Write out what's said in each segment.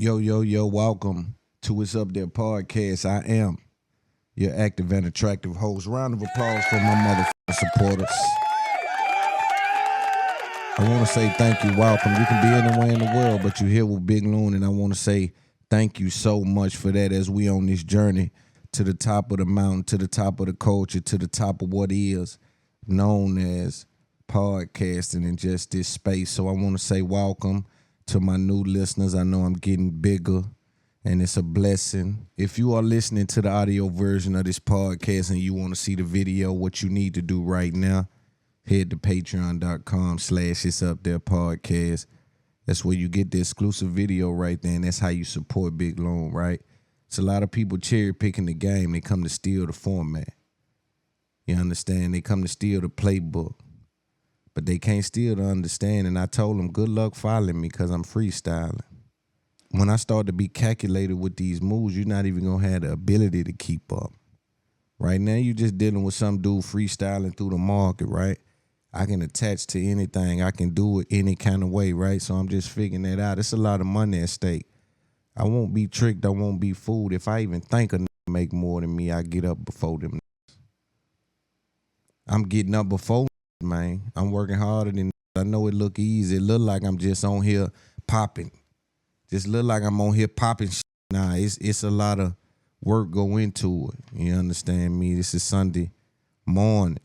Yo, welcome to It's Up There podcast. I am your active and attractive host. Round of applause for my motherfucking supporters. I want to say thank you, welcome. You can be anywhere in the world, but you're here with Big Loon, and I want to say thank you so much for that as we on this journey to the top of the mountain, to the top of the culture, to the top of what is known as podcasting in just this space. So I want to say welcome to my new listeners. I know I'm getting bigger, and it's a blessing. If you are listening to the audio version of this podcast and you want to see the video, what you need to do right now, head to patreon.com/It's Up There podcast. That's where you get the exclusive video right there, and that's how you support Big Loon, right? It's a lot of people cherry picking the game. They come to steal the format. You understand? They come to steal the playbook. But they can't steal the understanding. I told them, good luck following me because I'm freestyling. When I start to be calculated with these moves, you're not even going to have the ability to keep up. Right now, you're just dealing with some dude freestyling through the market, right? I can attach to anything. I can do it any kind of way, right? So I'm just figuring that out. It's a lot of money at stake. I won't be tricked. I won't be fooled. If I even think a nigga make more than me, I get up before them. I'm getting up before, man. I'm working harder than. I know it look easy. It look like I'm just on here popping. Just look like I'm on here popping shit. Nah, it's a lot of work go into it. You understand me? This is Sunday morning.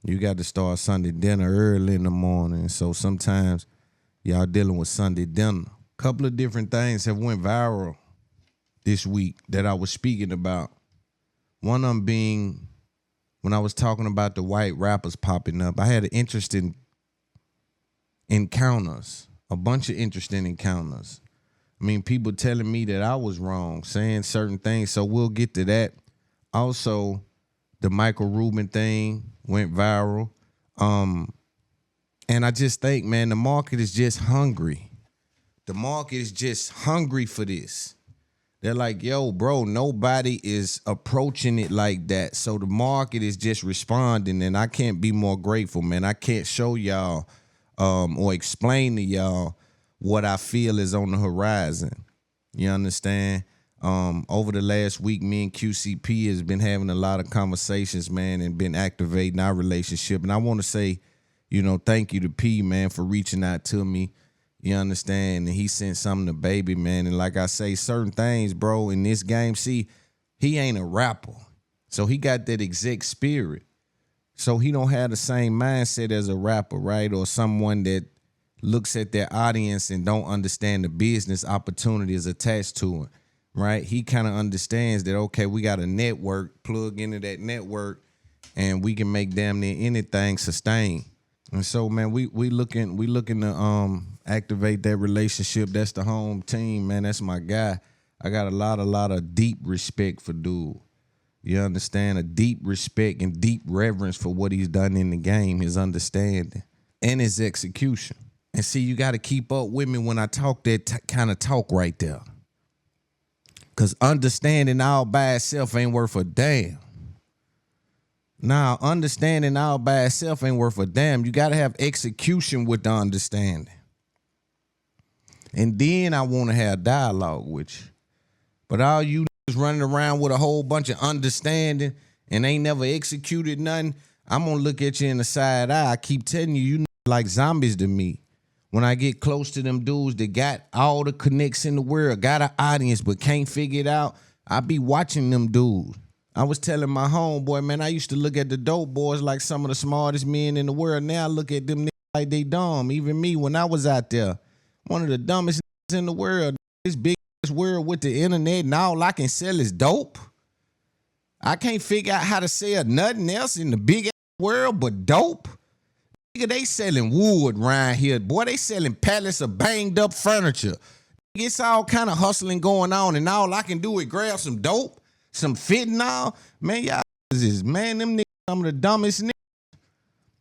You got to start Sunday dinner early in the morning. So sometimes y'all dealing with Sunday dinner. Couple of different things have went viral this week that I was speaking about. One of them being when I was talking about the white rappers popping up. I had an interesting encounters, a bunch of interesting encounters. I mean, people telling me that I was wrong, saying certain things, so we'll get to that. Also, the Michael Rubin thing went viral. And I just think, man, the market is just hungry. The market is just hungry for this. They're like, yo, bro, nobody is approaching it like that. So the market is just responding, and I can't be more grateful, man. I can't show y'all or explain to y'all what I feel is on the horizon. You understand? Over the last week, me and QCP has been having a lot of conversations, man, and been activating our relationship. And I want to say, thank you to P, man, for reaching out to me. You understand? And he sent something to Baby, man. And like I say, certain things, bro, in this game, see, he ain't a rapper. So he got that exec spirit. So he don't have the same mindset as a rapper, right? Or someone that looks at their audience and don't understand the business opportunities attached to it, right? He kind of understands that, okay, we got a network, plug into that network, and we can make damn near anything sustain. And so, man, we looking to activate that relationship. That's the home team, man. That's my guy. I got a lot of deep respect for dude. You understand? A deep respect and deep reverence for what he's done in the game, his understanding, and his execution. And see, you got to keep up with me when I talk that kind of talk right there. Because understanding all by itself ain't worth a damn. Now, understanding all by itself ain't worth a damn. You got to have execution with the understanding. And then I want to have dialogue with you. But all you niggas running around with a whole bunch of understanding and ain't never executed nothing, I'm going to look at you in the side eye. I keep telling you, you niggas like zombies to me. When I get close to them dudes that got all the connects in the world, got an audience but can't figure it out, I be watching them dudes. I was telling my homeboy, man, I used to look at the dope boys like some of the smartest men in the world. Now I look at them niggas like they dumb. Even me, when I was out there, one of the dumbest niggas in the world, this big ass world with the internet, and all I can sell is dope. I can't figure out how to sell nothing else in the big ass world but dope. Nigga, they selling wood around here. Boy, they selling pallets of banged up furniture. It's all kind of hustling going on, and all I can do is grab some dope, some fentanyl. Man, y'all is, man, them niggas some of the dumbest niggas.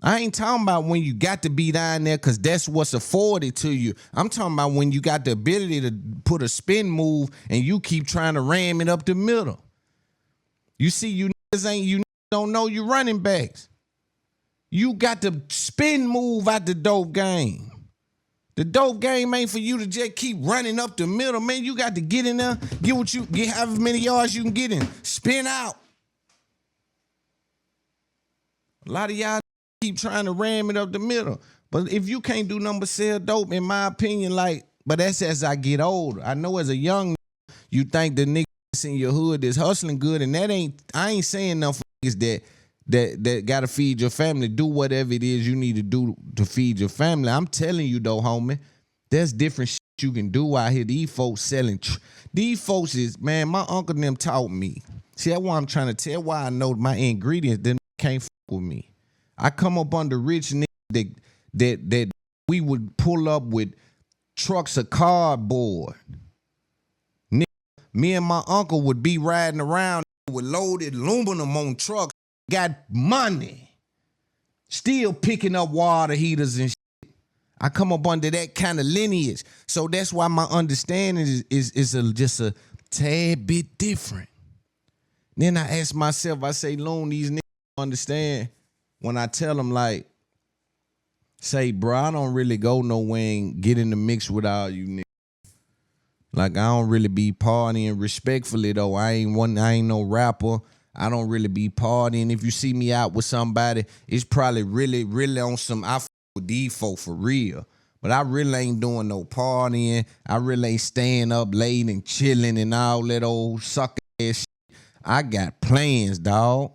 I ain't talking about when you got to be down there because that's what's afforded to you. I'm talking about when you got the ability to put a spin move and you keep trying to ram it up the middle. You see, you niggas don't know you running backs. You got to spin move out the dope game. The dope game ain't for you to just keep running up the middle, man. You got to get in there, get however many yards you can get in, spin out. A lot of y'all keep trying to ram it up the middle. But if you can't do nothing but sell dope, in my opinion, but that's as I get older. I know as a young you think the niggas in your hood is hustling good, and I ain't saying nothing for niggas that gotta feed your family. Do whatever it is you need to do to feed your family. I'm telling you though, homie, there's different shit you can do out here. These folks selling. These folks is, man, my uncle and them taught me. See, that's why I'm trying to tell why I know my ingredients. Them can't fuck with me. I come up under rich niggas that we would pull up with trucks of cardboard. Me and my uncle would be riding around with loaded aluminum on trucks, got money, still picking up water heaters and shit. I come up under that kind of lineage. So that's why my understanding is just a tad bit different. Then I ask myself, I say, Loon, these niggas understand when I tell them, like, say, bro, I don't really go nowhere and get in the mix with all you niggas. Like, I don't really be partying respectfully, though. I ain't no rapper. I don't really be partying. If you see me out with somebody, it's probably really, really on some, I f with these folk for real. But I really ain't doing no partying. I really ain't staying up late and chilling and all that old sucker ass shit. I got plans, dog.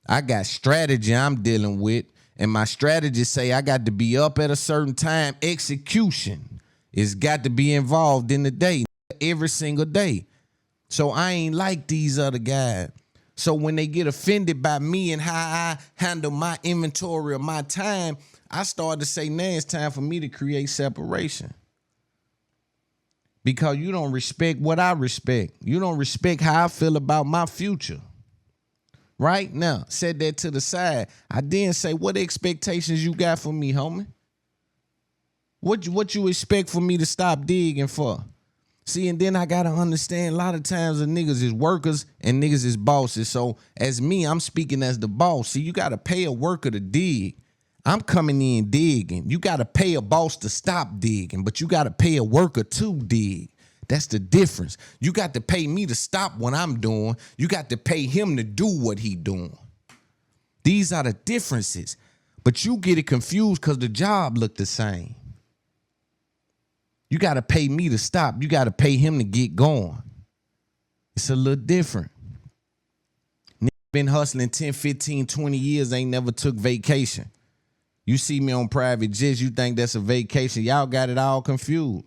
I got strategy I'm dealing with. And my strategy say I got to be up at a certain time. Execution is got to be involved in the day, every single day. So I ain't like these other guys. So when they get offended by me and how I handle my inventory of my time, I start to say, now it's time for me to create separation. Because you don't respect what I respect. You don't respect how I feel about my future. Right now, set that to the side. I then say, what expectations you got for me, homie? What you expect for me to stop digging for? See, and then I gotta understand a lot of times the niggas is workers and niggas is bosses. So as me, I'm speaking as the boss. See, you gotta pay a worker to dig. I'm coming in digging. You gotta pay a boss to stop digging, but you gotta pay a worker to dig. That's the difference. You got to pay me to stop what I'm doing. You got to pay him to do what he doing. These are the differences. But you get it confused because the job look the same. You got to pay me to stop. You got to pay him to get going. It's a little different. Nigga been hustling 10, 15, 20 years, ain't never took vacation. You see me on private jets, you think that's a vacation. Y'all got it all confused.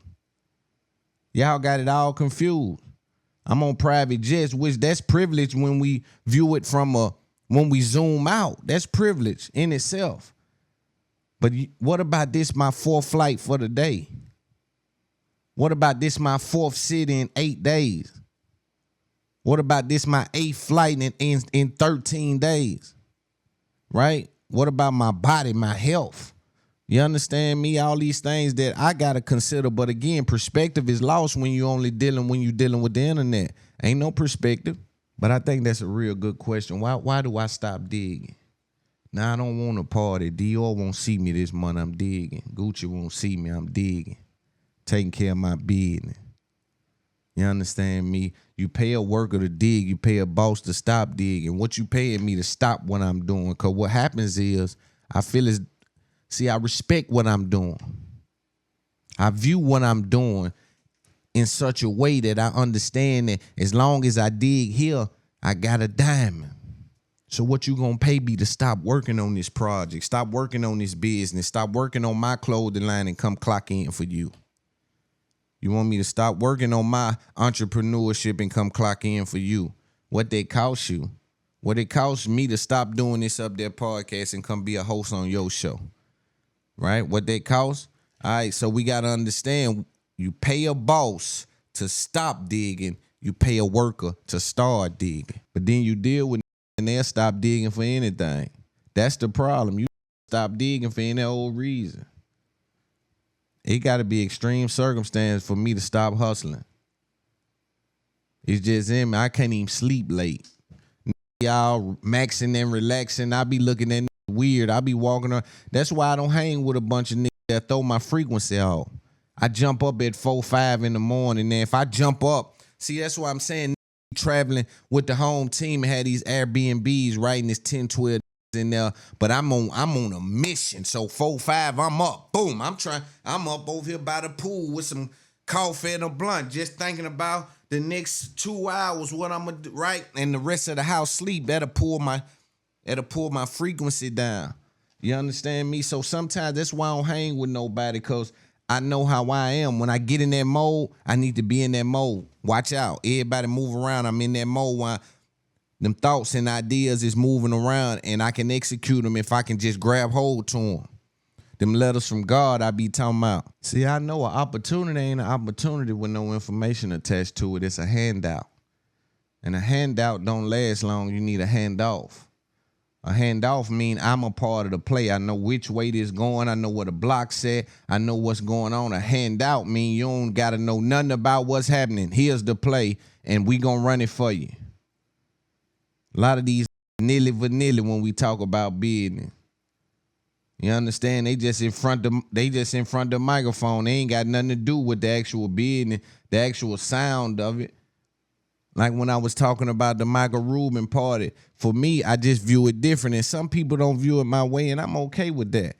Y'all got it all confused. I'm on private jets, which that's privilege when we view it from when we zoom out. That's privilege in itself. But what about this, my fourth flight for the day? What about this, my fourth city in 8 days? What about this, my 8th flight in 13 days? Right? What about my body, my health? You understand me? All these things that I gotta consider. But again, perspective is lost when you dealing with the internet. Ain't no perspective. But I think that's a real good question. Why do I stop digging? Now I don't want to party. Dior won't see me this month. I'm digging. Gucci won't see me. I'm digging. Taking care of my business. You understand me? You pay a worker to dig. You pay a boss to stop digging. What you paying me to stop what I'm doing? Because what happens is I respect what I'm doing. I view what I'm doing in such a way that I understand that as long as I dig here, I got a diamond. So what you gonna pay me to stop working on this project, stop working on this business, stop working on my clothing line and come clock in for you? You want me to stop working on my entrepreneurship and come clock in for you? What they cost you? What it costs me to stop doing this up there podcast and come be a host on your show? Right? What they cost? All right, so we got to understand, you pay a boss to stop digging, you pay a worker to start digging. But then you deal with and they'll stop digging for anything. That's the problem. You stop digging for any old reason. It got to be extreme circumstance for me to stop hustling. It's just in me. I can't even sleep late. Y'all maxing and relaxing. I be looking at weird. I be walking around. That's why I don't hang with a bunch of niggas that throw my frequency off. I jump up at 4, 5 in the morning. And if I jump up, see, that's why I'm saying traveling with the home team and had these Airbnbs, right? And it's 10, 12 in there. But I'm on a mission. So 4, 5, I'm up. Boom. I'm up over here by the pool with some coffee and a blunt, just thinking about the next 2 hours, what I'm gonna do, right? And the rest of the house sleep. That'll pull my frequency down. You understand me? So sometimes that's why I don't hang with nobody, because I know how I am. When I get in that mode, I need to be in that mode. Watch out. Everybody move around. I'm in that mode while them thoughts and ideas is moving around, and I can execute them if I can just grab hold to them. Them letters from God I be talking about. See, I know an opportunity ain't an opportunity with no information attached to it. It's a handout. And a handout don't last long. You need a handoff. A handoff mean I'm a part of the play. I know which way this going. I know where the block's at. I know what's going on. A handout mean you don't got to know nothing about what's happening. Here's the play, and we gonna run it for you. A lot of these nilly vanilly when we talk about business. You understand? They just in front of the microphone. They ain't got nothing to do with the actual business, the actual sound of it. Like when I was talking about the Michael Rubin party, for me, I just view it different. And some people don't view it my way, and I'm okay with that.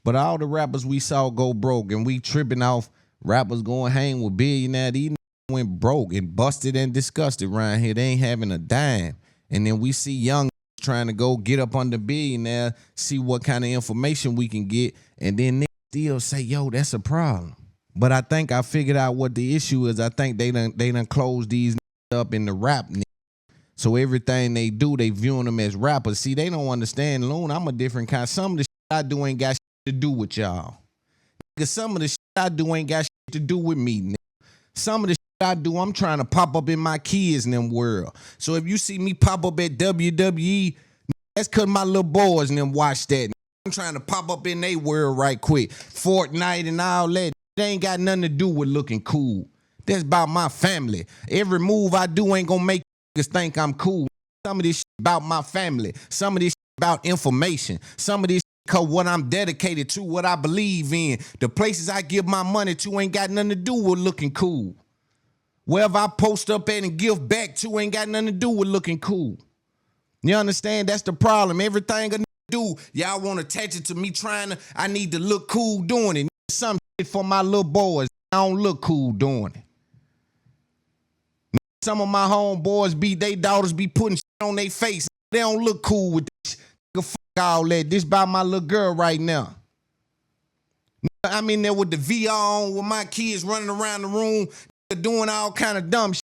But all the rappers we saw go broke, and we tripping off rappers going hang with billionaires, these went broke and busted and disgusted around here. They ain't having a dime. And then we see young trying to go get up under billionaire, see what kind of information we can get, and then niggas still say, yo, that's a problem. But I think I figured out what the issue is. I think they done closed these up in the rap. So everything they do, they viewing them as rappers. See, they don't understand, Loon, I'm a different kind. Some of the shit I do ain't got shit to do with y'all. Because some of the shit I do ain't got shit to do with me, nigga. Some of the shit I do, I'm trying to pop up in my kids in them world. So if you see me pop up at WWE, that's because my little boys and them watch that. I'm trying to pop up in their world right quick. Fortnite and all that. They ain't got nothing to do with looking cool. That's about my family. Every move I do ain't gonna make niggas think I'm cool. Some of this shit about my family. Some of this shit about information. Some of this shit because what I'm dedicated to, what I believe in. The places I give my money to ain't got nothing to do with looking cool. Wherever I post up at and give back to ain't got nothing to do with looking cool. You understand? That's the problem. Everything I do, y'all want to attach it to me I need to look cool doing it. Some shit for my little boys. I don't look cool doing it. Some of my homeboys they daughters be putting shit on their face. They don't look cool with this shit. Fuck all that. This about my little girl right now. I'm in there with the VR on with my kids running around the room doing all kind of dumb shit.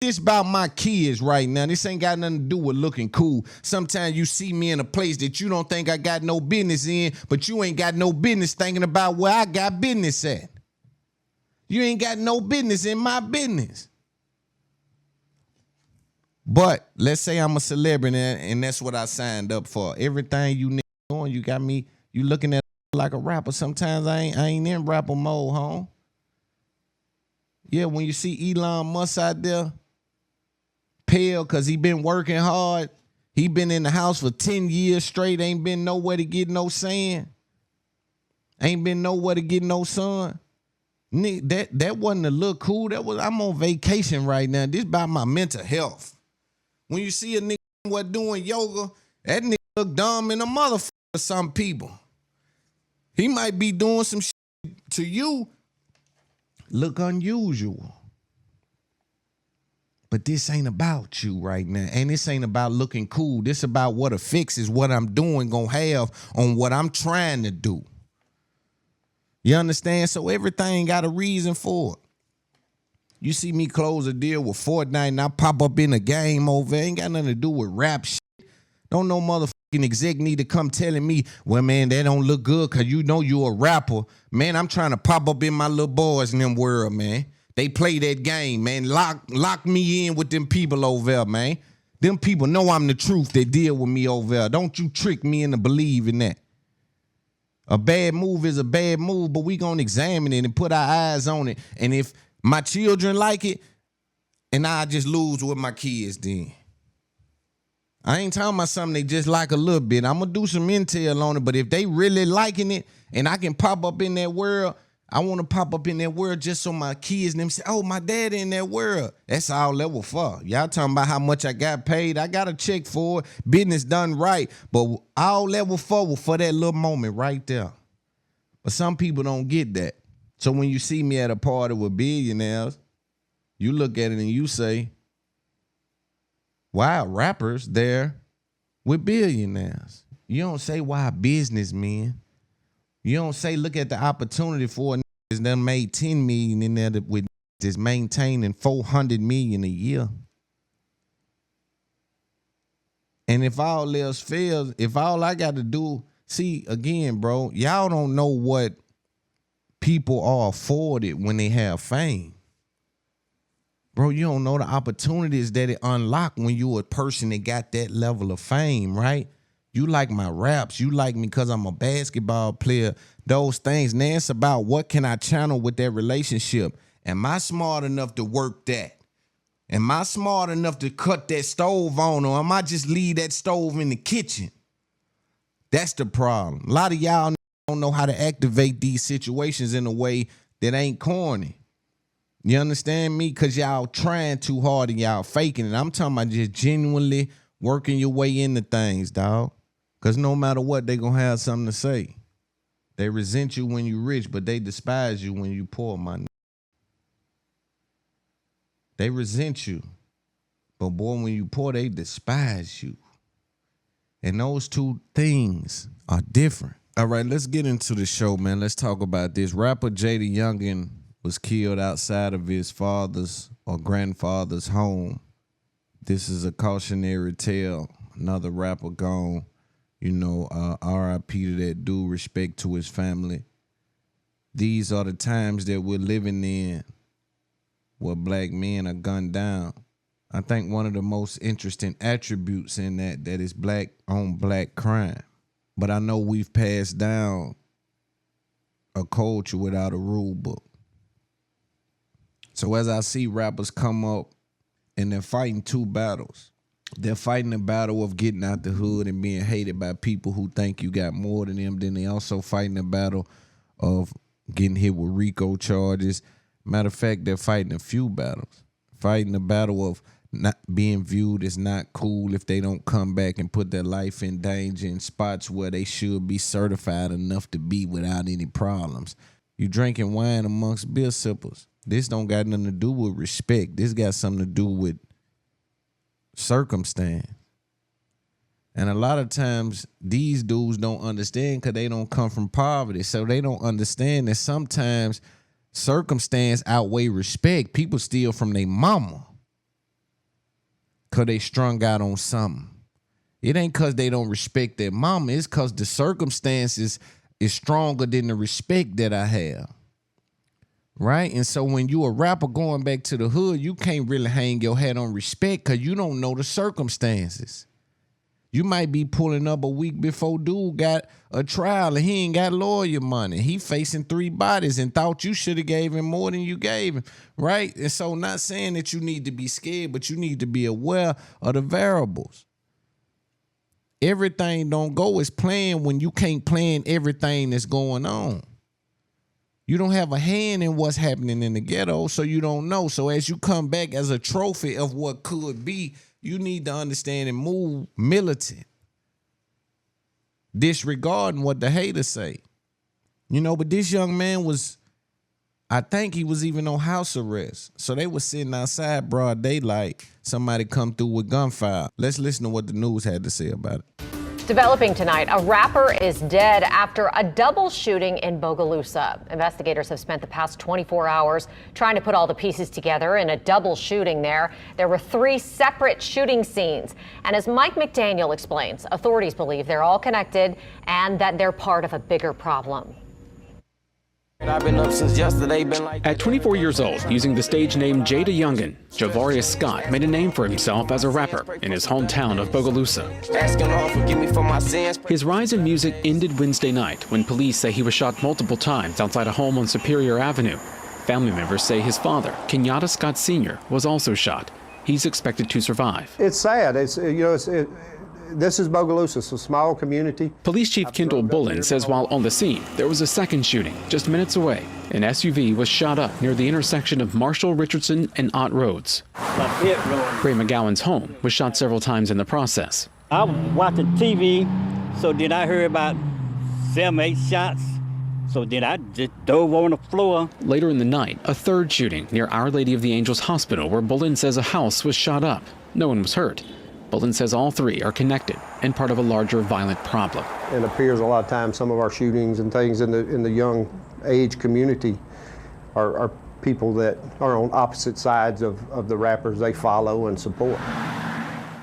This about my kids right now. This ain't got nothing to do with looking cool. Sometimes you see me in a place that you don't think I got no business in, but you ain't got no business thinking about where I got business at. You ain't got no business in my business. But let's say I'm a celebrity and that's what I signed up for. Everything you niggas doing, you got me, you looking at like a rapper. Sometimes I ain't in rapper mode, home. Yeah, when you see Elon Musk out there, Peele, because he been working hard. He been in the house for 10 years straight. Ain't been nowhere to get no sand. Ain't been nowhere to get no sun. Nigga, that wasn't a look cool. I'm on vacation right now. This about my mental health. When you see a nigga what doing yoga, that nigga look dumb in a motherfucker to some people. He might be doing some shit to you look unusual. But this ain't about you right now. And this ain't about looking cool. This about what effects is what I'm doing gonna have on what I'm trying to do. You understand? So everything got a reason for it. You see me close a deal with Fortnite and I pop up in a game over there. Ain't got nothing to do with rap shit. Don't no motherfucking exec need to come telling me, well, man, that don't look good because you know you a rapper. Man, I'm trying to pop up in my little boys in them world, man. They play that game, man. Lock me in with them people over there, man. Them people know I'm the truth. They deal with me over there. Don't you trick me into believing that. A bad move is a bad move, but we gonna examine it and put our eyes on it. And if my children like it, and I just lose with my kids then. I ain't talking about something they just like a little bit. I'm gonna do some intel on it, but if they really liking it and I can pop up in that world, I want to pop up in that world just so my kids and them say, oh, my dad in that world. That's all that was for. Y'all talking about how much I got paid. I got a check for it. Business done right. But all that was for that little moment right there. But some people don't get that. So when you see me at a party with billionaires, you look at it and you say, why rappers there with billionaires? You don't say why businessmen. You don't say look at the opportunity for niggas that made 10 million in there with just maintaining 400 million a year. And if all else fails, if all I got to do, see, again, bro, y'all don't know what people are afforded when they have fame. Bro, you don't know the opportunities that it unlock when you're a person that got that level of fame, right? You like my raps. You like me because I'm a basketball player. Those things. Now it's about what can I channel with that relationship. Am I smart enough to work that? Am I smart enough to cut that stove on, or am I just leave that stove in the kitchen? That's the problem. A lot of y'all don't know how to activate these situations in a way that ain't corny. You understand me? Because y'all trying too hard and y'all faking it. I'm talking about just genuinely working your way into things, dog. Because no matter what, they going to have something to say. They resent you when you rich, but they despise you when you poor, man. They resent you. But boy, when you poor, they despise you. And those two things are different. All right, let's get into the show, man. Let's talk about this. Rapper Jaydayoungan was killed outside of his father's or grandfather's home. This is a cautionary tale. Another rapper gone. You know, R.I.P. to that dude, respect to his family. These are the times that we're living in where black men are gunned down. I think one of the most interesting attributes in that is black on black crime. But I know we've passed down a culture without a rule book. So as I see rappers come up and they're fighting two battles. They're fighting the battle of getting out the hood and being hated by people who think you got more than them. Then they also fighting the battle of getting hit with RICO charges. Matter of fact, they're fighting a few battles. Fighting the battle of not being viewed as not cool if they don't come back and put their life in danger in spots where they should be certified enough to be without any problems. You drinking wine amongst beer sippers. This don't got nothing to do with respect. This got something to do with circumstance. And a lot of times these dudes don't understand because they don't come from poverty. So they don't understand that sometimes circumstance outweigh respect. People steal from their mama because they strung out on something. It ain't because they don't respect their mama. It's because the circumstances is stronger than the respect that I have. Right? And so when you a rapper going back to the hood, you can't really hang your hat on respect because you don't know the circumstances. You might be pulling up a week before dude got a trial and he ain't got lawyer money. He facing 3 bodies and thought you should have gave him more than you gave him. Right? And so not saying that you need to be scared, but you need to be aware of the variables. Everything don't go as planned when you can't plan everything that's going on. You don't have a hand in what's happening in the ghetto, so you don't know. So as you come back as a trophy of what could be, you need to understand and move militant, disregarding what the haters say. You know, but this young man was, I think he was even on house arrest. So they were sitting outside broad daylight. Somebody come through with gunfire. Let's listen to what the news had to say about it. Developing tonight, a rapper is dead after a double shooting in Bogalusa. Investigators have spent the past 24 hours trying to put all the pieces together in a double shooting there. There were 3 separate shooting scenes. And as Mike McDaniel explains, authorities believe they're all connected and that they're part of a bigger problem. I've been up since yesterday, At 24 years old, using the stage name Jaydayoungan, Javarius Scott made a name for himself as a rapper in his hometown of Bogalusa. asking Lord forgive me for my sins. His rise in music ended Wednesday night when police say he was shot multiple times outside a home on Superior Avenue. Family members say his father, Kenyatta Scott Sr., was also shot. He's expected to survive. It's sad. This is Bogalusa, it's a small community. Police Chief Kendall Bullen says while on the scene, there was a second shooting just minutes away. An SUV was shot up near the intersection of Marshall, Richardson, and Ott Roads. Ray McGowan's home was shot several times in the process. I was watching TV, so then I heard about 7, 8 shots. So then I just dove on the floor. Later in the night, a third shooting near Our Lady of the Angels Hospital where Bullen says a house was shot up. No one was hurt. Bullen says all three are connected and part of a larger violent problem. It appears a lot of times some of our shootings and things in the young age community are people that are on opposite sides of the rappers they follow and support.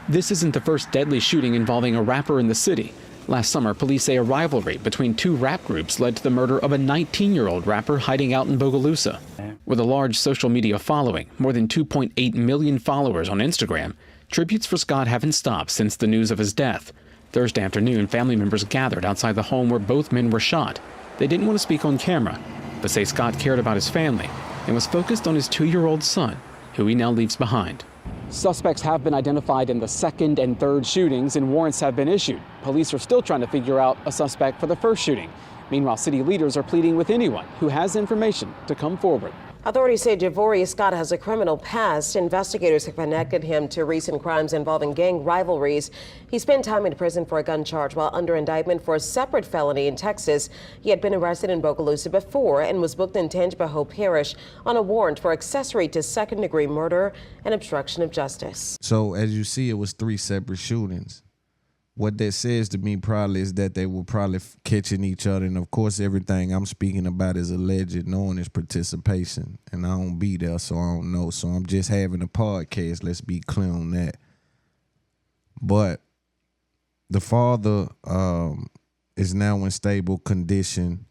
This isn't the first deadly shooting involving a rapper in the city. Last summer, police say a rivalry between two rap groups led to the murder of a 19-year-old rapper hiding out in Bogalusa. With a large social media following, more than 2.8 million followers on Instagram, tributes for Scott haven't stopped since the news of his death. Thursday afternoon, family members gathered outside the home where both men were shot. They didn't want to speak on camera, but say Scott cared about his family and was focused on his 2-year-old son, who he now leaves behind. Suspects have been identified in the second and third shootings and warrants have been issued. Police are still trying to figure out a suspect for the first shooting. Meanwhile, city leaders are pleading with anyone who has information to come forward. Authorities say Javorius Scott has a criminal past. Investigators have connected him to recent crimes involving gang rivalries. He spent time in prison for a gun charge while under indictment for a separate felony in Texas. He had been arrested in Bogalusa before and was booked in Tangipahoa Parish on a warrant for accessory to second-degree murder and obstruction of justice. So as you see, it was 3 separate shootings. What that says to me probably is that they were probably catching each other. And, of course, everything I'm speaking about is alleged. No one is participation. And I don't be there, so I don't know. So I'm just having a podcast. Let's be clear on that. But the father is now in stable condition.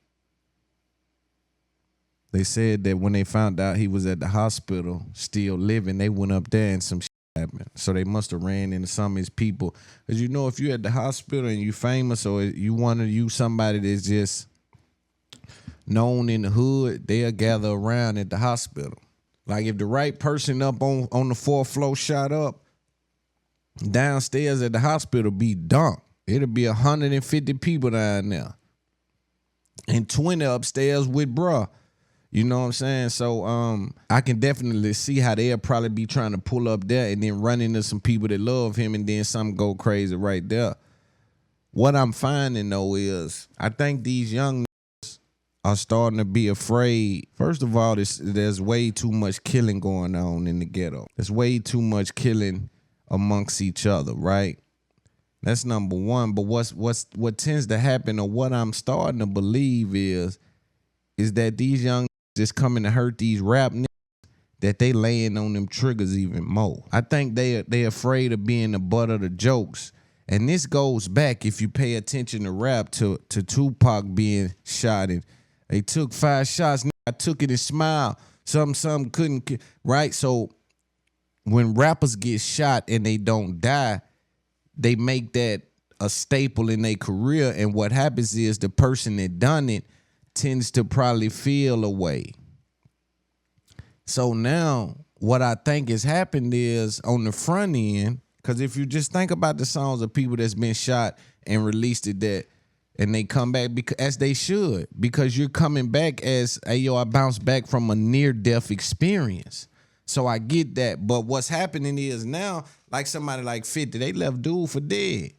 They said that when they found out he was at the hospital still living, they went up there and some shit happened. So they must have ran into some of his people. Because you know, if you're at the hospital and you famous or you somebody that's just known in the hood, they'll gather around at the hospital. Like if the right person up on the 4th floor shot up, downstairs at the hospital be dumped. It'll be 150 people down there. And 20 upstairs with bruh. You know what I'm saying? So I can definitely see how they'll probably be trying to pull up there and then run into some people that love him and then something go crazy right there. What I'm finding, though, is I think these young are starting to be afraid. First of all, there's way too much killing going on in the ghetto. There's way too much killing amongst each other, right? That's number one. But what tends to happen, or what I'm starting to believe is that these young just coming to hurt these rap niggas, that they laying on them triggers even more. I think they afraid of being the butt of the jokes. And this goes back, if you pay attention to rap, to Tupac being shot. And they took 5 shots. I took it and smiled. Some couldn't, right? So when rappers get shot and they don't die, they make that a staple in their career. And what happens is the person that done it tends to probably feel a way. So now what I think has happened is on the front end, because if you just think about the songs of people that's been shot and released it that, and they come back as they should, because you're coming back as, hey, yo, I bounced back from a near-death experience. So I get that. But what's happening is now, like somebody like 50, they left dude for dead.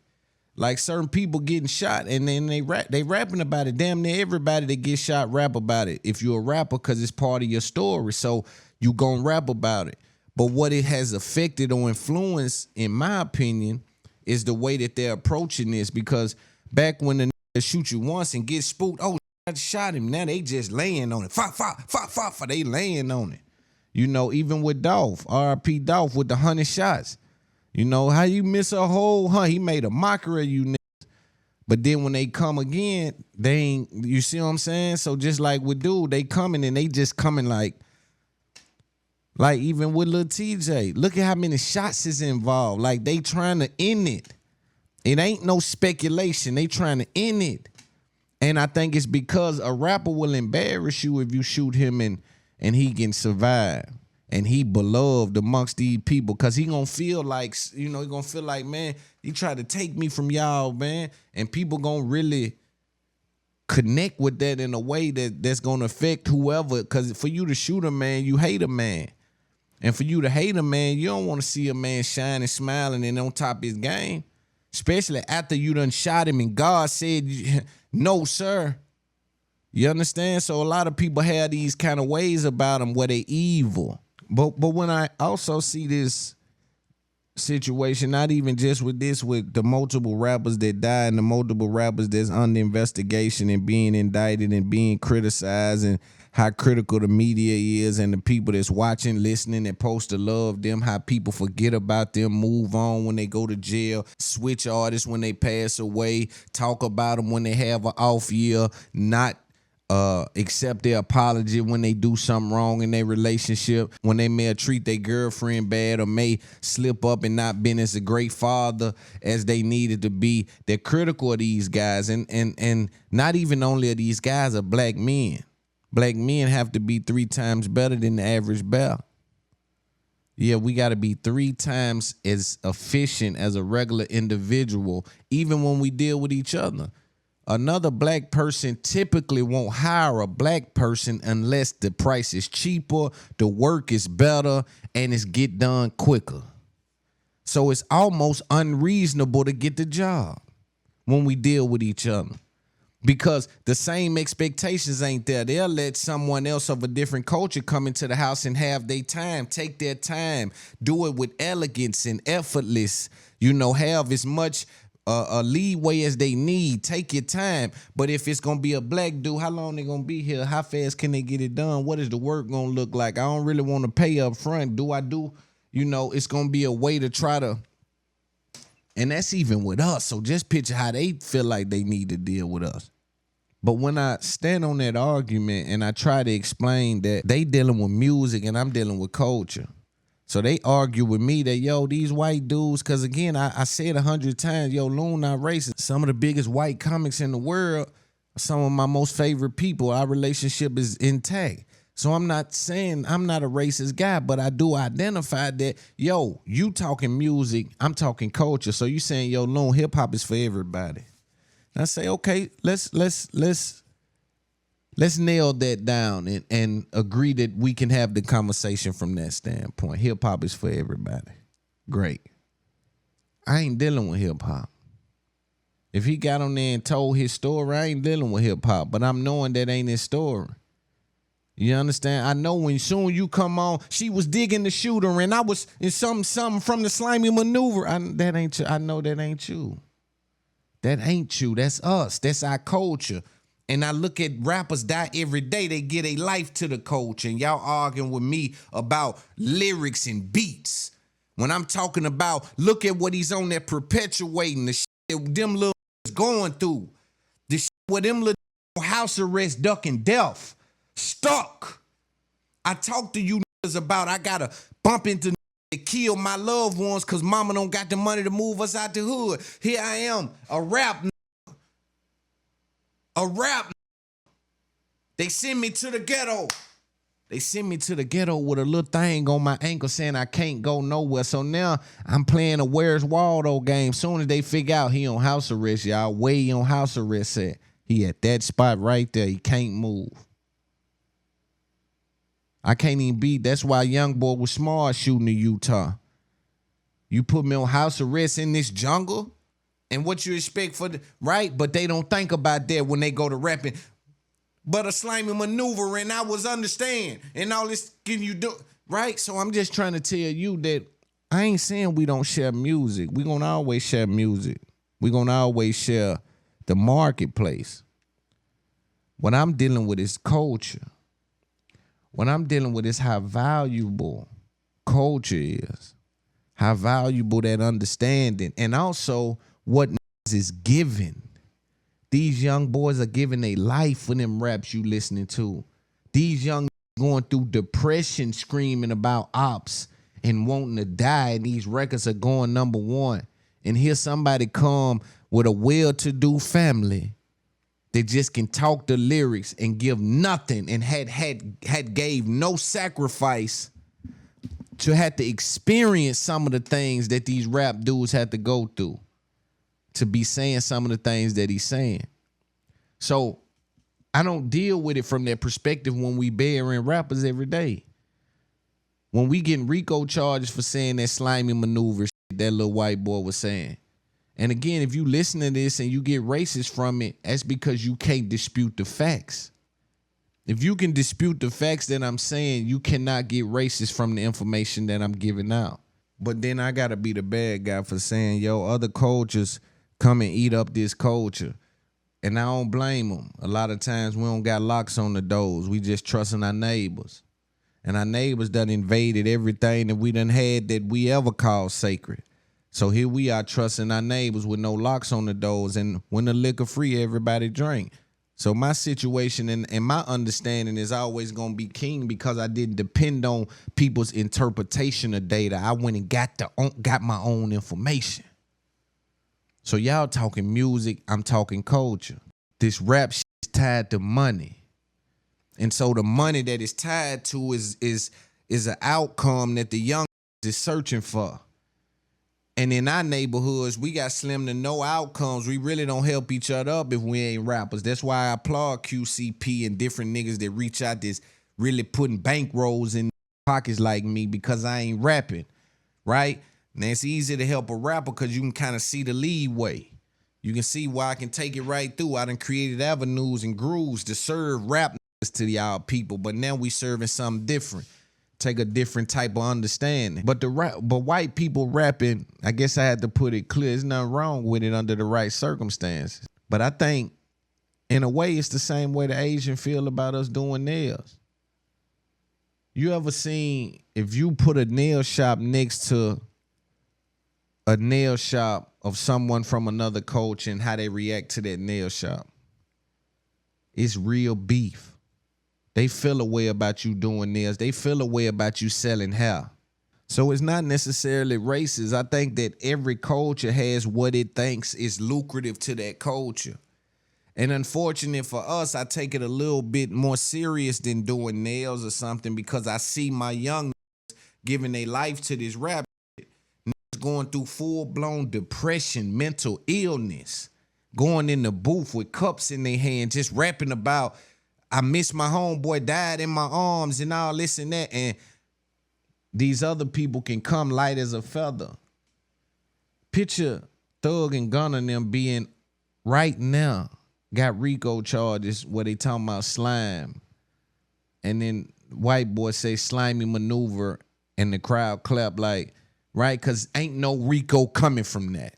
Like certain people getting shot and then they rapping about it. Damn near everybody that gets shot rap about it. If you're a rapper, because it's part of your story. So you gonna rap about it. But what it has affected or influenced, in my opinion, is the way that they're approaching this. Because back when the nigga shoot you once and get spooked, oh, I shot him. Now they just laying on it. They laying on it. You know, even with Dolph, R.I.P. Dolph with the 100 shots. You know, how you miss a whole he made a mockery of you niggas. But then when they come again, they ain't, you see what I'm saying? So just like with dude, they coming and they just coming like even with Lil TJ, look at how many shots is involved. Like they trying to end it. It ain't no speculation. They trying to end it. And I think it's because a rapper will embarrass you if you shoot him and he can survive. and he beloved amongst these people, because he gonna feel like, he gonna feel like, man, he tried to take me from y'all, man. And people gonna really connect with that in a way that's gonna affect whoever. Because for you to shoot a man, you hate a man. And for you to hate a man, you don't want to see a man shining, smiling, and on top of his game. Especially after you done shot him and God said, no, sir. You understand? So a lot of people have these kind of ways about them where they evil. But when I also see this situation, not even just with the multiple rappers that died and the multiple rappers that's under investigation and being indicted and being criticized, and how critical the media is and the people that's watching, listening, and post to love them, how people forget about them, move on when they go to jail, switch artists when they pass away, talk about them when they have an off year, not accept their apology when they do something wrong in their relationship, when they may treat their girlfriend bad or may slip up and not been as a great father as they needed to be. They're critical of these guys, and not even only of these guys are black men. Black men have to be 3 times better than the average bear. Yeah, we got to be 3 times as efficient as a regular individual, even when we deal with each other. Another black person typically won't hire a black person unless the price is cheaper, the work is better, and it's get done quicker. So it's almost unreasonable to get the job when we deal with each other, because the same expectations ain't there. They'll let someone else of a different culture come into the house and have their time, take their time, do it with elegance and effortless, have as much a leeway as they need. Take your time. But if it's gonna be a black dude, how long they gonna be here? How fast can they get it done? What is the work gonna look like? I don't really want to pay up front. It's gonna be a way to try to, and that's even with us. So just picture how they feel like they need to deal with us. But when I stand on that argument and I try to explain that they dealing with music and I'm dealing with culture, so they argue with me that, these white dudes, because again, I said 100 times, Loon not racist. Some of the biggest white comics in the world, some of my most favorite people, our relationship is intact. So I'm not saying I'm not a racist guy, but I do identify that, you talking music, I'm talking culture. So you saying, Loon, hip hop is for everybody. And I say, okay, let's nail that down and agree that we can have the conversation from that standpoint. Hip hop is for everybody. Great. I ain't dealing with hip hop. If he got on there and told his story, I ain't dealing with hip hop, but I'm knowing that ain't his story. You understand? I know when soon you come on, she was digging the shooter and I was in something from the slimy maneuver. That ain't you. I know that ain't you. That ain't you. That's us. That's our culture. And I look at rappers die every day. They give a life to the culture. And y'all arguing with me about lyrics and beats. When I'm talking about, look at what he's on there perpetuating, the shit that them little going through. The shit where them little house arrest, ducking death. Stuck. I talk to you about I gotta bump into to kill my loved ones because mama don't got the money to move us out the hood. Here I am, a rap. They send me to the ghetto. They send me to the ghetto with a little thing on my ankle saying I can't go nowhere. So now I'm playing a Where's Waldo game. Soon as they figure out he on house arrest, y'all, where he on house arrest at? He at that spot right there. He can't move. I can't even beat. That's why young boy was smart shooting in Utah. You put me on house arrest in this jungle, and what you expect for the right? But they don't think about that when they go to rapping. But a slimy maneuver, and I was understand, and all this can you do right? So I'm just trying to tell you that I ain't saying we don't share music. We're gonna always share music. We're gonna always share the marketplace. What I'm dealing with is culture. What I'm dealing with is how valuable culture is, how valuable that understanding, and also what is given. These young boys are giving a life for them raps you listening to. These young going through depression, screaming about ops and wanting to die, and these records are going #1. And here somebody come with a well-to-do family that just can talk the lyrics and give nothing and had gave no sacrifice to have to experience some of the things that these rap dudes had to go through to be saying some of the things that he's saying. So I don't deal with it from that perspective when we burying rappers every day. When we getting RICO charges for saying that slimy maneuver shit that little white boy was saying. And again, if you listen to this and you get racist from it, that's because you can't dispute the facts. If you can dispute the facts that I'm saying, you cannot get racist from the information that I'm giving out. But then I gotta be the bad guy for saying, yo, other cultures come and eat up this culture. And I don't blame them. A lot of times we don't got locks on the doors. We just trusting our neighbors. And our neighbors done invaded everything that we done had that we ever called sacred. So here we are trusting our neighbors with no locks on the doors. And when the liquor free, everybody drink. So my situation and my understanding is always going to be king because I didn't depend on people's interpretation of data. I went and got my own information. So y'all talking music, I'm talking culture. This rap shit is tied to money. And so the money that is tied to is an outcome that the young is searching for. And in our neighborhoods, we got slim to no outcomes. We really don't help each other up if we ain't rappers. That's why I applaud QCP and different niggas that reach out that's really putting bankrolls in pockets like me because I ain't rapping, right? Now, it's easy to help a rapper because you can kind of see the leeway. You can see why I can take it right through. I done created avenues and grooves to serve rap to y'all people, but now we serving something different. Take a different type of understanding. But white people rapping, I guess I had to put it clear, there's nothing wrong with it under the right circumstances. But I think, in a way, it's the same way the Asian feel about us doing nails. You ever seen, if you put a nail shop next to a nail shop of someone from another culture and how they react to that nail shop? It's real beef. They feel a way about you doing nails. They feel a way about you selling hair. So it's not necessarily racist. I think that every culture has what it thinks is lucrative to that culture. And unfortunate for us, I take it a little bit more serious than doing nails or something because I see my young giving their life to this rap shit. Going through full-blown depression, mental illness, going in the booth with cups in their hand, just rapping about, I miss my homeboy, died in my arms and all this and that. And these other people can come light as a feather. Picture Thug and Gunna and them being right now, got RICO charges where they talking about slime. And then white boy say slimy maneuver and the crowd clap like, right? Because ain't no RICO coming from that.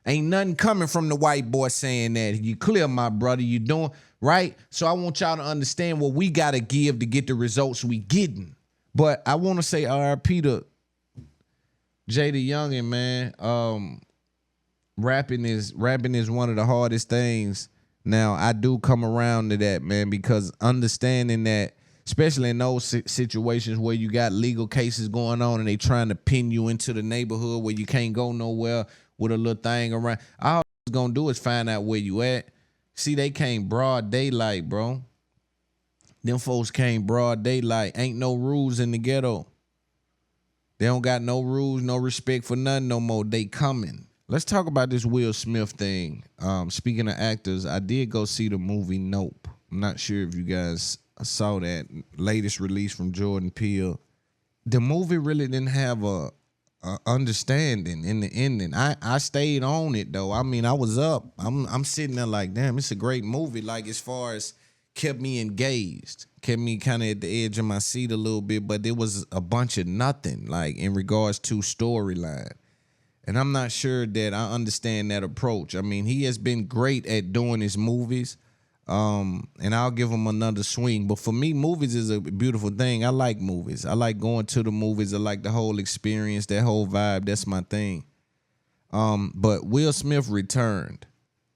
Ain't nothing coming from the white boy saying that. You clear, my brother, you doing, right? So I want y'all to understand what we got to give to get the results we getting. But I want to say RIP to Jaydayoungan, man. Rapping is one of the hardest things. Now, I do come around to that, man, because understanding that, especially in those situations where you got legal cases going on and they trying to pin you into the neighborhood where you can't go nowhere with a little thing around. All it's gonna do is find out where you at. See, they came broad daylight, bro. Them folks came broad daylight. Ain't no rules in the ghetto. They don't got no rules, no respect for nothing no more. They coming. Let's talk about this Will Smith thing. Speaking of actors, I did go see the movie Nope. I'm not sure if you guys saw that latest release from Jordan Peele. The movie really didn't have a understanding in the ending. I stayed on it though. I mean, I was up. I'm sitting there like, damn, it's a great movie. Like, as far as kept me engaged, kept me kind of at the edge of my seat a little bit, but there was a bunch of nothing, like, in regards to storyline. And I'm not sure that I understand that approach. I mean, he has been great at doing his movies. And I'll give him another swing. But for me, movies is a beautiful thing. I like movies. I like going to the movies. I like the whole experience, that whole vibe. That's my thing. But Will Smith returned.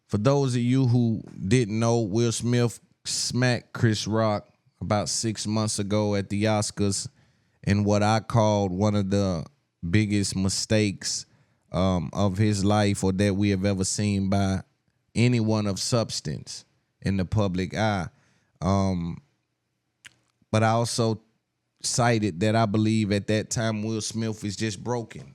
For those of you who didn't know, Will Smith smacked Chris Rock about 6 months ago at the Oscars in what I called one of the biggest mistakes of his life, or that we have ever seen by anyone of substance in the public eye. But I also cited that I believe at that time Will Smith is just broken,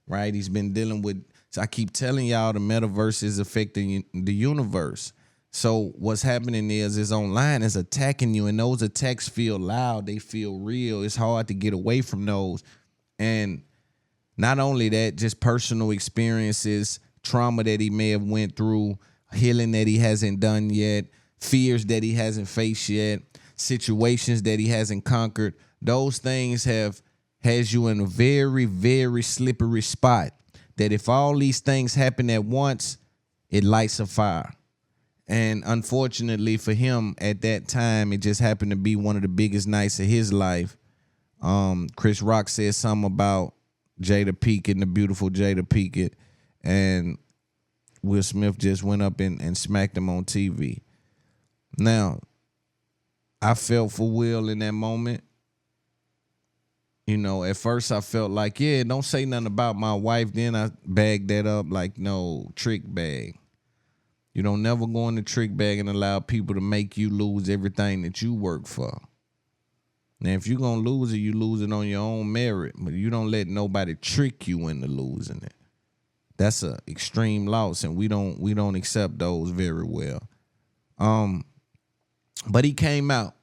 right? He's been dealing with, so I keep telling y'all the metaverse is affecting the universe. So what's happening is online is attacking you, and those attacks feel loud, they feel real. It's hard to get away from those. And not only that, just personal experiences, trauma that he may have went through, healing that he hasn't done yet, fears that he hasn't faced yet, situations that he hasn't conquered. Those things has you in a very, very slippery spot that if all these things happen at once, it lights a fire. And unfortunately for him at that time, it just happened to be one of the biggest nights of his life. Chris Rock said something about Jada Pinkett, the beautiful Jada Pinkett, and Will Smith just went up and smacked him on TV. Now, I felt for Will in that moment. You know, at first I felt like, yeah, don't say nothing about my wife. Then I bagged that up like, no, trick bag. You don't never go in the trick bag and allow people to make you lose everything that you work for. Now, if you're going to lose it, you lose it on your own merit. But you don't let nobody trick you into losing it. That's an extreme loss, and we don't accept those very well. But he came out.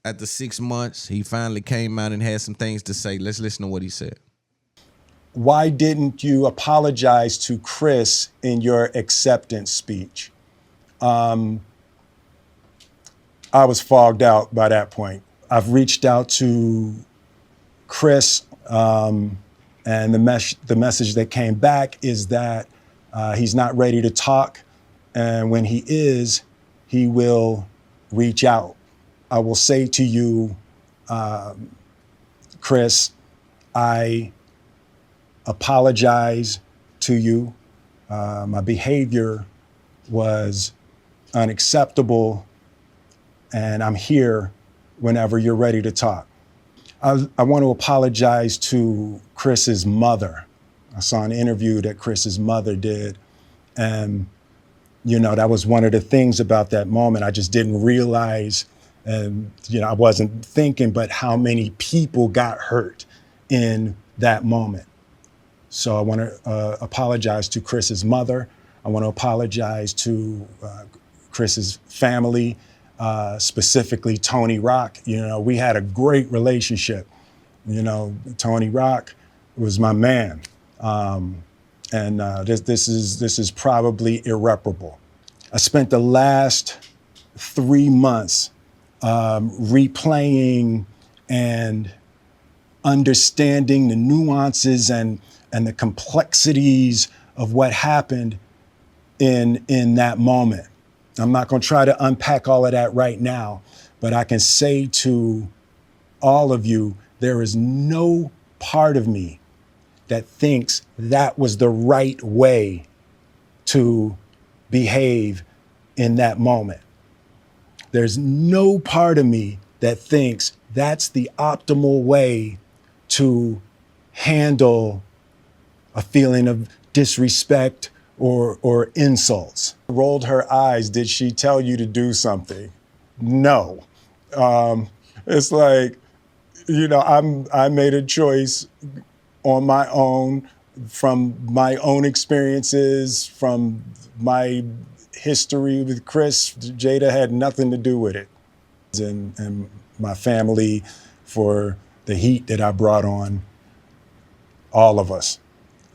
After 6 months, he finally came out and had some things to say. Let's listen to what he said. Why didn't you apologize to Chris in your acceptance speech? I was fogged out by that point. I've reached out to Chris, and the message that came back is that he's not ready to talk, and when he is, he will reach out. I will say to you, Chris, I apologize to you. My behavior was unacceptable, and I'm here whenever you're ready to talk. I want to apologize to Chris's mother. I saw an interview that Chris's mother did, and you know, that was one of the things about that moment. I just didn't realize, and you know, I wasn't thinking, but how many people got hurt in that moment. So I want to apologize to Chris's mother. I want to apologize to Chris's family, specifically Tony Rock. You know, we had a great relationship. You know, Tony Rock was my man, and this is probably irreparable. I spent the last 3 months replaying and understanding the nuances and the complexities of what happened in that moment. I'm not going to try to unpack all of that right now, but I can say to all of you, there is no part of me that thinks that was the right way to behave in that moment. There's no part of me that thinks that's the optimal way to handle a feeling of disrespect or insults. Rolled her eyes. Did she tell you to do something? No. It's like, you know, I made a choice on my own, from my own experiences, from my history with Chris. Jada had nothing to do with it. And my family for the heat that I brought on all of us.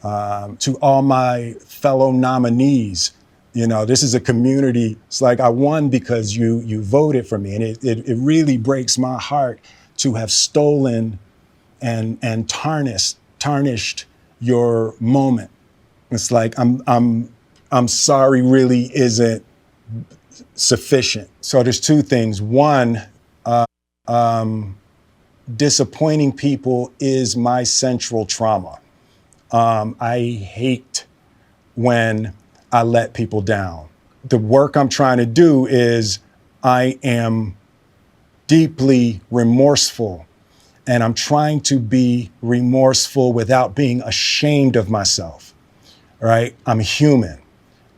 To all my fellow nominees, you know, this is a community. It's like I won because you voted for me. And it really breaks my heart to have stolen and tarnished your moment. It's like I'm sorry really isn't sufficient. So there's two things. One, disappointing people is my central trauma. I hate when I let people down. The work I'm trying to do is I am deeply remorseful, and I'm trying to be remorseful without being ashamed of myself, right? I'm human,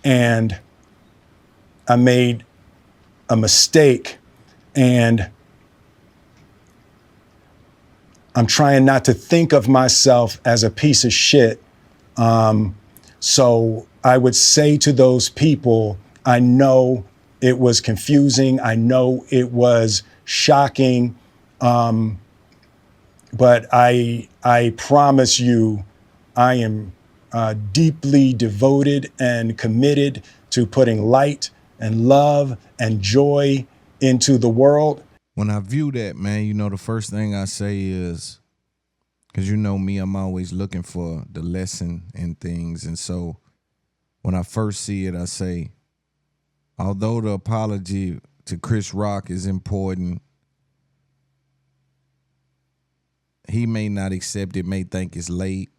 and I made a mistake, and I'm trying not to think of myself as a piece of shit. So I would say to those people, I know it was confusing. I know it was shocking. But I promise you, I am deeply devoted and committed to putting light and love and joy into the world. When I view that, man, you know, the first thing I say is, because you know me, I'm always looking for the lesson in things. And so when I first see it, I say, although the apology to Chris Rock is important, he may not accept it, may think it's late.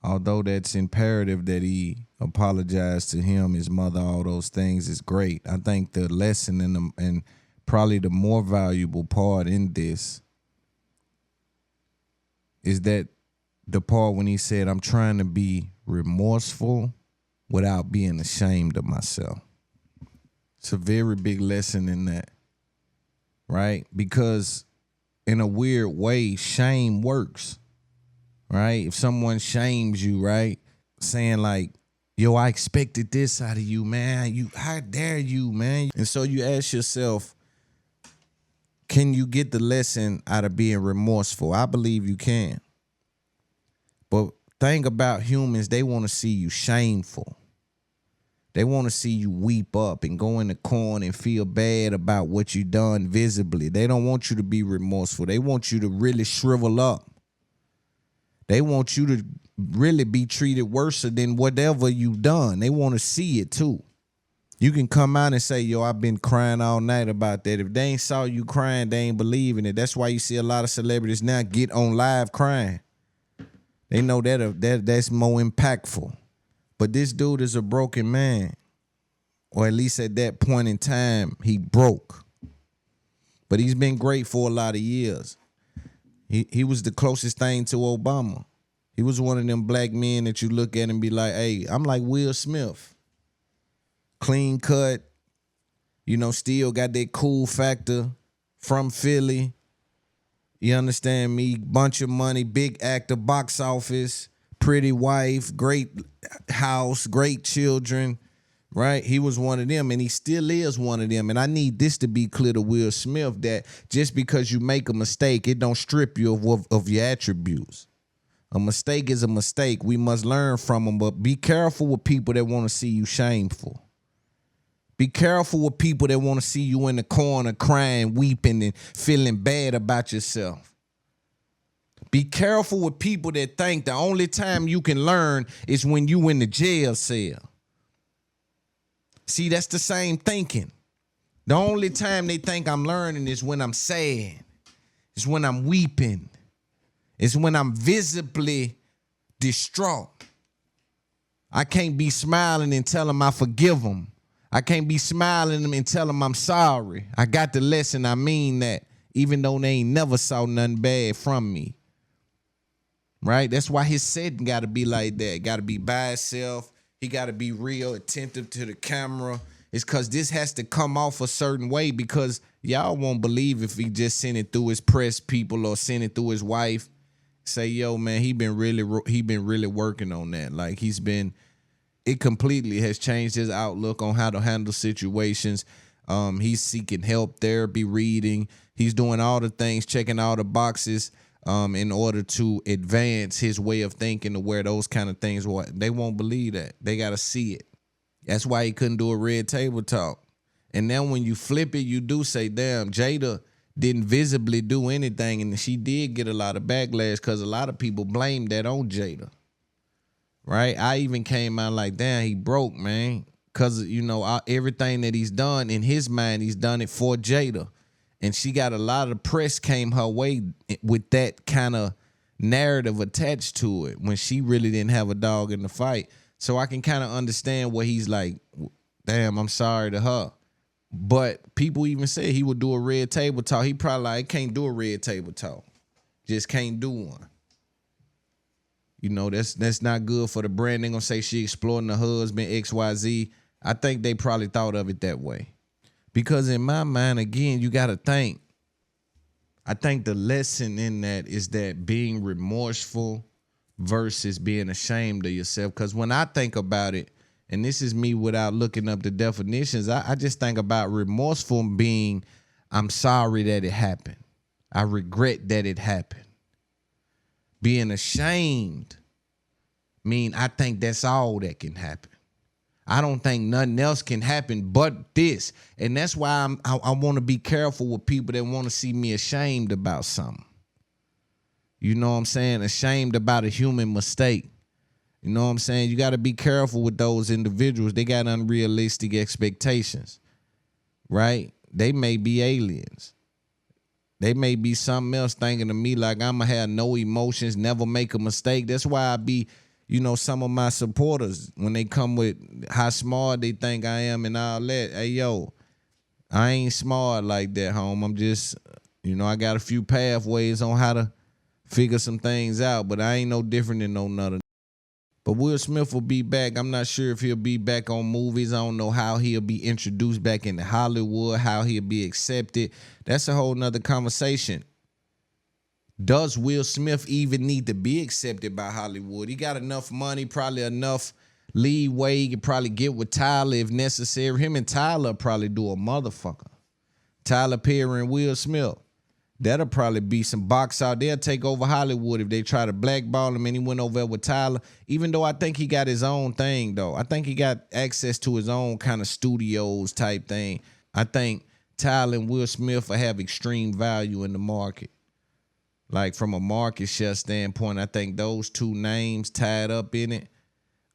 Although that's imperative that he apologize to him, his mother, all those things is great. I think the lesson and probably the more valuable part in this is that the part when he said, I'm trying to be remorseful without being ashamed of myself. It's a very big lesson in that, right? Because in a weird way, shame works, right? If someone shames you, right? Saying like, yo, I expected this out of you, man. How dare you, man? And so you ask yourself, can you get the lesson out of being remorseful? I believe you can. But thing about humans, they want to see you shameful. They want to see you weep up and go in the corner and feel bad about what you done visibly. They don't want you to be remorseful. They want you to really shrivel up. They want you to really be treated worse than whatever you've done. They want to see it too. You can come out and say, yo, I've been crying all night about that. If they ain't saw you crying, they ain't believing it. That's why you see a lot of celebrities now get on live crying. They know that's more impactful. But this dude is a broken man. Or at least at that point in time, he broke. But he's been great for a lot of years. He was the closest thing to Obama. He was one of them black men that you look at and be like, hey, I'm like Will Smith. Clean cut, you know, still got that cool factor, from Philly. You understand me? Bunch of money, big actor, box office, pretty wife, great house, great children, right? He was one of them, and he still is one of them. And I need this to be clear to Will Smith, that just because you make a mistake, it don't strip you of your attributes. A mistake is a mistake. We must learn from them, but be careful with people that want to see you shameful. Be careful with people that want to see you in the corner crying, weeping, and feeling bad about yourself. Be careful with people that think the only time you can learn is when you in the jail cell. See, that's the same thinking. The only time they think I'm learning is when I'm sad. It's when I'm weeping. It's when I'm visibly distraught. I can't be smiling and tell them I forgive them. I can't be smiling and tell them I'm sorry. I got the lesson. I mean that. Even though they ain't never saw nothing bad from me. Right? That's why his setting got to be like that. Got to be by itself. He got to be real attentive to the camera. It's because this has to come off a certain way, because y'all won't believe if he just sent it through his press people or sent it through his wife. Say, yo, man, he been really working on that. Like it completely has changed his outlook on how to handle situations. He's seeking help, therapy, reading. He's doing all the things, checking all the boxes in order to advance his way of thinking to where those kind of things, they won't believe that. They got to see it. That's why he couldn't do a red table talk. And then when you flip it, you do say, damn, Jada didn't visibly do anything, and she did get a lot of backlash because a lot of people blamed that on Jada. Right? I even came out like, damn, he broke, man. Because, you know, everything that he's done, in his mind, he's done it for Jada. And she got a lot of press came her way with that kind of narrative attached to it when she really didn't have a dog in the fight. So I can kind of understand what he's like, damn, I'm sorry to her. But people even said he would do a red table talk. He probably like, can't do a red table talk. Just can't do one. You know, that's not good for the brand. They're going to say she exploiting the husband, XYZ. I think they probably thought of it that way. Because in my mind, again, you got to think, I think the lesson in that is that being remorseful versus being ashamed of yourself. Because when I think about it, and this is me without looking up the definitions, I just think about remorseful being, I'm sorry that it happened. I regret that it happened. Being ashamed mean I think that's all that can happen. I don't think nothing else can happen but this. And that's why I want to be careful with people that want to see me ashamed about something. You know what I'm saying? Ashamed about a human mistake. You know what I'm saying? You got to be careful with those individuals. They got unrealistic expectations, right? They may be aliens. They may be something else thinking of me like I'm going to have no emotions, never make a mistake. That's why I be, you know, some of my supporters, when they come with how smart they think I am and all that, hey, yo, I ain't smart like that, home. I'm just, you know, I got a few pathways on how to figure some things out, but I ain't no different than no none. But Will Smith will be back. I'm not sure if he'll be back on movies. I don't know how he'll be introduced back into Hollywood, how he'll be accepted. That's a whole nother conversation. Does Will Smith even need to be accepted by Hollywood? He got enough money, probably enough leeway. He could probably get with Tyler if necessary. Him and Tyler probably do a motherfucker. Tyler Perry and Will Smith. That'll probably be some box out. They'll take over Hollywood if they try to blackball him and he went over there with Tyler. Even though I think he got his own thing, though. I think he got access to his own kind of studios type thing. I think Tyler and Will Smith will have extreme value in the market. Like from a market share standpoint, I think those two names tied up in it.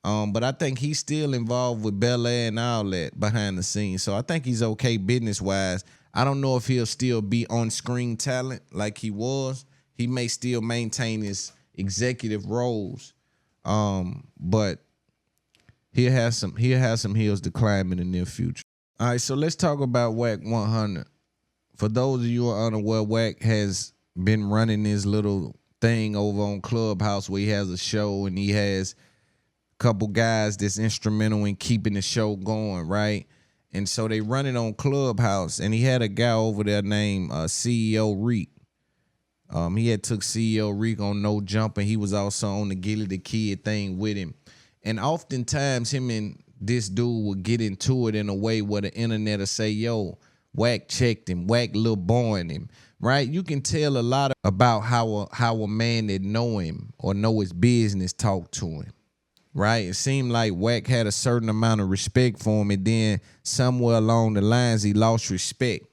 But I think he's still involved with Bel Air and all that behind the scenes. So I think he's okay business-wise. I don't know if he'll still be on-screen talent like he was. He may still maintain his executive roles. But he'll have some hills to climb in the near future. All right, so let's talk about Wack 100. For those of you who are unaware, Wack has been running this little thing over on Clubhouse where he has a show and he has a couple guys that's instrumental in keeping the show going, right? And so they run it on Clubhouse, and he had a guy over there named CEO Reek. He had took CEO Reek on No Jump, and he was also on the Gilly the Kid thing with him. And oftentimes him and this dude would get into it in a way where the internet will say, yo, Wack checked him, Wack Lil Boying him, right? You can tell a lot about how a man that know him or know his business talk to him. Right? It seemed like Wack had a certain amount of respect for him, and then somewhere along the lines, he lost respect.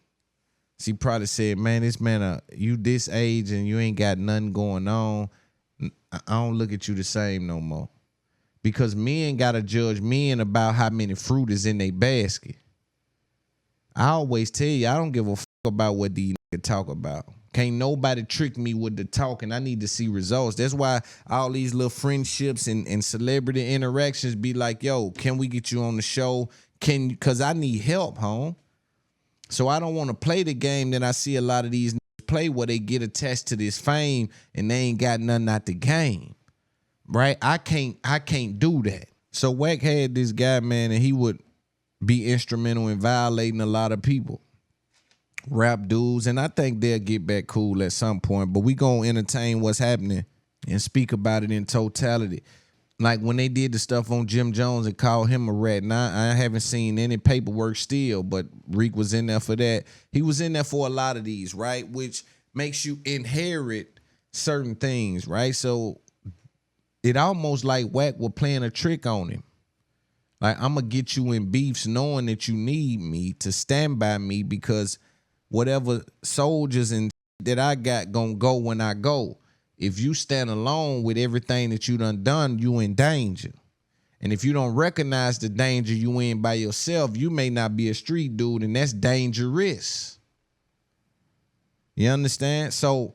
So he probably said, man, this man, you this age and you ain't got nothing going on. I don't look at you the same no more. Because men got to judge men about how many fruit is in their basket. I always tell you, I don't give a fuck about what these niggas talk about. Can't nobody trick me with the talking. I need to see results. That's why all these little friendships and celebrity interactions be like, yo, can we get you on the show? Because I need help, home. So I don't want to play the game that I see a lot of these niggas play where they get attached to this fame and they ain't got nothing out the game. Right? I can't do that. So Wack had this guy, man, and he would be instrumental in violating a lot of people. Rap dudes, and I think they'll get back cool at some point, but we gonna entertain what's happening and speak about it in totality. Like when they did the stuff on Jim Jones and called him a rat, and I haven't seen any paperwork still, but Reek was in there for that. He was in there for a lot of these, right? Which makes you inherit certain things, right? So it almost like Wack was playing a trick on him. Like, I'm gonna get you in beefs knowing that you need me to stand by me because whatever soldiers and that I got gonna go when I go. If you stand alone with everything that you done, you in danger. And if you don't recognize the danger you in by yourself, you may not be a street dude, and that's dangerous. You understand? So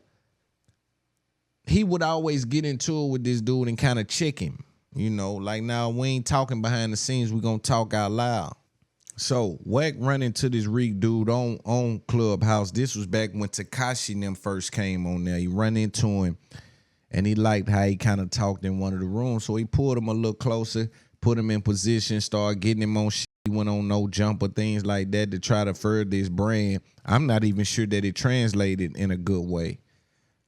he would always get into it with this dude and kind of check him. You know, like, now we ain't talking behind the scenes, we gonna talk out loud. So Wack run into this Reek dude on Clubhouse. This was back when Tekashi and them first came on there. He run into him, and he liked how he kind of talked in one of the rooms. So he pulled him a little closer, put him in position, started getting him on shit. he went on No Jumper, things like that to try to further his brand. I'm not even sure that it translated in a good way.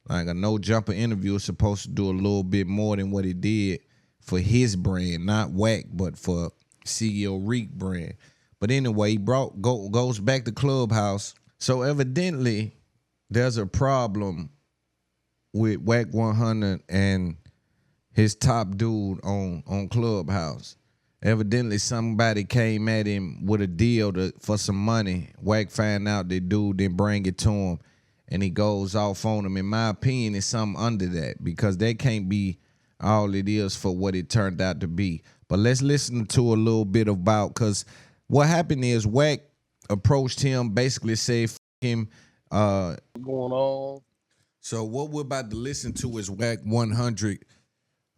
Like a No Jumper interview is supposed to do a little bit more than what it did for his brand, not Wack, but for CEO Reek brand. But anyway, he goes back to Clubhouse. So evidently, there's a problem with Wack 100 and his top dude on Clubhouse. Evidently, somebody came at him with a deal for some money. Wack found out the dude didn't bring it to him, and he goes off on him. In my opinion, it's something under that, because that can't be all it is for what it turned out to be. But let's listen to a little bit about, because what happened is Wack approached him, basically said, "F him." Going on. So what we're about to listen to is Wack 100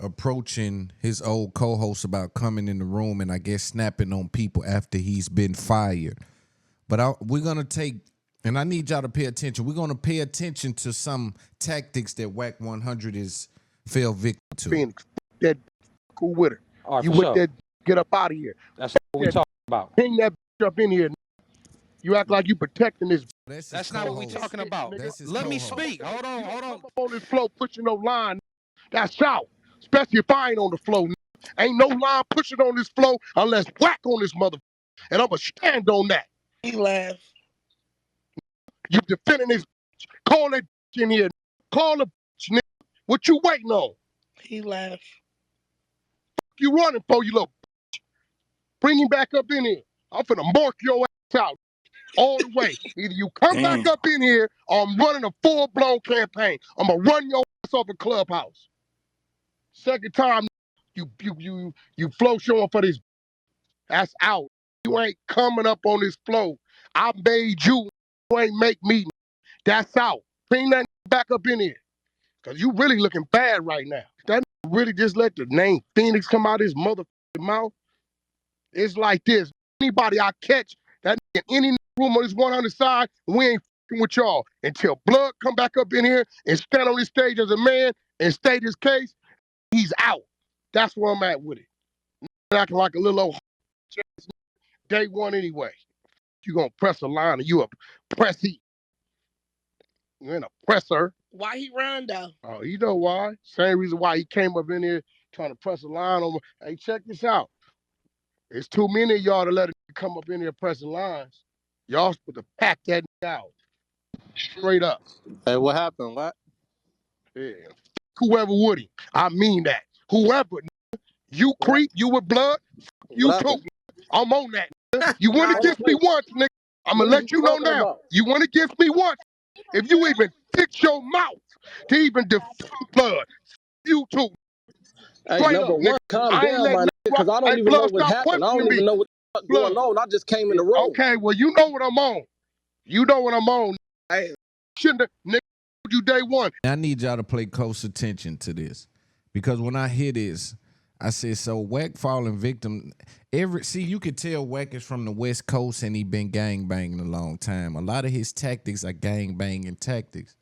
approaching his old co-host about coming in the room and I guess snapping on people after he's been fired. But we're going to take, and I need y'all to pay attention, we're going to pay attention to some tactics that Wack 100 fell victim to. Phoenix, that cool with her. Right, you with sure. That, get up out of here. That's what we talking about. Bring that up in here. You act like you protecting this. That's not what we talking about. Let me speak. Hold on. I'm up on this floor pushing no line. That's out. Especially if I ain't on the floor. Ain't no line pushing on this floor unless Wack on this mother. And I'm going to stand on that. He laughs. You defending this. Call that in here. Call the nigga. What you waiting on? He laughs. You running for, you little bitch. Bring him back up in here. I'm finna mark your ass out all the way. Either you come back up in here or I'm running a full-blown campaign. I'm gonna run your ass off a Clubhouse. Second time, you flow showing for this. That's out. You ain't coming up on this flow. I made you. You ain't make me. That's out. Bring that back up in here. Because you really looking bad right now. That really just let the name Phoenix come out of his motherfucking mouth. It's like this. Anybody I catch, that in any room on this 100 side, we ain't fucking with y'all. Until Blood come back up in here and stand on this stage as a man and state his case, he's out. That's where I'm at with it. Acting like a little old day one anyway. You gonna press a line and you a pressy. You ain't a presser. Why he run though? Oh, you know why? Same reason why he came up in here trying to press a line on me. Hey, check this out. It's too many of y'all to let it come up in here pressing lines. Y'all supposed to pack that out. Straight up. Hey, what happened? What? Yeah. Whoever would he. I mean that. Whoever. You creep, you with Blood, you too. I'm on that. You went against me once, nigga. I'm going to let you know now. You went against me once. If you even fix your mouth to even defend Blood, you too. Hey, number one, calm down, my nigga, because I don't even know what happened. I don't even know what's going on. I just came in the room. Okay, well, you know what I'm on. You know what I'm on. I shouldn't have, nigga, you day one. I need y'all to pay close attention to this, because when I hear this, I said, so Wack falling victim. You could tell Wack is from the West Coast and he been gangbanging a long time. A lot of his tactics are gangbanging tactics.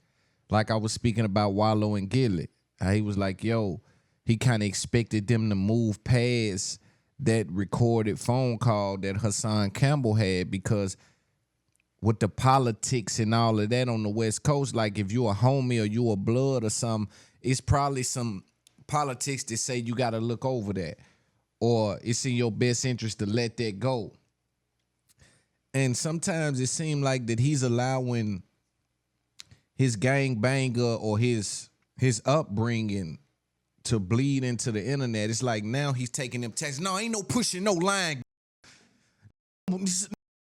Like I was speaking about Wallow and Gillet. He was like, yo, he kind of expected them to move past that recorded phone call that Hassan Campbell had, because with the politics and all of that on the West Coast, like if you a homie or you a Blood or something, it's probably some politics that say you got to look over that, or it's in your best interest to let that go. And sometimes it seems like that he's allowing his gangbanger or his upbringing to bleed into the internet. It's like now he's taking them texts. No, ain't no pushing no line.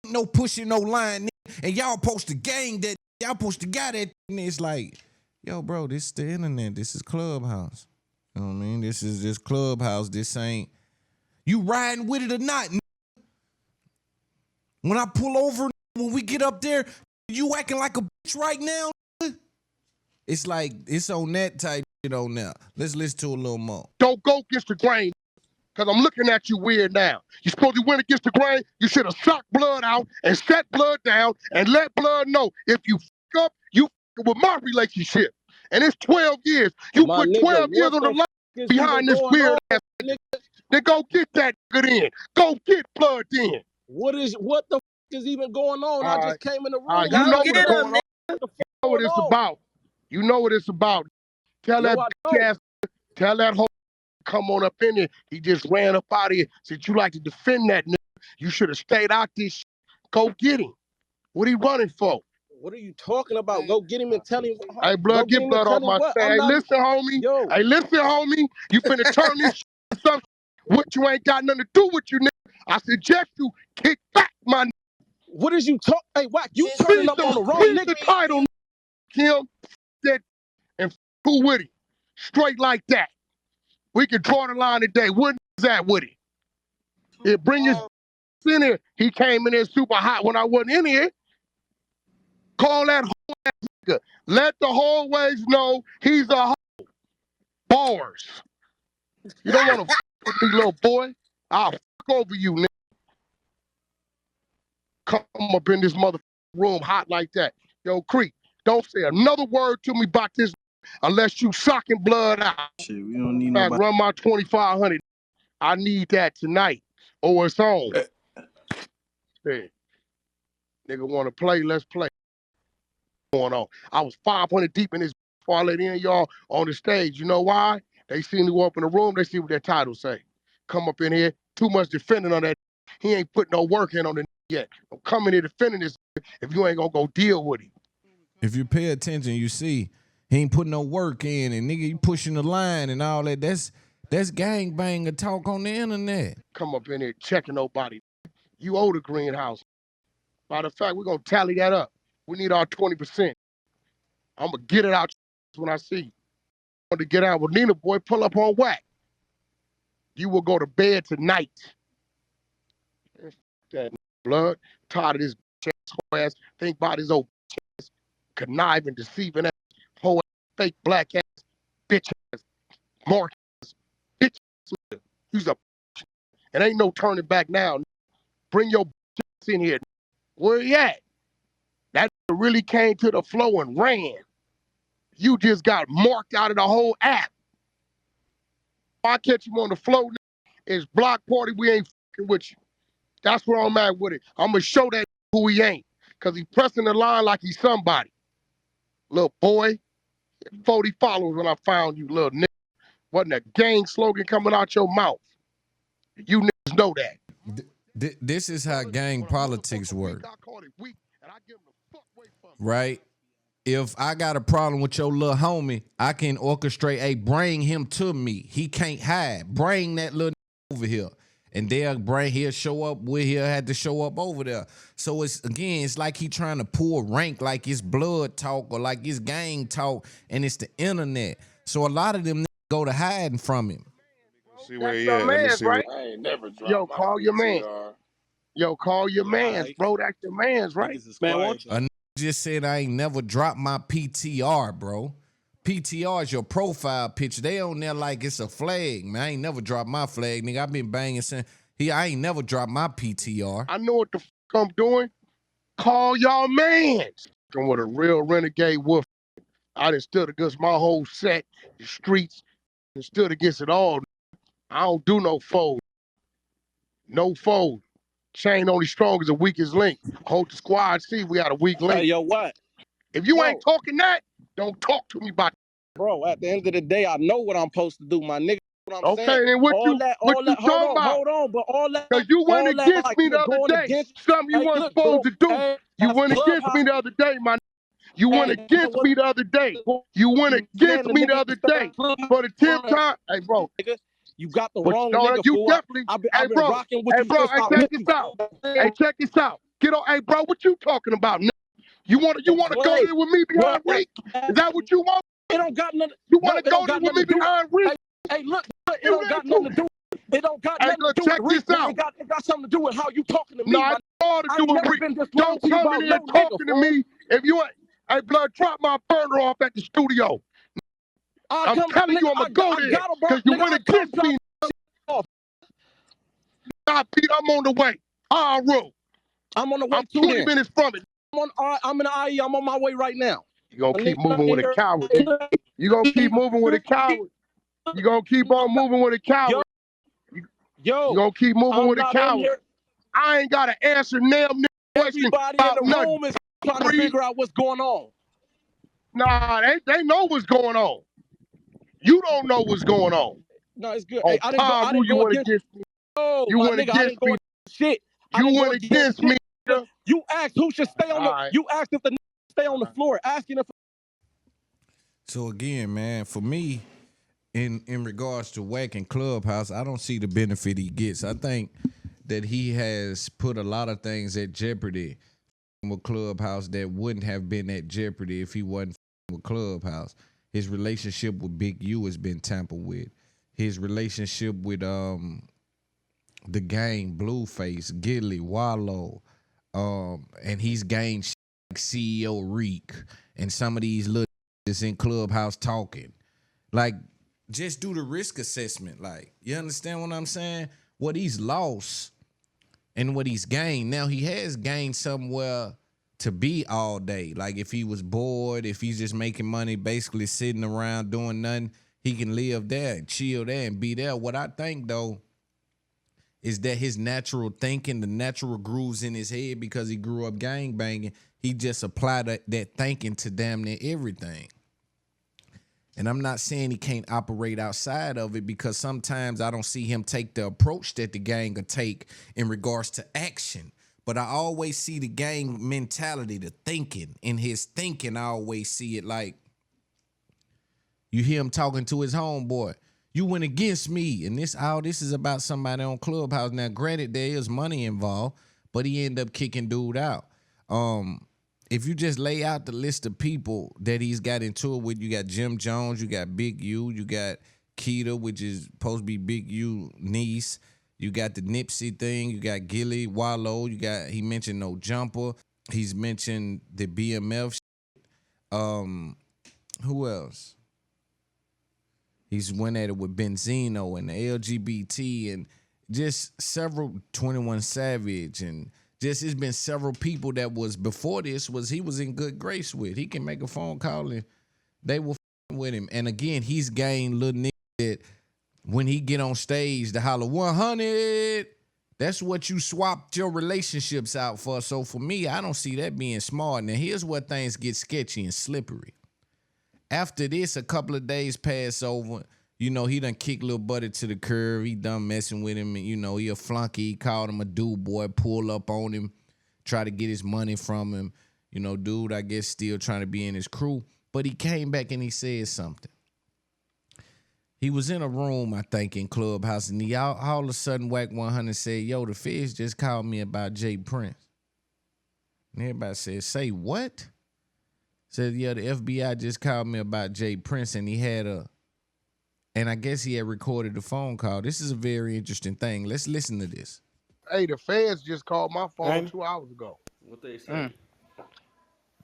No pushing no line. And y'all supposed to gang that. Y'all supposed to got that. And it's like, yo, bro, this is the internet. This is Clubhouse. You know what I mean? This is just Clubhouse. This ain't you riding with it or not. When I pull over, when we get up there, you acting like a bitch right now. It's like it's on that type shit on now. Let's listen to a little more. Don't go against the grain, because I'm looking at you weird now. You supposed to win against the grain. You should have sucked Blood out and set Blood down and let Blood know if you fuck up, you fuck with my relationship. And it's 12 years. You put 12 years on the line behind this weird ass nigga. Then go get that nigga in. Go get Blood in. What the is even going on? I just came in the room. You know what's going on. on. You know what it's about. You know what it's about. Tell that bitch ass, tell that whole come on up in here. He just ran up out of here. Said you like to defend that nigga. You should have stayed out this shit. Go get him. What he running for? What are you talking about? Go get him and tell him. Hey, blood, get blood off my face. Hey, listen, homie. Yo. Hey, listen, homie. You finna turn this shit to something what you ain't got nothing to do with you, nigga. I suggest you kick back, my nigga. What is you talk? Hey, Wack, you turning up on the wrong nigga. The title, Kim, that, and who with it? Straight like that. We can draw the line today. What is that with it? It bring his in here. He came in there super hot when I wasn't in here. Call that whole ass nigga. Let the hallways know he's a hoe. Bars. You don't want to with me, little boy. I'll fuck over you, nigga. Come up in this mother room hot like that. Yo, Creek, don't say another word to me about this unless you sucking blood out. Shit, we don't need nobody. Run my 2,500. I need that tonight. Or it's on. Hey. Nigga want to play, let's play. Going on. I was 500 deep in this before I let in y'all on the stage. You know why? They see me go up in the room, they see what their title say. Come up in here, too much defending on that. He ain't put no work in on the yet. Don't come in here defending this if you ain't gonna go deal with him. If you pay attention, you see he ain't putting no work in, and nigga, you pushing the line and all that. That's gangbanger talk on the internet. Come up in here checking nobody. You owe the greenhouse. Matter of fact, we're gonna tally that up. We need our 20%. I'm gonna get it out when I see you. Want to get out with Nina, boy, pull up on Wack. You will go to bed tonight. That blood, tired of this ass, think about his old ass, conniving, deceiving ass, whole ass, fake black ass, bitch ass, mark ass, bitch ass. He's a and ain't no turning back now. Bring your ass in here. Where he at? That really came to the flow and ran. You just got marked out of the whole app. If I catch you on the flow, it's block party, we ain't fucking with you. That's where I'm at with it. I'm going to show that who he ain't. Because he pressing the line like he's somebody. Little boy, 40 followers when I found you, little nigga. Wasn't a gang slogan coming out your mouth. You niggas know that. This is how gang politics work. Right? If I got a problem with your little homie, I can orchestrate, hey, bring him to me. He can't hide. Bring that little over here. And he'll show up where he'll have to show up over there. So it's like he trying to pull rank like it's blood talk or like it's gang talk, and it's the internet. So a lot of them go to hiding from him. See where he at. Let me see. Right? I ain't never dropped. Yo, call your man. Yo, call your mans, bro. That's your mans, right? Man, a just said I ain't never dropped my PTR, bro. PTR is your profile picture. They on there like it's a flag, man. I ain't never dropped my flag, nigga. I been banging since I ain't never dropped my PTR. I know what the fuck I'm doing. Call y'all mans. I'm with a real renegade wolf. I done stood against my whole set, the streets, and stood against it all. I don't do no fold. No fold. Chain only strong as the weakest link. Hold the squad, see we got a weak link. Hey, yo, what? If you ain't talking that, don't talk to me about that. Bro, at the end of the day, I know what I'm supposed to do, my nigga. What I'm saying. Okay, then what you talking about? Hold on, but all that. Because you went against like, me the other day. Something you weren't supposed to do. You went against me the other day, my nigga. You went against me the other day. You went against me the other day. For the 10th time. Hey, bro. You got the wrong nigga. You definitely. I've been rocking with you. Hey, check this out. Hey, check this out. Get on. Hey, bro, what you talking about, nigga? You want to go there with me behind Reek? Is that what you want? It don't got nothing. You want to go there with me behind Reek? Hey, look, it don't got nothing to do. It don't got nothing to do with Reek. It got something to do with how you talking to me. No, it's all to do with Reek. Don't come in here talking to me if you ain't. Hey, blood, drop my burner off at the studio. I'm telling you, I'm going to go there because you went against me. I'm on the way. I'm on the way I'm 20 minutes from it. I'm in the IE. I'm on my way right now. You're going to keep moving with a coward. You're going to keep moving with a coward. You're going to keep on moving with a coward. You're going to keep moving with a coward. I ain't got to answer damn question Everybody about in the nothing. room is trying to figure out what's going on. Nah, they know what's going on. You don't know what's going on. No, it's good. Oh, Hey, I didn't you go went against. against me. Oh, You my went nigga, I against didn't go me. against shit. You went against me. You asked who should stay on the. Right. You asked if the stay on the floor. Asking if. So again, man, for me, in regards to Wack and Clubhouse, I don't see the benefit he gets. I think that he has put a lot of things at jeopardy with Clubhouse that wouldn't have been at jeopardy if he wasn't with Clubhouse. His relationship with Big U has been tampered with. His relationship with the gang, Blueface, Gilly, Wallow, and he's gained like CEO Reek and some of these little that's in Clubhouse talking. Like, just do the risk assessment. Like, you understand what I'm saying? What he's lost and what he's gained. Now, he has gained somewhere to be all day. Like, if he was bored, if he's just making money, basically sitting around doing nothing, he can live there and chill there and be there. What I think, though, is that his natural thinking, the natural grooves in his head because he grew up gang banging, he just applied that thinking to damn near everything. And I'm not saying he can't operate outside of it because sometimes I don't see him take the approach that the gang will take in regards to action. But I always see the gang mentality, the thinking. In his thinking, I always see it like you hear him talking to his homeboy. You went against me. And this is about somebody on Clubhouse. Now, granted, there is money involved, but he ended up kicking dude out. If you just lay out the list of people that he's got into it with, you got Jim Jones, you got Big U, you got Keita, which is supposed to be Big U niece. You got the Nipsey thing, you got Gilly, Wallow, he mentioned No Jumper. He's mentioned the BMF shit. Who else? He's went at it with Benzino and the LGBT and just several 21 Savage and just it's been several people that was before this he was in good grace with. He can make a phone call and they will with him. And again, he's gained little niggas that when he get on stage to holler 100, that's what you swapped your relationships out for. So for me, I don't see that being smart. Now here's where things get sketchy and slippery. After this, a couple of days pass over. You know, he done kicked Lil Buddy to the curb. He done messing with him. And, you know, he a flunky. He called him a dude boy, pull up on him, try to get his money from him. You know, dude, I guess still trying to be in his crew. But he came back and he said something. He was in a room, I think, in Clubhouse. And he all of a sudden, Wack 100 said, yo, the feds just called me about Jay Prince. And everybody said, say what? Said, yeah, the FBI just called me about Jay Prince. And he had and I guess he had recorded the phone call. This is a very interesting thing. Let's listen to this. Hey, the feds just called my phone 2 hours ago. What they say?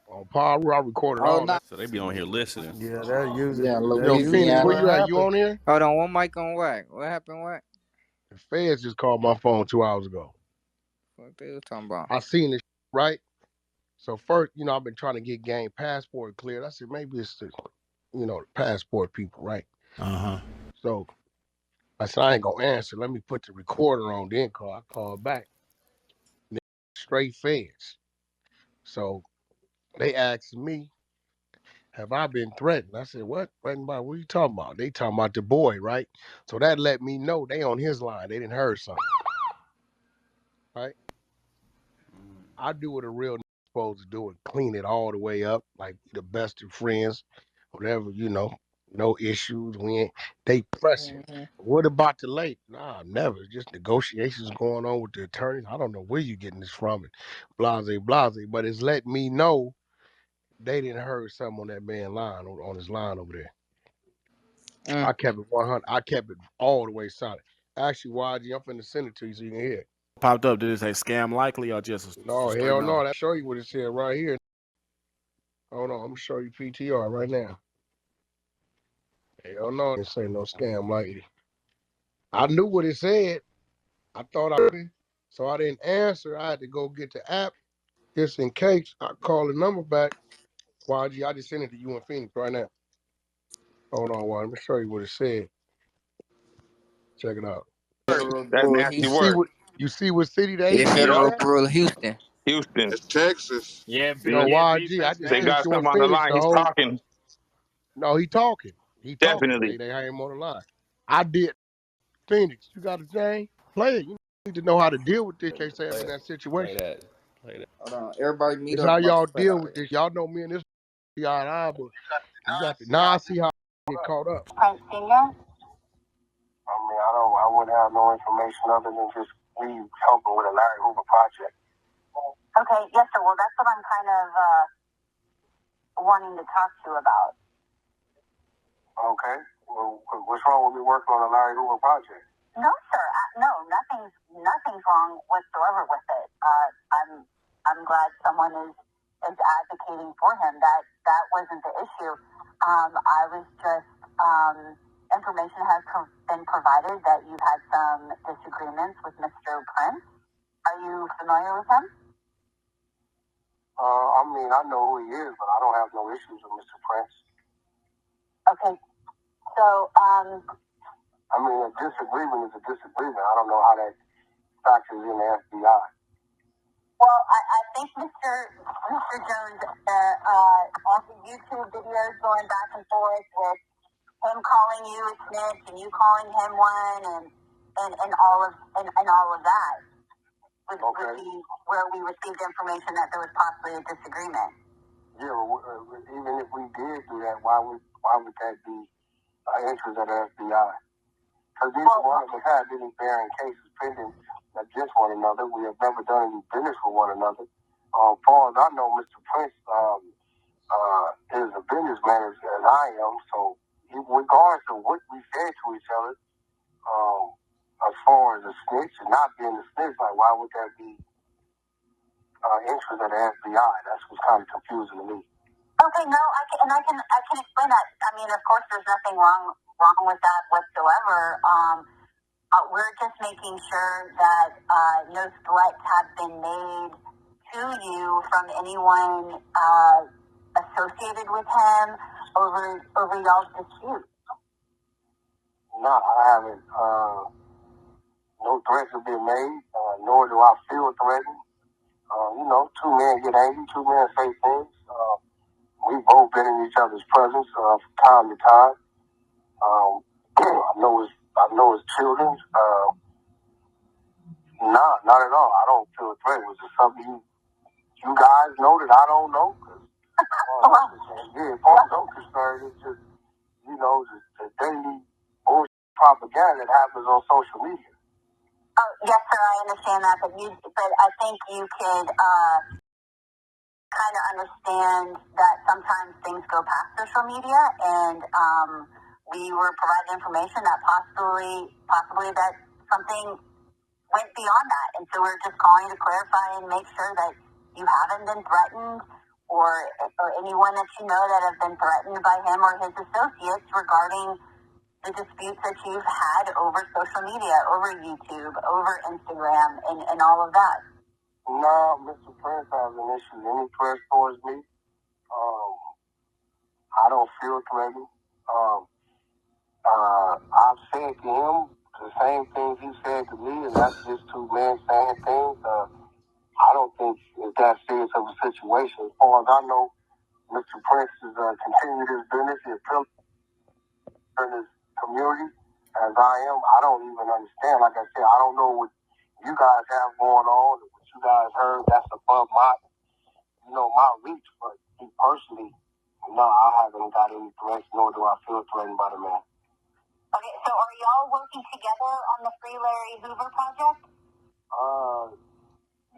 On Paru, I recorded all that. So they be on here listening. Yeah, they're using. Yeah, Yo, Phoenix, where you at? You on here? Hold on, one mic on Wack. What happened, Wack? The feds just called my phone 2 hours ago. What they was talking about? I seen this, right? So first, you know, I've been trying to get gang passport cleared. I said, maybe it's the, you know, the passport people, right? Uh-huh. So I said, I ain't gonna answer. Let me put the recorder on, then call. I called back. Straight feds. So they asked me, have I been threatened? I said, what? Threatened by what are you talking about? They talking about the boy, right? So that let me know they on his line. They didn't heard something. Right? I do what a real supposed to do and clean it all the way up, like the best of friends, whatever, you know, no issues. They pressing. What about the late? Nah, never. Just negotiations going on with the attorneys. I don't know where you getting this from and blase, but it's letting me know they didn't heard something on that man line, on his line over there. I kept it 100. I kept it all the way solid. Actually, YG, I'm finna send it to you so you can hear it. Popped up. Did it say scam likely or just no? Hell no. That show you what it said right here. Hold on, I'm gonna show you PTR right now. Hell no, it say no scam likely. I knew what it said. I thought I did, so I didn't answer. I had to go get the app just in case. I call the number back. YG, I just sent it to you in Phoenix right now. Hold on, let me show you what it said. Check it out. That's nasty work. You see what city the Yeah, HQ is Federal at? Bureau of Houston. Houston. It's Texas. Yeah, No, yeah, YG. I defense just They man. sent got you and something on the finished line. the He's whole. talking. No, he talking. He talking. Definitely. They had him on the line. I did Phoenix. You got a thing? Play it. You need to know how to deal with this in case they have in that situation. Hold on. Everybody meet It's up. how I'm about y'all to step deal out with here. this. Y'all know me and this eye to eye, but you got to. Now I see how I get caught up. Senior? I mean, I wouldn't have no information other than just me helping with a Larry Hoover project. Okay, yes, sir. Well, that's what I'm kind of wanting to talk to you about. Okay. Well, what's wrong with me working on a Larry Hoover project? No, sir. No, nothing's wrong whatsoever with it. I'm glad someone is advocating for him. That wasn't the issue. I was just information has been provided that you've had some disagreements with Mr. Prince. Are you familiar with him? I mean, I know who he is, but I don't have no issues with Mr. Prince. Okay. So, I mean, a disagreement is a disagreement. I don't know how that factors in the FBI. Well, I think Mr. Jones, all the YouTube videos going back and forth with him calling you a snitch and you calling him one, and all of that would be where we received information that there was possibly a disagreement. Yeah, well, even if we did do that, why would that be an interest of the FBI? Because neither one of us had any bearing cases pending against one another. We have never done any business with one another. As far as I know, Mr. Prince is a businessman as I am, so regardless of what we said to each other, as far as a snitch and not being a snitch, like why would that be interest of the FBI? That's what's kind of confusing to me. Okay, no, I can explain that. I mean, of course, there's nothing wrong with that whatsoever. We're just making sure that no threats have been made to you from anyone associated with him over y'all's dispute. No, I haven't. No threats have been made, nor do I feel threatened. Two men get angry, two men say things. We've both been in each other's presence from time to time. I know his children. Nah, not at all. I don't feel threatened. Was it something you guys know that I don't know? As far as I'm concerned, it's just, the daily bullshit propaganda that happens on social media. Oh, yes, sir, I understand that, but I think you could kind of understand that sometimes things go past social media, and we were provided information that possibly that something went beyond that, and so we're just calling to clarify and make sure that you haven't been threatened or anyone that you know that have been threatened by him or his associates regarding the disputes that you've had over social media, over YouTube, over Instagram, and all of that. No, Mr. Prince has an issue. Any threat towards me, I don't feel threatened. I've said to him the same things he said to me, and that's just two men saying things. I don't think it's that serious of a situation. As far as I know, Mr. Prince is continuing his business. He's in his community, as I am. I don't even understand. Like I said, I don't know what you guys have going on, what you guys heard. That's above my reach. But me personally, no, I haven't got any threats, nor do I feel threatened by the man. Okay, so are y'all working together on the Free Larry Hoover project?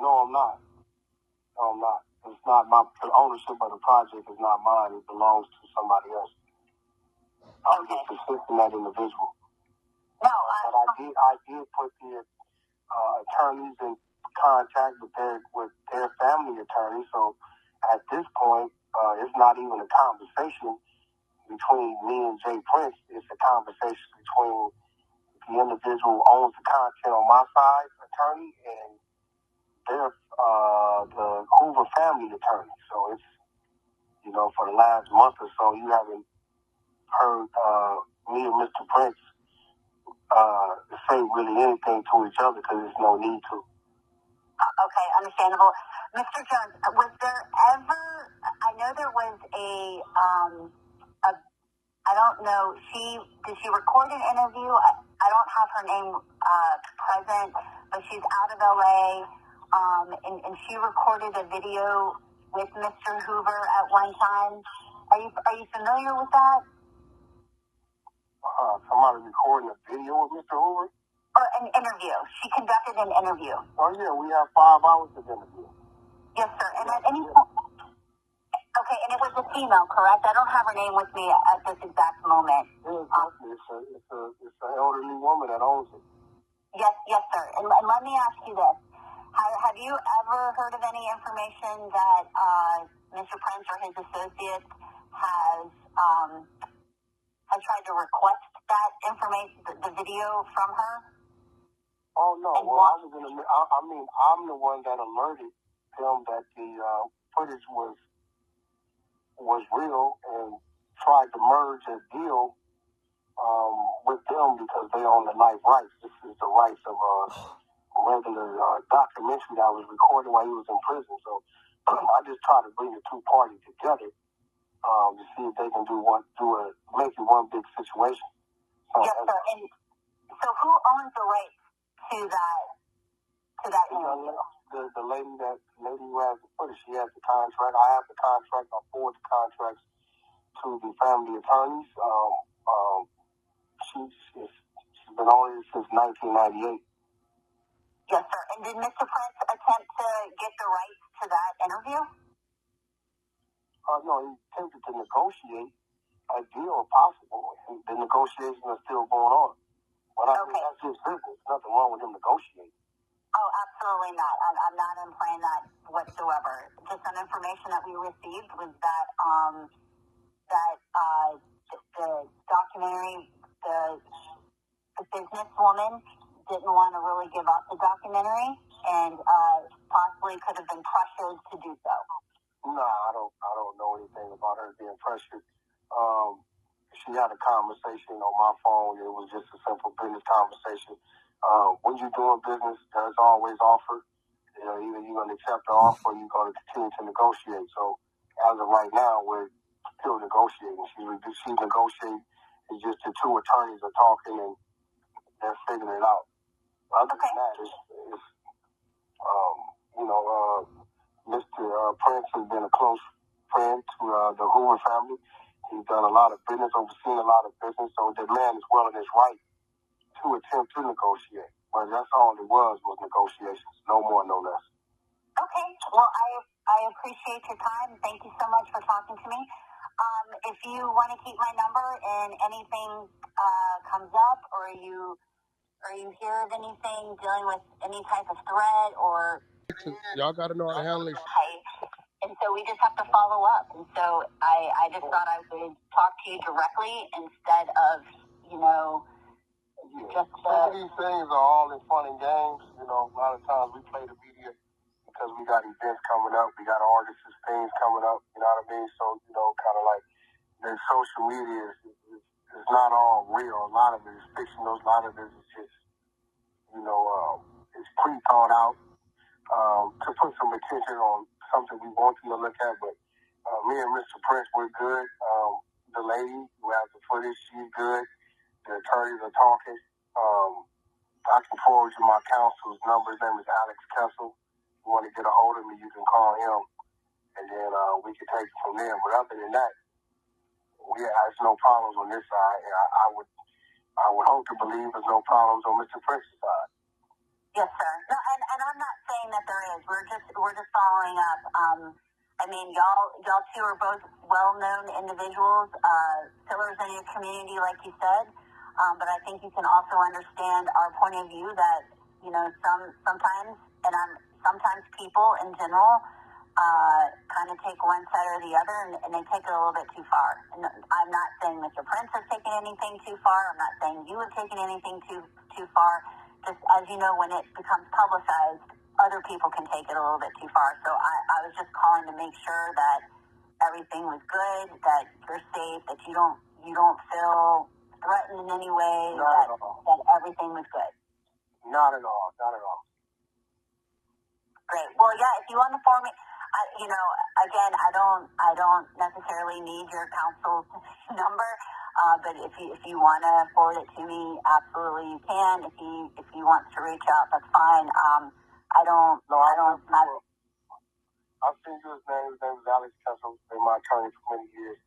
No, I'm not. It's not the ownership of the project is not mine. It belongs to somebody else. I'm just assisting that individual. No, but I did put the attorneys in contact with their family attorney. So at this point, it's not even a conversation between me and Jay Prince. It's a conversation between the individual who owns the content on my side, attorney, and the Hoover family attorney. So it's, for the last month or so, you haven't heard me and Mr. Prince say really anything to each other because there's no need to. Okay, understandable. Mr. Jones, was there ever, I know there was I don't know, did she record an interview? I don't have her name present, but she's out of LA, and she recorded a video with Mr. Hoover at one time. Are you familiar with that? Somebody recording a video with Mr. Hoover? Or an interview. She conducted an interview. Oh, yeah, we have 5 hours of interview. Yes, sir. And at any point, okay, and it was a female, correct? I don't have her name with me at this exact moment. It's an elderly woman that owns it. Yes, sir. And let me ask you this. Have you ever heard of any information that Mr. Prince or his associates has tried to request that information, the video from her? Oh, no. Well, I'm the one that alerted them that the footage was real and tried to merge a deal with them because they own the life rights. This is the rights of a regular documentary that was recorded while he was in prison. So I just try to bring the two parties together to see if they can make it one big situation. Yes, sir. And so who owns the rights to that interview? The lady who has the footage, she has the contract. I have the contract. I forward the contracts to the family attorneys. She's been on it since 1998. Yes, sir. And did Mr. Prince attempt to get the rights to that interview? No, he attempted to negotiate a deal if possible. And the negotiations are still going on. But I think that's his business. Nothing wrong with him negotiating. Oh, absolutely not. I'm not implying that whatsoever. Just some information that we received was that the documentary, the businesswoman didn't want to really give up the documentary and possibly could have been pressured to do so. No, I don't know anything about her being pressured. She had a conversation on my phone. It was just a simple business conversation. When you're doing business, there's always offer. Either you're going to accept the offer or you're going to continue to negotiate. So as of right now, we're still negotiating. She's negotiating. It's just the two attorneys are talking and they're figuring it out. Other than that, Mr. Prince has been a close friend to the Hoover family. He's done a lot of business, overseen a lot of business, so the man is well in his right to attempt to negotiate. But that's all it was negotiations, no more, no less. Okay. Well, I appreciate your time. Thank you so much for talking to me. If you want to keep my number and anything comes up or you hear of anything dealing with any type of threat or... Y'all got to know how to handle it. And so we just have to follow up. And so I just thought I would talk to you directly instead of, just these things are all in fun and games. A lot of times we play the media because we got events coming up. We got artists' things coming up. You know what I mean? So, kind of like the social media is not all real. A lot of it is fictional. A lot of it is just, it's pre-thought out to put some attention on something we want you to look at. But me and Mr. Prince, we're good. The lady who has the footage, she's good. The attorneys are talking. I can forward you my counsel's number. His name is Alex Kessel. If you want to get a hold of me, you can call him, and then we can take it from there. But other than that, there's no problems on this side. And I would hope to believe there's no problems on Mr. Prince's side. Yes, sir. No, and I'm not saying that there is. We're just following up. Y'all two are both well-known individuals, pillars in your community, like you said. But I think you can also understand our point of view that, sometimes people in general kind of take one side or the other and they take it a little bit too far. And I'm not saying Mr. Prince has taken anything too far. I'm not saying you have taken anything too far. Just as you know, when it becomes publicized, other people can take it a little bit too far. So I was just calling to make sure that everything was good, that you're safe, that you don't feel threatened in any way, that everything everything was good? Not at all. Not at all. Great. Well, yeah, if you want to form it, again, I don't necessarily need your counsel's number, but if you want to forward it to me, absolutely you can. If he wants to reach out, that's fine. I've seen you his name. His name is Alex Kessel. He's been my attorney for many years.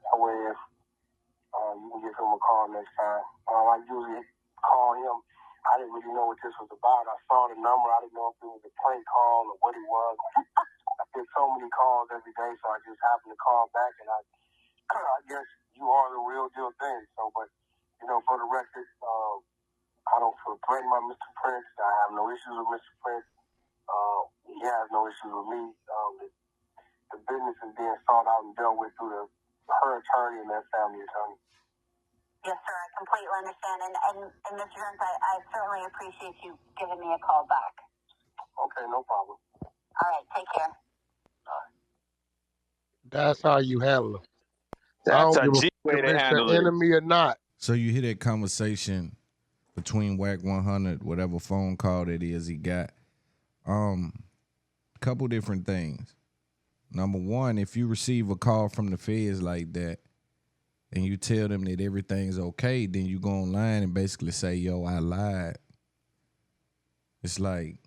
That way, if you can give him a call next time. I usually call him. I didn't really know what this was about. I saw the number. I didn't know if it was a prank call or what it was. I get so many calls every day, so I just happened to call back, and I guess you are the real deal thing. So, but, for the record, I don't feel threatened by Mr. Prince. I have no issues with Mr. Prince. He has no issues with me. The business is being sought out and dealt with through her attorney and their family attorney. Yes, sir. I completely understand. And Mr. Jones, I certainly appreciate you giving me a call back. Okay, no problem. All right, take care. That's how you handle them. That's I don't a G give way a to if it's handle an it. enemy or not. So you hear that conversation between Wack 100, whatever phone call that is he got. Couple different things. Number one, if you receive a call from the feds like that and you tell them that everything's okay, then you go online and basically say, yo, I lied. It's like,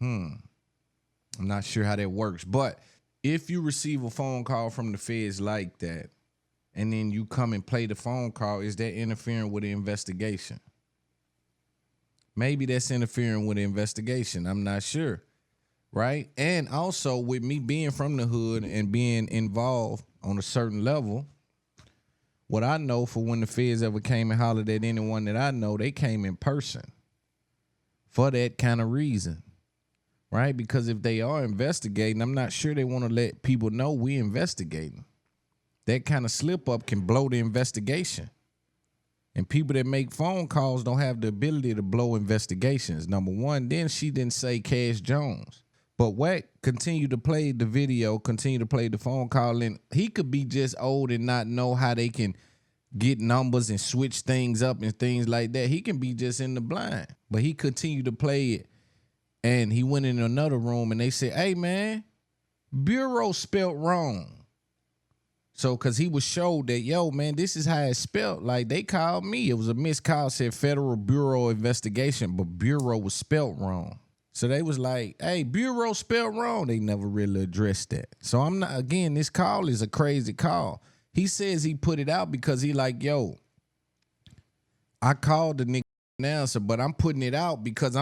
I'm not sure how that works. But if you receive a phone call from the feds like that, and then you come and play the phone call, is that interfering with the investigation? Maybe that's interfering with the investigation. I'm not sure, right? And also with me being from the hood and being involved on a certain level, what I know for when the feds ever came and hollered at anyone that I know, they came in person for that kind of reason, right? Because if they are investigating, I'm not sure they want to let people know we investigating. That kind of slip up can blow the investigation. And people that make phone calls don't have the ability to blow investigations. Number one, then she didn't say Cash Jones. But Wack continued to play the video, continue to play the phone call, and he could be just old and not know how they can get numbers and switch things up and things like that. He can be just in the blind. But he continued to play it, and he went in another room, and they said, hey, man, Bureau spelt wrong. So, because he was showed that, yo, man, this is how it's spelled. Like, they called me. It was a missed call, said Federal Bureau Investigation, but Bureau was spelled wrong. So they was like, hey, Bureau spelled wrong. They never really addressed that. So I'm not, again, this call is a crazy call. He says he put it out because he like, yo, I called the nigga announcer, but I'm putting it out because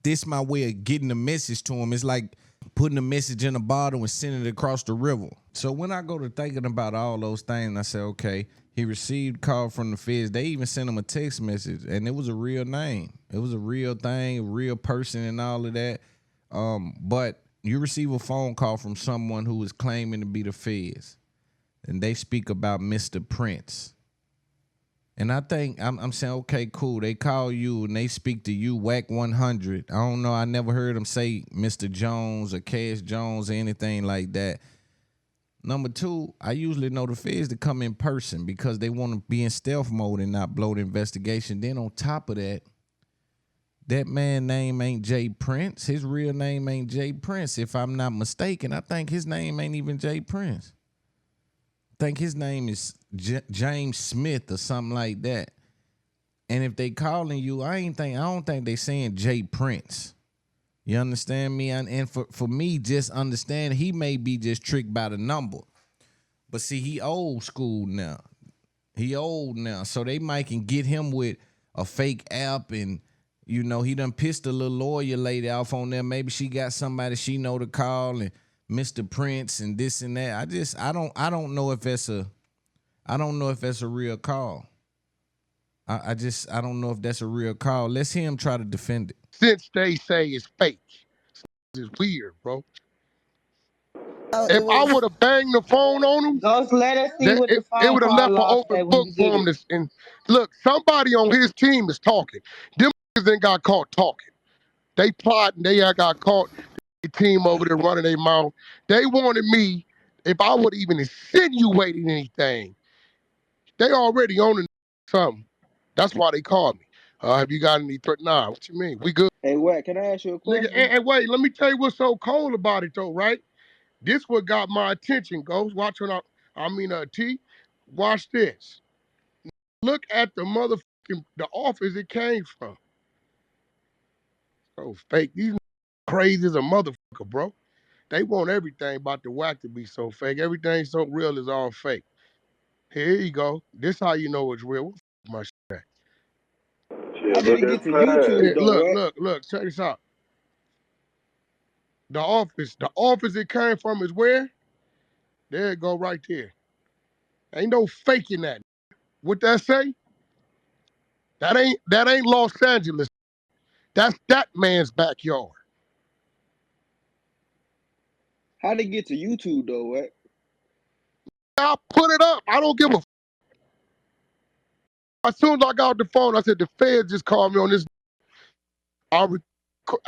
this my way of getting the message to him. It's like putting a message in a bottle and sending it across the river. So when I go to thinking about all those things, I say, okay, he received call from the feds. They even sent him a text message, and it was a real name. It was a real thing, a real person and all of that. But you receive a phone call from someone who is claiming to be the feds, and they speak about Mr. Prince. And I think, I'm saying, okay, cool. They call you and they speak to you, Wack 100. I don't know. I never heard them say Mr. Jones or Cash Jones or anything like that. Number two, I usually know the feds to come in person because they want to be in stealth mode and not blow the investigation. Then on top of that, that man's name ain't Jay Prince. His real name ain't Jay Prince. If I'm not mistaken, I think his name ain't even Jay Prince. I think his name is James Smith or something like that. And if they calling you, I don't think they saying Jay Prince. You understand me? And for me, just understand he may be just tricked by the number. But see, he old school now. He old now. So they might can get him with a fake app and, you know, he done pissed a little lawyer lady off on there. Maybe she got somebody she know to call and Mr. Prince and this and that. I don't know if that's a real call. I don't know if that's a real call. Let's hear him try to defend it. Since they say it's fake, it's weird, bro. If I would have banged the phone on him, just let us see what the phone it would have call left an law open said when book you for get him it. to. And look, somebody on his team is talking. Them niggas ain't got caught talking. They plotting. They got caught. The team over there running their mouth. They wanted me. If I would even insinuated anything, they already own something. That's why they called me. Have you got any threat? Nah, what you mean? We good. Hey, Wack, can I ask you a question? Nigga, and wait, let me tell you what's so cold about it though, right? This what got my attention, Ghost. Watch what T. Watch this. Look at the the office it came from. So fake. These crazy as a motherfucker, bro. They want everything about the Wack to be so fake. Everything so real is all fake. Here you go. This how you know it's real. What my shit at? I didn't get to YouTube though. Look. Check this out. The office it came from is where? There it go right there. Ain't no faking that. What that say? That ain't Los Angeles. That's that man's backyard. How they get to YouTube though, Wack? I put it up. I don't give a. As soon as I got off the phone, I said the feds just called me on this. I'll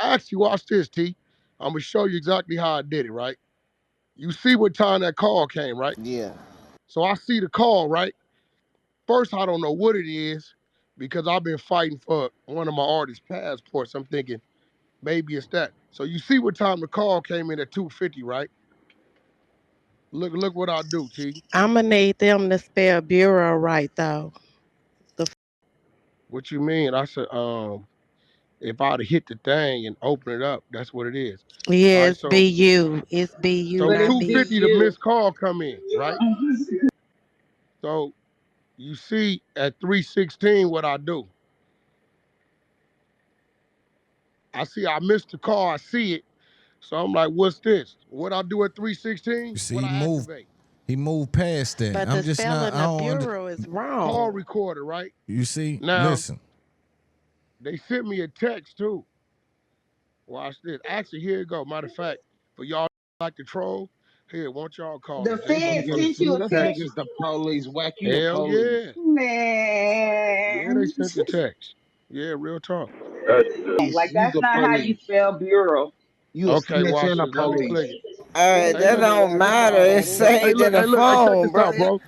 actually watch this, T. I'm gonna show you exactly how I did it. Right? You see what time that call came, right? Yeah. So I see the call, right? First, I don't know what it is because I've been fighting for one of my artist's passports. I'm thinking maybe it's that. So you see what time the call came in at 2:50, right? Look what I do, T. I'm gonna need them to spell bureau right though. What you mean? I said, if I'd have hit the thing and open it up, that's what it is. Yeah, Right, it's BU. It's BU, so not 2:50 B. the missed call come in, right? So you see at 3:16 what I do. I see I missed the call, I see it. So I'm like, what's this? What I do at 3:16? You see, What I activate? he moved past that. But I'm the just not. spelling of bureau is wrong. Call recorder, right? You see, now, listen. They sent me a text too. Watch this. Actually, here you go. Matter of fact, for y'all like to troll, here, won't y'all call The me? feds sent you a text. Niggas the police, Wack, you the Hell police. yeah. Man. Yeah, they sent the text. Yeah, real talk. Like, You that's the not how you police. spell bureau. You a Okay, snitch watch and a this. Let me click police. it. All right, that don't matter. It's saved in the Look, check phone, this bro. out, bro.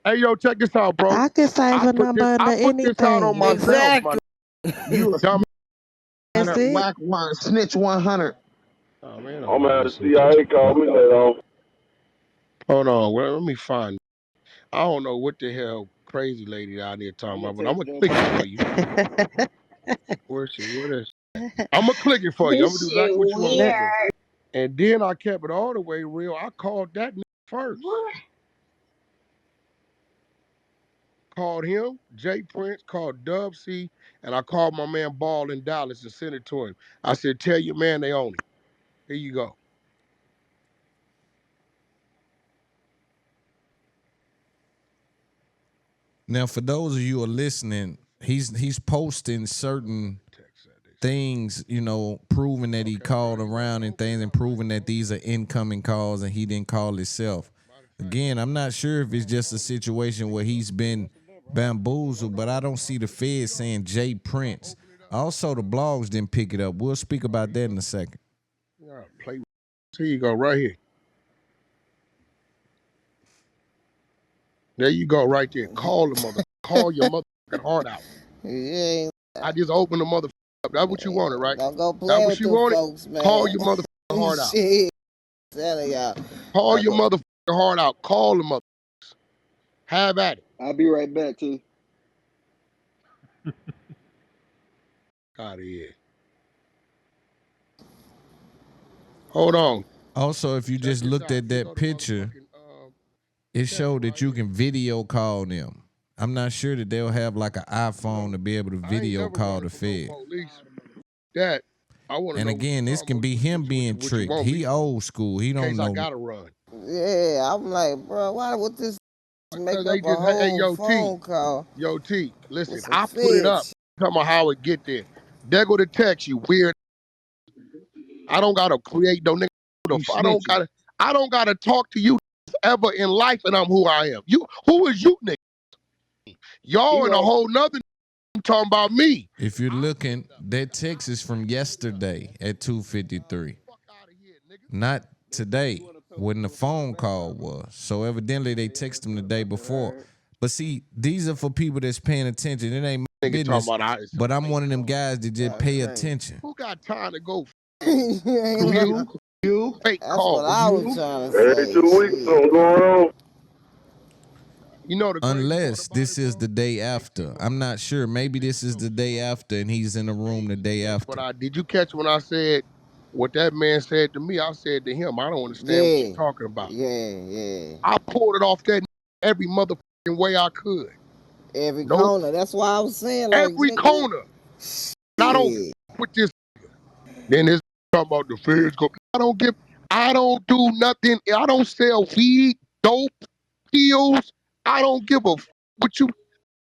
Hey, yo, check this out, bro. I can save a number under I put this out on anything. myself, man. You a Dumb. That's it. Wack one, snitch 100. Oh man, I'm gonna have the CIA call me later. Hold on, well, let me find. I don't know what the hell crazy lady out there talking about, but I'm gonna click it for you. Where is she? What is? I'm gonna click it for you. I'm gonna do exactly what you want me to do. And then I kept it all the way real. I called that first. What? Called him, Jay Prince, called Dub C, and I called my man Ball in Dallas and sent it to him. I said, tell your man they own it. Here you go. Now, for those of you who are listening, he's posting certain things, you know, proving that he called around and things, and proving that these are incoming calls and he didn't call himself. Again, I'm not sure if it's just a situation where he's been bamboozled, but I don't see the feds saying Jay Prince. Also, the blogs didn't pick it up. We'll speak about that in a second. Yeah, play. Here you go, right here. There you go, right there. Call the mother. Call your motherfucking heart out. Yeah. I just opened the motherfucker up. That's what you wanted, right? Don't go play with them folks, man. Call your motherfucking heart out. Shit. Telling y'all. Call your motherfucking heart out. Call the motherfuckers. Have at it. I'll be right back, too. Out of here. Hold on. Also, if you just looked at that picture, it showed that you can video call them. I'm not sure that they'll have like an iPhone to be able to video call the Fed. That I want to. And again, this can be him being tricked. He old school. He don't know. I gotta run. Yeah, I'm like, bro, why would this make up a whole phone call? Yo, T, listen, I put it up. Tell me how it get there. There go the text, you weird. I don't gotta create no nigga. I don't gotta talk to you ever in life, and I'm who I am. Who is you, nigga? Y'all in a whole nother talking about me. If you're looking, that text is from yesterday at 2:53. Not today, when the phone call was. So evidently they text him the day before. But see, these are for people that's paying attention. It ain't business, talking about but I'm one of them guys that just pay attention. who got time to go You fake That's call? what I was trying to Every say. 2 weeks, Shit. something going on. You know the crazy Unless part about this is the day after. I'm not sure. Maybe this is the day after and he's in the room the day after. did you catch when I said what that man said to me? I said to him, I don't understand what you're talking about. Yeah. I pulled it off that every motherfucking way I could. Every corner. That's why I was saying, like, every nigga, corner. And I don't with this. Then this talking about the feds go. I don't do nothing. I don't sell weed, dope, pills. I don't give a what you.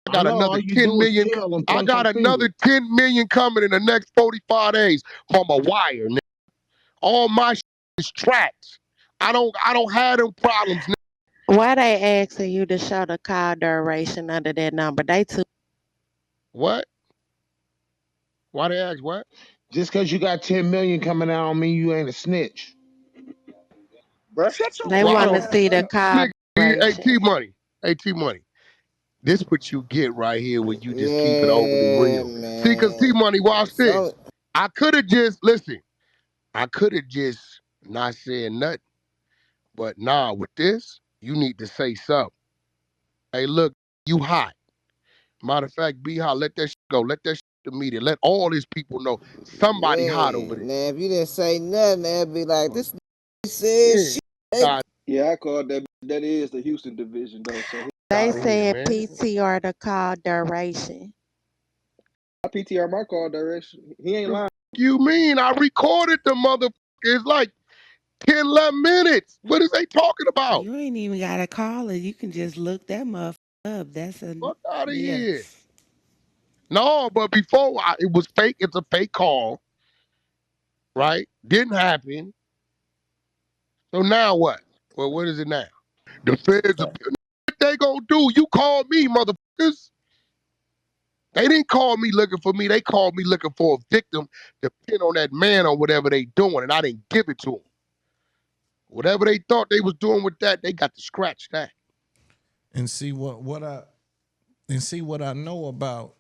I got another 10 million. I got another 10 million coming in the next 45 days from a wire. Nigga. All my shit is tracks. I don't have them problems. Nigga. Why they asking you to show the call duration under that number? They took. What? Why they ask what? Just because you got 10 million coming out don't mean you ain't a snitch. Bro, shut your They want to see the call duration. AT money. This what you get right here when you just keep it overly real. Man. See, because T-Money, watch this. I could have just, listen, I could have just not said nothing. But nah, with this, you need to say something. Hey, look, you hot. Matter of fact, be hot. Let that shit go. Let that shit to the media. Let all these people know somebody hot over there. Now, if you didn't say nothing, they'd be like, this said shit. Yeah, I called that. That is the Houston division, though. So They said PTR the call duration. I PTR my call direction. He ain't lying. You mean I recorded the motherfucker? It's like 10, 11 minutes. What is they talking about? You ain't even got to call it. You can just look that motherfucker up. That's a fuck out of here. No, but before it was fake. It's a fake call, right? Didn't happen. So now what? Well, what is it now? The feds, what they gonna do? You call me, motherfuckers. They didn't call me looking for me. They called me looking for a victim to pin on that man or whatever they doing, and I didn't give it to them. Whatever they thought they was doing with that, they got to scratch that. And see what I know about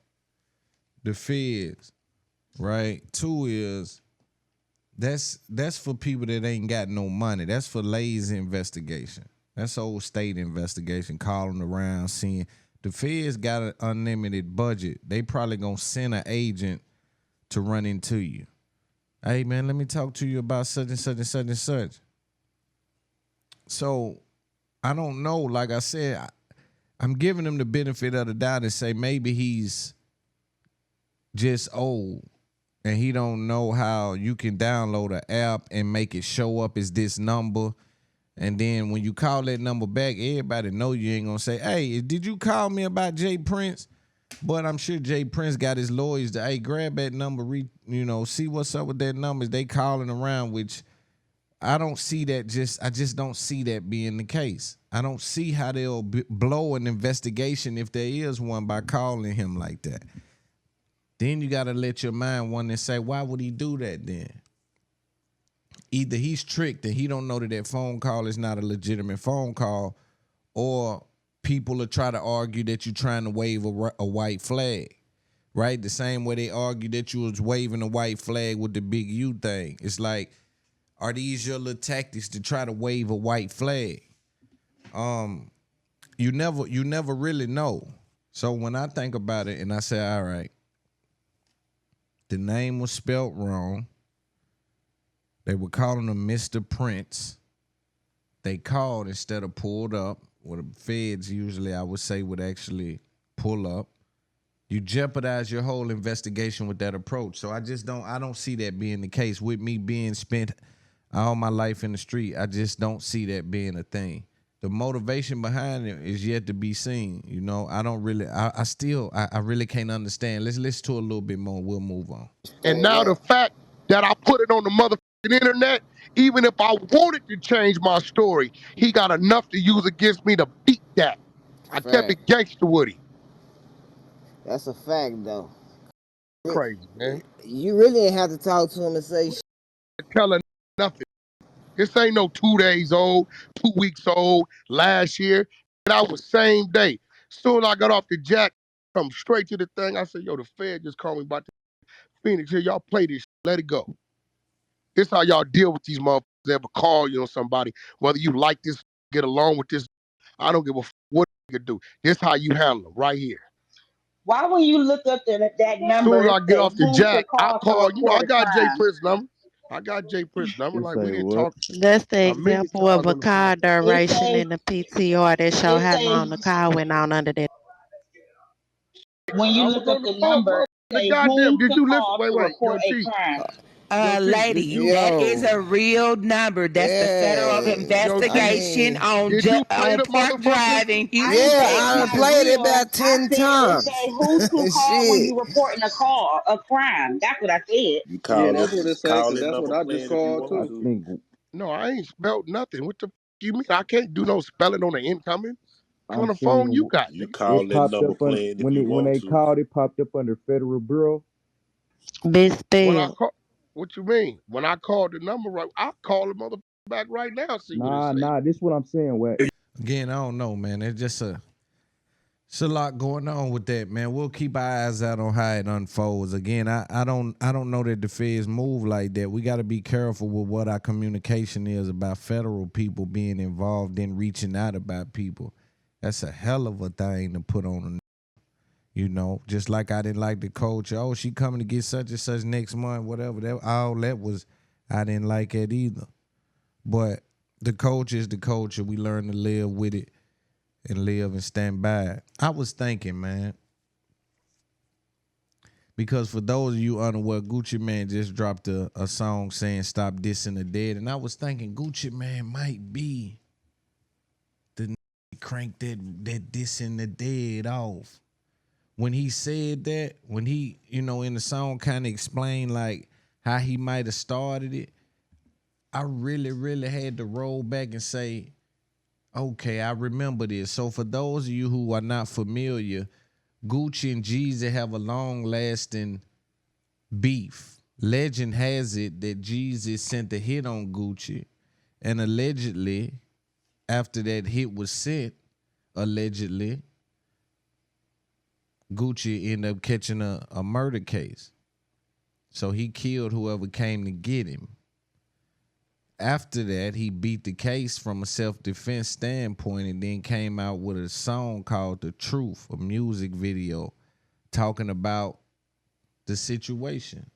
the feds, right? Two is that's for people that ain't got no money. That's for lazy investigation. That's old state investigation, calling around, seeing. The feds got an unlimited budget. They probably gonna send an agent to run into you. Hey man, let me talk to you about such and such and such and such. So I don't know. Like I said, I'm giving him the benefit of the doubt and say maybe he's just old and he don't know how you can download an app and make it show up as this number. And then when you call that number back, everybody know you ain't gonna say, hey, did you call me about Jay Prince? But I'm sure Jay Prince got his lawyers to, hey, grab that number, see what's up with that number. They calling around, which I don't see that I just don't see that being the case. I don't see how they'll blow an investigation if there is one by calling him like that. Then you got to let your mind wonder and say, why would he do that then? Either he's tricked and he don't know that phone call is not a legitimate phone call, or people will try to argue that you're trying to wave a white flag, right? The same way they argue that you was waving a white flag with the big U thing. It's like, are these your little tactics to try to wave a white flag? You never really know. So when I think about it and I say, all right, the name was spelt wrong. They were calling him Mr. Prince. They called instead of pulled up. Well, the feds usually, I would say, would actually pull up. You jeopardize your whole investigation with that approach. So I don't see that being the case. With me being spent all my life in the street, I just don't see that being a thing. The motivation behind it is yet to be seen. I don't really, I really can't understand. Let's listen to a little bit more. We'll move on. And now the fact that I put it on the motherfucking internet, even if I wanted to change my story, he got enough to use against me to beat that. I kept it gangster with him. That's a fact, though. Crazy, man. You really didn't have to talk to him and say shit. Tell her nothing. This ain't no 2 days old, 2 weeks old, last year. That was same day. Soon I got off the jack, come straight to the thing. I said, yo, the Fed just called me about the Phoenix here. Y'all play this shit. Let it go. This how y'all deal with these motherfuckers. They ever call you on somebody, whether you like this, get along with this. I don't give a what you do. This how you handle them right here. Why when you look up that As soon number, as it I get say off the who to jack, I call to call, I report a got Jay crime? Prince number. I got Jay Prince number. Like, we didn't talk That's the a million example of times a on the phone. car It duration say in the PTR that show it how say long the car went on under that. when you I look was up on the the phone, number, mother. it The say goddamn, whom did to you listen? call Wait, to Yo report a T. crime. Yo T, Yo, did you That is a real number. That's the Federal of yeah. Yo I T, Investigation mean, on did you play on the Park motherfucker? Drive in I ain't yeah, say Houston, it's I done not played it real. about I 10 said it say times. who to call when Shit. you reporting a crime. That's what I said. You Yeah, call that's it, what it say, call because that that's what number I just playing if you called want I too. to. think No, I ain't spelled nothing. What the you mean? I can't do no spelling on the incoming. What I'm kind of phone you saying got, You nigga? call it that popped number up on playing if you when want they to. called it popped up under Federal Bureau. Big When I spell. call, what you mean? When I called the number, right, I call the motherfucker back right now. See what it Nah, say. this is what I'm saying. What Again, I don't know, man. It's a lot going on with that, man. We'll keep our eyes out on how it unfolds. Again, I don't know that the feds move like that. We got to be careful with what our communication is about federal people being involved in reaching out about people. That's a hell of a thing to put on just like I didn't like the coach. Oh, she coming to get such and such next month, whatever. I didn't like it either. But the coach is the coach, and we learn to live with it and live and stand by it. I was thinking, man, because for those of you unaware, Gucci Mane just dropped a song saying stop dissing the dead. And I was thinking Gucci Mane might be the crank that dissing the dead off. When he said that, when he, in the song kind of explained like how he might have started it, I really, really had to roll back and say, okay, I remember this. So for those of you who are not familiar, Gucci and Jeezy have a long-lasting beef. Legend has it that Jeezy sent a hit on Gucci, and allegedly, after that hit was sent, Gucci ended up catching a murder case. So he killed whoever came to get him. After that, he beat the case from a self-defense standpoint and then came out with a song called The Truth, a music video talking about the situation.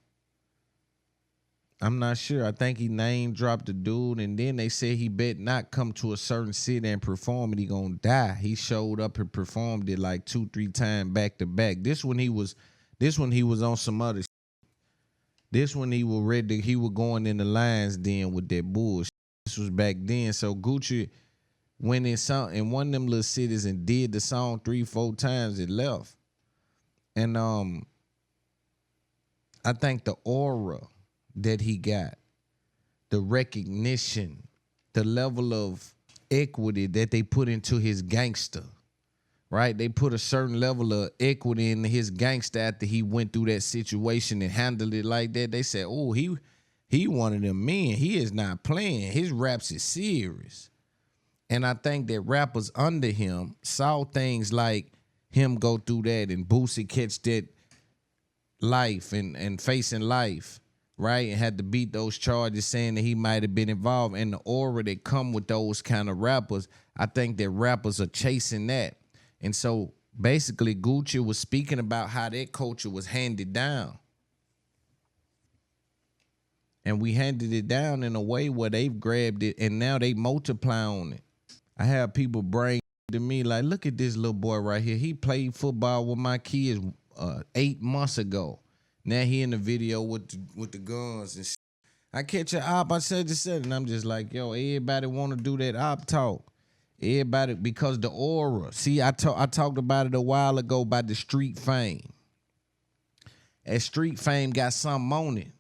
I'm not sure. I think he name dropped the dude, and then they said he bet not come to a certain city and perform it, he gonna die. He showed up and performed it like 2-3 times back to back. This one he was on some other shit. This one he was ready. He was going in the lines then with that bullshit. This was back then. So Gucci went in one of them little cities and did the song 3-4 times. It left, and I think the aura that he got, the recognition, the level of equity that they put into his gangster, right? They put a certain level of equity in his gangster after he went through that situation and handled it like that. They said, oh, he one of them men. He is not playing. His raps is serious. And I think that rappers under him saw things like him go through that and Boosie catch that life and facing life, right? And had to beat those charges saying that he might have been involved. And the aura that come with those kind of rappers, I think that rappers are chasing that. And so basically Gucci was speaking about how that culture was handed down. And we handed it down in a way where they've grabbed it and now they multiply on it. I have people bring to me like, look at this little boy right here. He played football with my kids 8 months ago. Now he in the video with the guns and shit. I catch an op, I said just said, and I'm just like, yo, everybody want to do that op talk. Everybody, because the aura. See, I talked about it a while ago about the street fame. That street fame got something on it.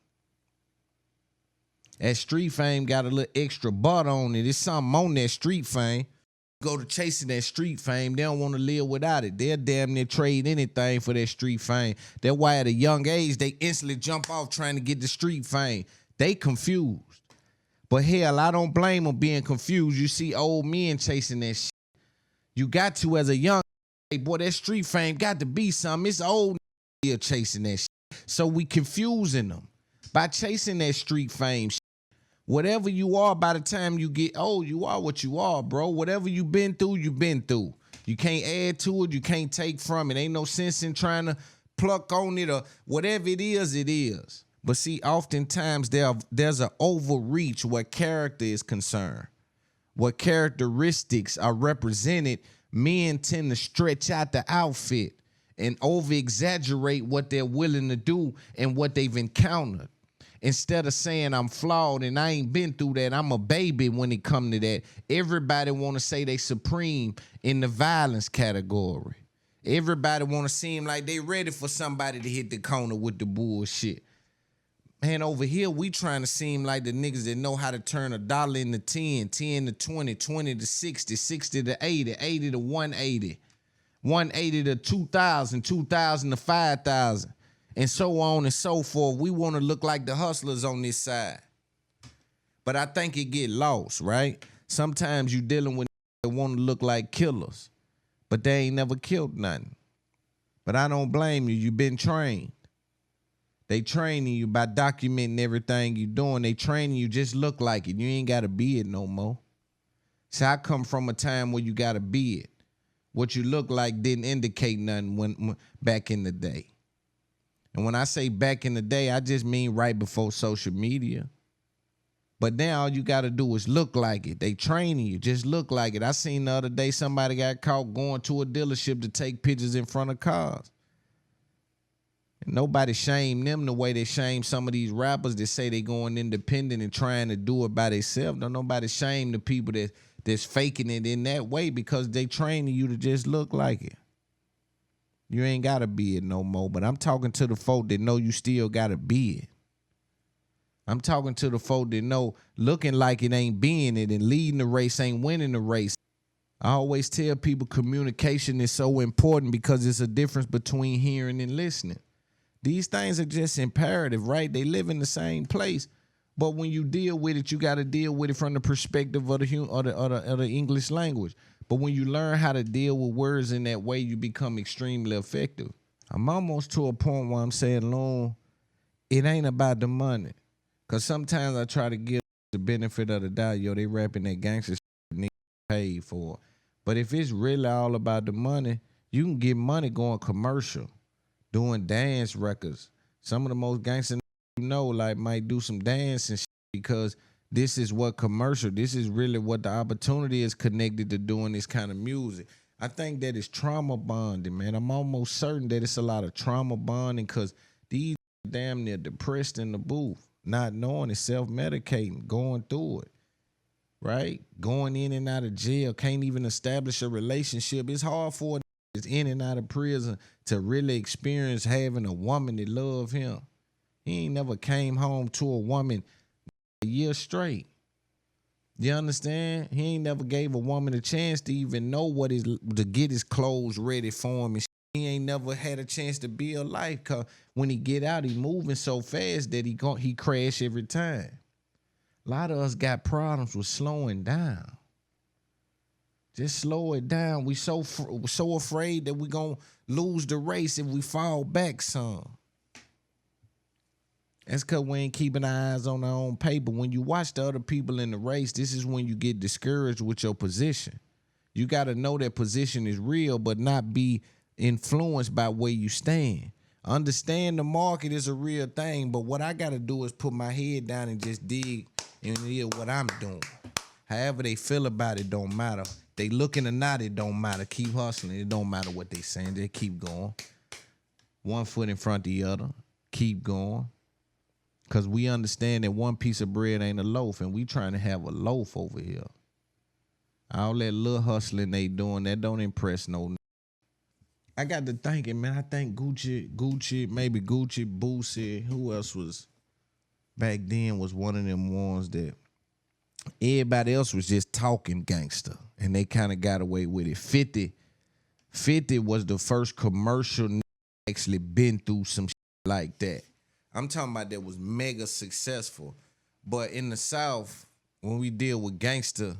That street fame got a little extra butt on it. It's something on that street fame. Go to chasing that street fame. They don't want to live without it. They'll damn near trade anything for that street fame. That's why at a young age, they instantly jump off trying to get the street fame. They confused. But hell, I don't blame them being confused. You see old men chasing that shit. You got to as a young Hey, boy, that street fame got to be something. It's old here chasing that shit. So we confusing them by chasing that street fame shit. Whatever you are, by the time you get old, you are what you are, bro. Whatever you been through, you been through. You can't add to it. You can't take from it. Ain't no sense in trying to pluck on it or whatever it is, it is. But see, oftentimes there's an overreach where character is concerned. What characteristics are represented, men tend to stretch out the outfit and over-exaggerate what they're willing to do and what they've encountered. Instead of saying I'm flawed and I ain't been through that, I'm a baby when it come to that. Everybody want to say they supreme in the violence category. Everybody want to seem like they ready for somebody to hit the corner with the bullshit. Man, over here, we trying to seem like the niggas that know how to turn $1 into 10, 10 to 20, 20 to 60, 60 to 80, 80 to 180, 180 to 2,000, 2,000 to 5,000. And so on and so forth. We want to look like the hustlers on this side. But I think it get lost, right? Sometimes you dealing with that want to look like killers, but they ain't never killed nothing. But I don't blame you. You've been trained. They training you by documenting everything you doing. They training you just look like it. You ain't got to be it no more. See, I come from a time where you got to be it. What you look like didn't indicate nothing when back in the day. And when I say back in the day, I just mean right before social media. But now all you got to do is look like it. They training you. Just look like it. I seen the other day somebody got caught going to a dealership to take pictures in front of cars. And nobody shamed them the way they shame some of these rappers that say they going independent and trying to do it by themselves. Don't nobody shame the people that's faking it in that way because they training you to just look like it. You ain't got to be it no more. But I'm talking to the folk that know you still got to be it. I'm talking to the folk that know looking like it ain't being it and leading the race ain't winning the race. I always tell people communication is so important because it's a difference between hearing and listening. These things are just imperative, right? They live in the same place. But when you deal with it, you got to deal with it from the perspective of the English language. But when you learn how to deal with words in that way, you become extremely effective. I'm almost to a point where I'm saying, Loon, it ain't about the money. Because sometimes I try to give the benefit of the doubt, yo, they rapping that gangster shit niggas paid for. But if it's really all about the money, you can get money going commercial, doing dance records. Some of the most gangster you know, like, might do some dance and shit because this is what commercial, this is really what the opportunity is connected to doing this kind of music. I think that it's trauma bonding, man. I'm almost certain that it's a lot of trauma bonding because these damn near depressed in the booth, not knowing it, self-medicating, going through it, right? Going in and out of jail, can't even establish a relationship. It's hard for it in and out of prison to really experience having a woman that love him. He ain't never came home to a woman a year straight. You understand? He ain't never gave a woman a chance to even know what is to get his clothes ready for him. And he ain't never had a chance to build life. Cause when he get out, he moving so fast that he crash every time. A lot of us got problems with slowing down. Just slow it down. We so afraid that we gonna lose the race if we fall back some. That's because we ain't keeping our eyes on our own paper. When you watch the other people in the race, this is when you get discouraged with your position. You got to know that position is real, but not be influenced by where you stand. Understand the market is a real thing, but what I got to do is put my head down and just dig and hear what I'm doing. However they feel about it don't matter. They looking or not, it don't matter. Keep hustling. It don't matter what they saying. Just keep going. One foot in front of the other. Keep going. Because we understand that one piece of bread ain't a loaf, and we trying to have a loaf over here. All that little hustling they doing, that don't impress no. I got to thinking, man, I think Gucci, maybe Gucci, Boosie, who else was back then was one of them ones that everybody else was just talking gangster, and they kind of got away with it. 50 was the first commercial actually been through some shit like that. I'm talking about that was mega successful. But in the South, when we deal with gangster,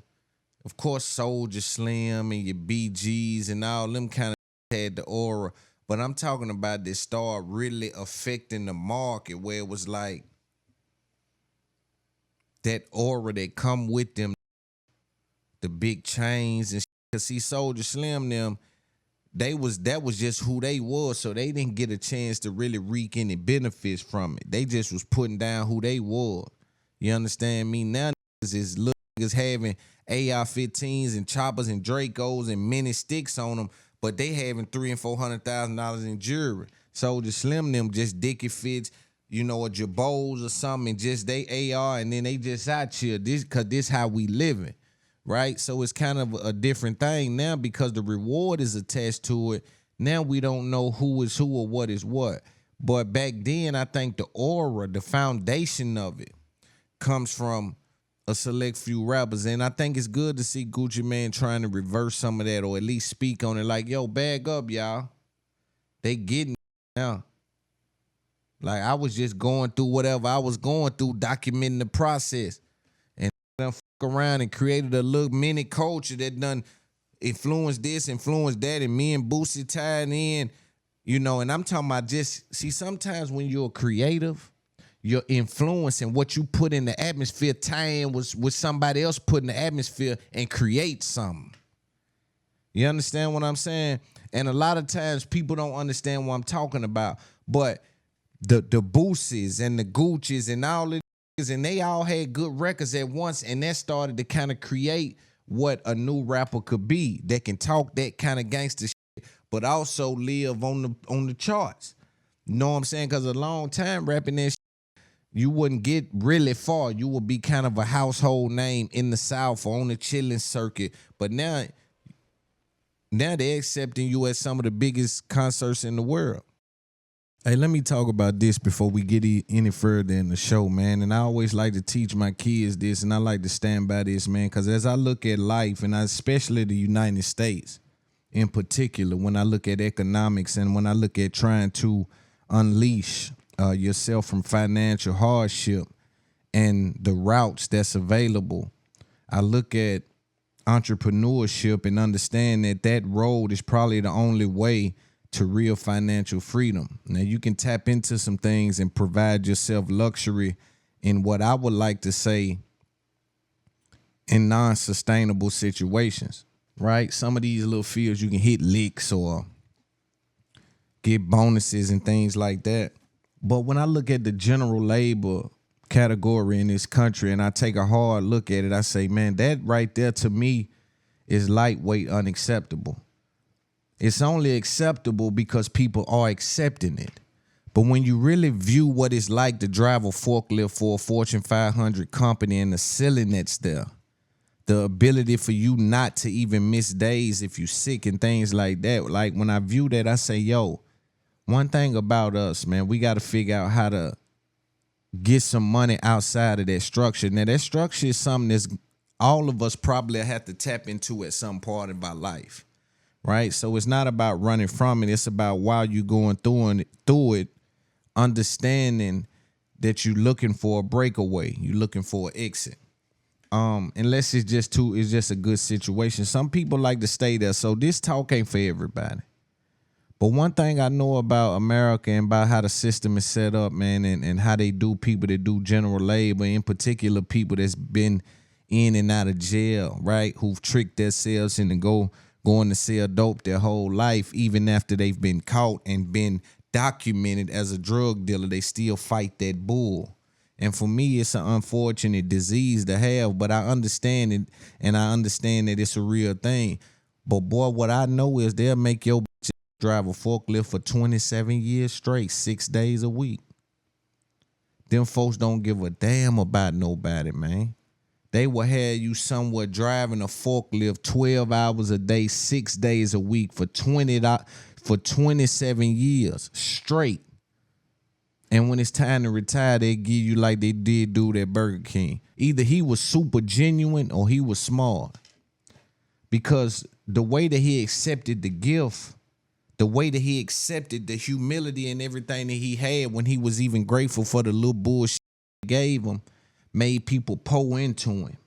of course, Soulja Slim and your BGs and all them kind of had the aura, but I'm talking about this start really affecting the market where it was like that aura that come with them, the big chains and shit. Cause see, Soulja Slim them, that was just who they was, so they didn't get a chance to really reap any benefits from it. They just was putting down who they was. You understand me? Now niggas having AR-15s and choppers and Dracos and many sticks on them, but they having $300,000 and $400,000 in jewelry. Soulja Slim them just Dickie Fits, you know, a Jabos or something, and just they AR, and then they just out here. This how we living. Right? So it's kind of a different thing now because the reward is attached to it. Now we don't know who is who or what is what. But back then, I think the aura, the foundation of it, comes from a select few rappers. And I think it's good to see Gucci Mane trying to reverse some of that or at least speak on it like, yo, bag up, y'all. They getting it now. Like, I was just going through whatever I was going through, documenting the process. And done around and created a little mini culture that done influenced this, influenced that, and me and Boosie tied in, you know, and I'm talking about just, see, sometimes when you're creative, your influence and what you put in the atmosphere tie in with somebody else put in the atmosphere and create something. You understand what I'm saying? And a lot of times people don't understand what I'm talking about, but the Boosies and the Gucci's and all of and they all had good records at once, and that started to kind of create what a new rapper could be that can talk that kind of gangster shit, but also live on the charts. You know what I'm saying? Because a long time rapping that shit, you wouldn't get really far. You would be kind of a household name in the South or on the chilling circuit. But now they're accepting you at some of the biggest concerts in the world. Hey, let me talk about this before we get any further in the show, man. And I always like to teach my kids this, and I like to stand by this, man, because as I look at life, and especially the United States in particular, when I look at economics and when I look at trying to unleash yourself from financial hardship and the routes that's available, I look at entrepreneurship and understand that road is probably the only way to real financial freedom. Now, you can tap into some things and provide yourself luxury in what I would like to say in non-sustainable situations, right? Some of these little fields you can hit licks or get bonuses and things like that. But when I look at the general labor category in this country and I take a hard look at it, I say, man, that right there to me is lightweight unacceptable. It's only acceptable because people are accepting it. But when you really view what it's like to drive a forklift for a Fortune 500 company and the ceiling that's there, the ability for you not to even miss days if you're sick and things like that. Like when I view that, I say, yo, one thing about us, man, we got to figure out how to get some money outside of that structure. Now, that structure is something that's all of us probably have to tap into at some part of our life. Right? So it's not about running from it. It's about while you're going through it, understanding that you're looking for a breakaway. You're looking for an exit. Unless it's just a good situation. Some people like to stay there. So this talk ain't for everybody. But one thing I know about America and about how the system is set up, man, and how they do people that do general labor, in particular people that's been in and out of jail, right? Who've tricked themselves into going to sell dope their whole life, even after they've been caught and been documented as a drug dealer, they still fight that bull. And for me, it's an unfortunate disease to have, but I understand it, and I understand that it's a real thing. But boy, what I know is they'll make your bitch drive a forklift for 27 years straight, 6 days a week. Them folks don't give a damn about nobody, man. They will have you somewhere driving a forklift 12 hours a day, 6 days a week for 27 years straight. And when it's time to retire, they give you like they did do at Burger King. Either he was super genuine or he was smart. Because the way that he accepted the gift, the way that he accepted the humility and everything that he had when he was even grateful for the little bullshit he gave him, made people pour into him,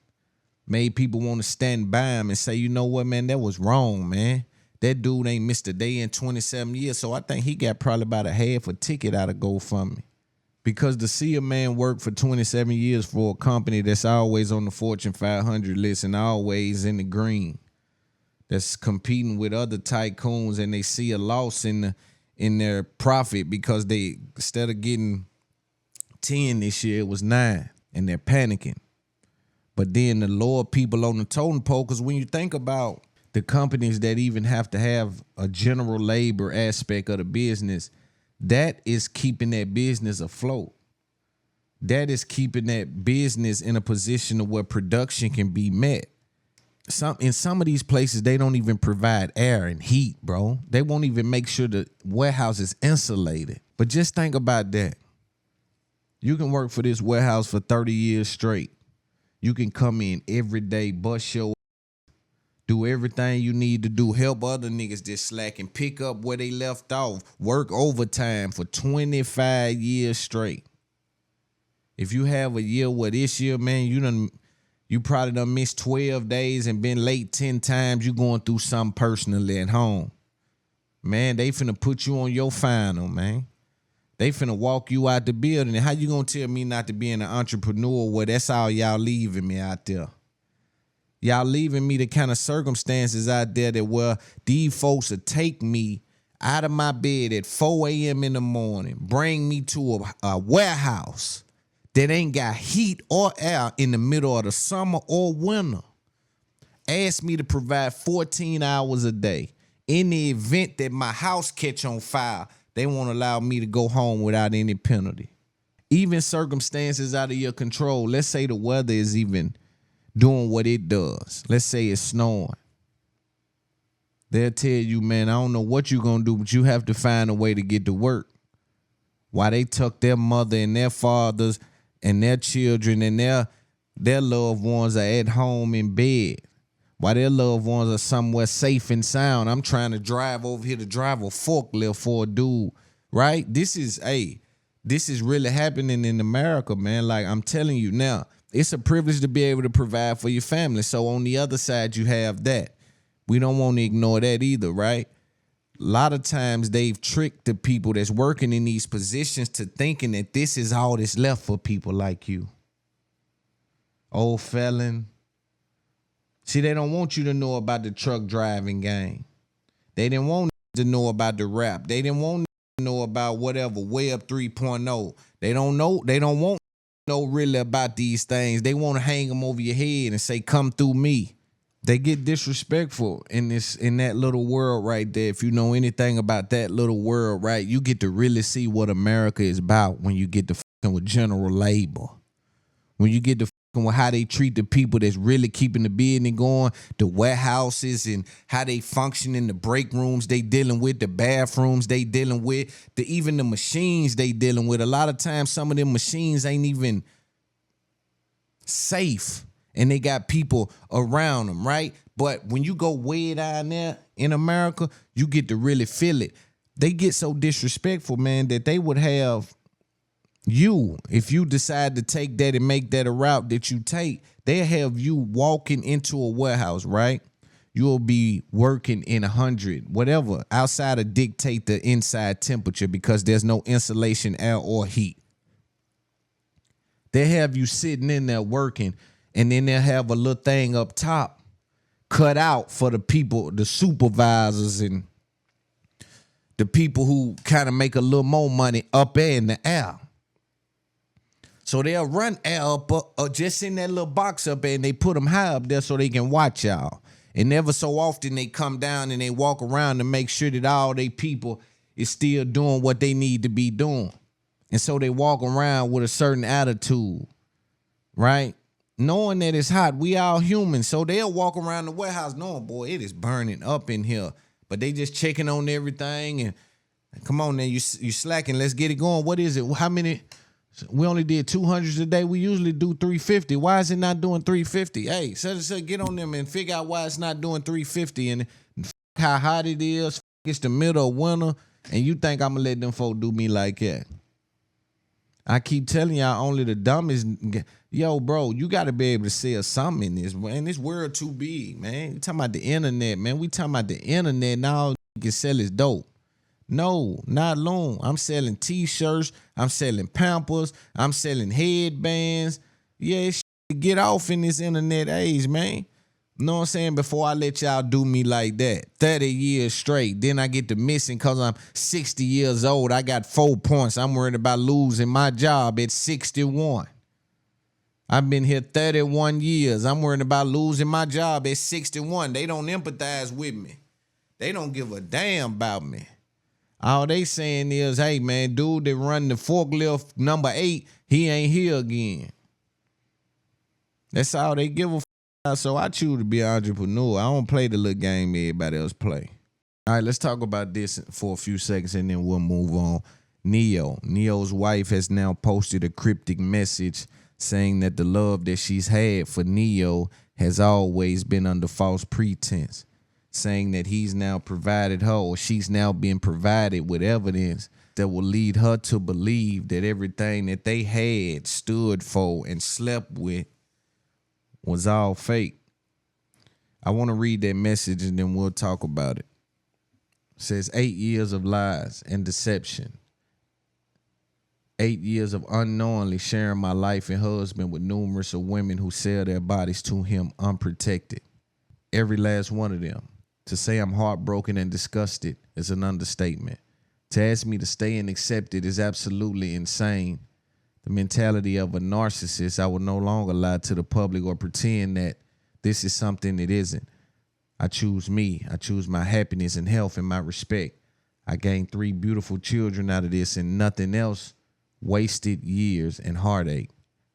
made people want to stand by him and say, you know what, man, that was wrong, man. That dude ain't missed a day in 27 years. So I think he got probably about a half a ticket out of GoFundMe. Because to see a man work for 27 years for a company that's always on the Fortune 500 list and always in the green, that's competing with other tycoons, and they see a loss in their profit because they, instead of getting 10 this year, it was 9, and they're panicking. But then the lower people on the totem pole, because when you think about the companies that even have to have a general labor aspect of the business, that is keeping that business afloat. That is keeping that business in a position of where production can be met. In some of these places, they don't even provide air and heat, bro. They won't even make sure the warehouse is insulated. But just think about that. You can work for this warehouse for 30 years straight. You can come in every day, bust your, do everything you need to do, help other niggas just slack and pick up where they left off, work overtime for 25 years straight. If you have a year where this year, man, you probably done missed 12 days and been late 10 times, you going through something personally at home. Man, they finna put you on your final, man. They finna walk you out the building. And how you gonna tell me not to be an entrepreneur where that's all y'all leaving me out there? Y'all leaving me the kind of circumstances out there that where these folks will take me out of my bed at 4 a.m. in the morning, bring me to a warehouse that ain't got heat or air in the middle of the summer or winter. Ask me to provide 14 hours a day. In the event that my house catch on fire, they won't allow me to go home without any penalty. Even circumstances out of your control. Let's say the weather is even doing what it does. Let's say it's snowing. They'll tell you, man, I don't know what you're going to do, but you have to find a way to get to work. While they tuck their mother and their fathers and their children and their loved ones are at home in bed. While their loved ones are somewhere safe and sound. I'm trying to drive over here to drive a forklift for a dude, right? This is really happening in America, man. Like I'm telling you now, it's a privilege to be able to provide for your family. So on the other side, you have that. We don't want to ignore that either, right? A lot of times they've tricked the people that's working in these positions to thinking that this is all that's left for people like you. Old felon. See, they don't want you to know about the truck driving game. They didn't want to know about the rap. They didn't want to know about whatever, Web 3.0. They don't want to know really about these things. They want to hang them over your head and say, come through me. They get disrespectful in that little world right there. If you know anything about that little world, right, you get to really see what America is about when you get to fucking with general labor. When you get to fucking with how they treat the people that's really keeping the business going, the warehouses and how they function in the break rooms they dealing with, the bathrooms they dealing with, even the machines they dealing with. A lot of times some of them machines ain't even safe. And they got people around them, right? But when you go way down there in America, you get to really feel it. They get so disrespectful, man, that they would have you, if you decide to take that and make that a route that you take, they'll have you walking into a warehouse, right? You'll be working in 100, whatever, outside of dictate the inside temperature because there's no insulation, air, or heat. They have you sitting in there working. And then they'll have a little thing up top cut out for the people, the supervisors and the people who kind of make a little more money up there in the air. So they'll run air up just in that little box up there and they put them high up there so they can watch y'all. And never so often they come down and they walk around to make sure that all they people is still doing what they need to be doing. And so they walk around with a certain attitude, right? Knowing that it's hot, we all human. So they'll walk around the warehouse knowing, boy, it is burning up in here. But they just checking on everything. And come on, now, you slacking. Let's get it going. What is it? How many? We only did 200 a day. We usually do 350. Why is it not doing 350? Hey, so get on them and figure out why it's not doing 350 and how hot it is. It's the middle of winter, and you think I'm going to let them folk do me like that. I keep telling y'all, only the dumbest. Yo, bro, you got to be able to sell something in this. Man, this world too big, man. You talking about the internet, man. We talking about the internet. Now all can sell is dope. No, not Loon. I'm selling T-shirts. I'm selling Pampers. I'm selling headbands. Yeah, it's to get off in this internet age, man. You know what I'm saying? Before I let y'all do me like that. 30 years straight. Then I get to missing because I'm 60 years old. I got 4 points. I'm worried about losing my job at 61. I've been here 31 years. I'm worried about losing my job at 61. They don't empathize with me. They don't give a damn about me. All they saying is, hey, man, dude that run the forklift number 8, he ain't here again. That's all they give a so I choose to be an entrepreneur. I don't play the little game everybody else play. All right, let's talk about this for a few seconds and then we'll move on. Neyo. Neyo's wife has now posted a cryptic message saying that the love that she's had for Neyo has always been under false pretense, saying that he's now provided her, or she's now being provided with evidence that will lead her to believe that everything that they had, stood for, and slept with was all fake. I want to read that message and then we'll talk about it. It says 8 years of lies and deception. 8 years of unknowingly sharing my life and husband with numerous of women who sell their bodies to him unprotected. Every last one of them. To say I'm heartbroken and disgusted is an understatement. To ask me to stay and accept it is absolutely insane. The mentality of a narcissist. I will no longer lie to the public or pretend that this is something it isn't. I choose me. I choose my happiness and health and my respect. I gained 3 beautiful children out of this and nothing else. Wasted years and heartache.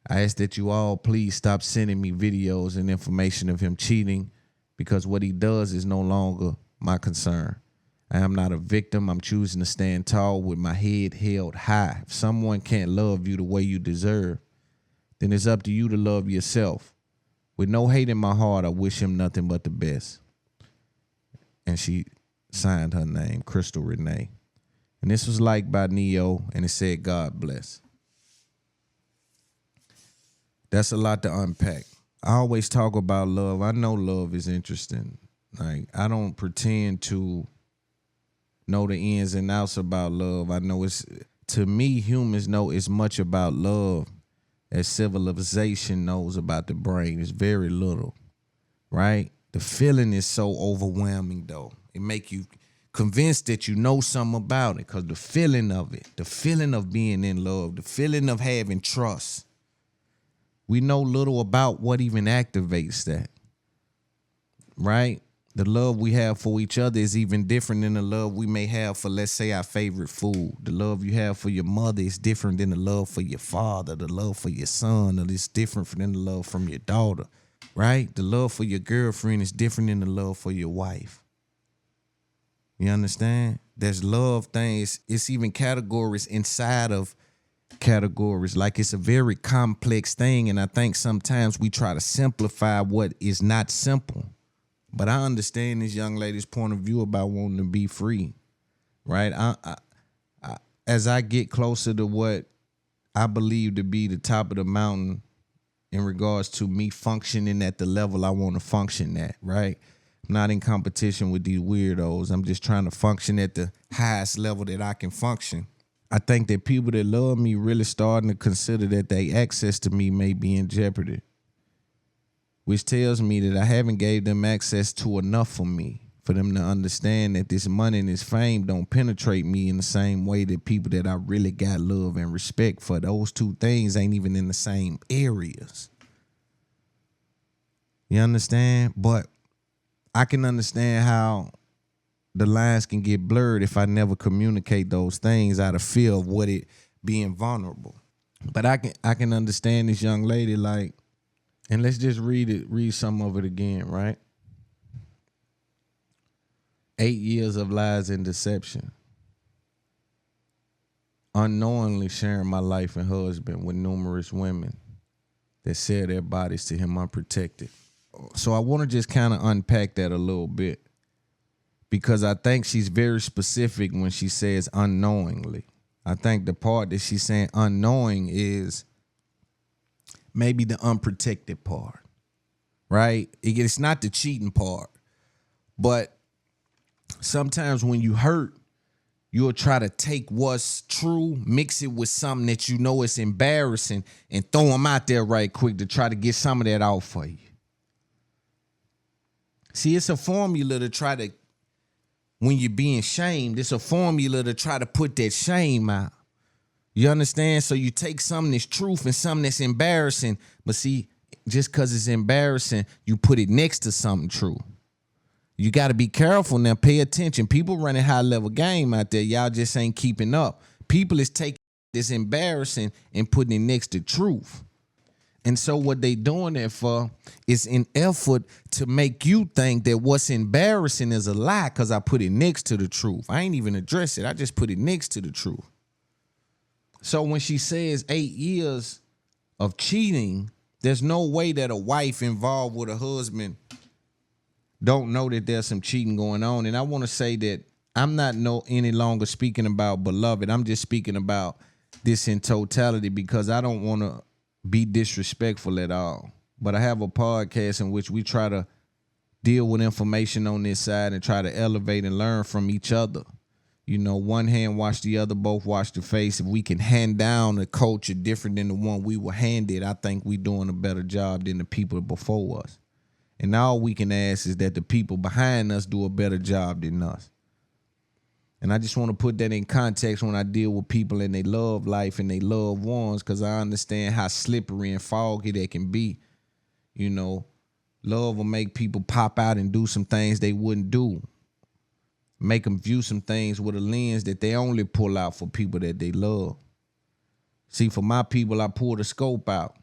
I ask that you all please stop sending me videos and information of him cheating, because what he does is no longer my concern. I am not a victim. I'm choosing to stand tall with my head held high. If someone can't love you the way you deserve, then it's up to you to love yourself. With no hate in my heart, I wish him nothing but the best. And she signed her name, Crystal Renee. And this was liked by Neyo, and it said, God bless. That's a lot to unpack. I always talk about love. I know love is interesting. Like, I don't pretend to know the ins and outs about love. I know it's, to me, humans know as much about love as civilization knows about the brain. It's very little, right? The feeling is so overwhelming, though. It make you convinced that you know something about it, because the feeling of it, the feeling of being in love, the feeling of having trust. We know little about what even activates that, right? The love we have for each other is even different than the love we may have for, let's say, our favorite food. The love you have for your mother is different than the love for your father. The love for your son is different than the love from your daughter, right? The love for your girlfriend is different than the love for your wife. You understand? There's love things. It's even categories inside of categories. Like, it's a very complex thing, and I think sometimes we try to simplify what is not simple. But I understand this young lady's point of view about wanting to be free, right? As I get closer to what I believe to be the top of the mountain in regards to me functioning at the level I want to function at, right? I'm not in competition with these weirdos. I'm just trying to function at the highest level that I can function. I think that people that love me really starting to consider that their access to me may be in jeopardy, which tells me that I haven't gave them access to enough for me, for them to understand that this money and this fame don't penetrate me in the same way that people that I really got love and respect for. Those two things ain't even in the same areas. You understand? But I can understand how the lines can get blurred if I never communicate those things out of fear of what it being vulnerable. But I can understand this young lady, like, and let's just read some of it again, right? 8 years of lies and deception. Unknowingly sharing my life and husband with numerous women that sell their bodies to him unprotected. So I want to just kind of unpack that a little bit, because I think she's very specific when she says unknowingly. I think the part that she's saying unknowing is maybe the unprotected part, right? It's not the cheating part, but sometimes when you hurt, you'll try to take what's true, mix it with something that you know is embarrassing, and throw them out there right quick to try to get some of that out for you. See, it's a formula to try to, when you're being shamed, it's a formula to try to put that shame out. You understand? So you take something that's truth and something that's embarrassing, but see, just because it's embarrassing, you put it next to something true. You got to be careful now. Pay attention. People running high-level game out there. Y'all just ain't keeping up. People is taking this embarrassing and putting it next to truth. And so what they doing that for is an effort to make you think that what's embarrassing is a lie because I put it next to the truth. I ain't even address it. I just put it next to the truth. So when she says 8 years of cheating, there's no way that a wife involved with a husband don't know that there's some cheating going on. And I want to say that I'm not any longer speaking about beloved. I'm just speaking about this in totality because I don't want to be disrespectful at all. But I have a podcast in which we try to deal with information on this side and try to elevate and learn from each other. You know, one hand wash the other, both wash the face. If we can hand down a culture different than the one we were handed, I think we're doing a better job than the people before us. And all we can ask is that the people behind us do a better job than us. And I just want to put that in context when I deal with people in their love life and their loved ones, because I understand how slippery and foggy they can be. You know, love will make people pop out and do some things they wouldn't do. Make them view some things with a lens that they only pull out for people that they love. See, for my people, I pull the scope out.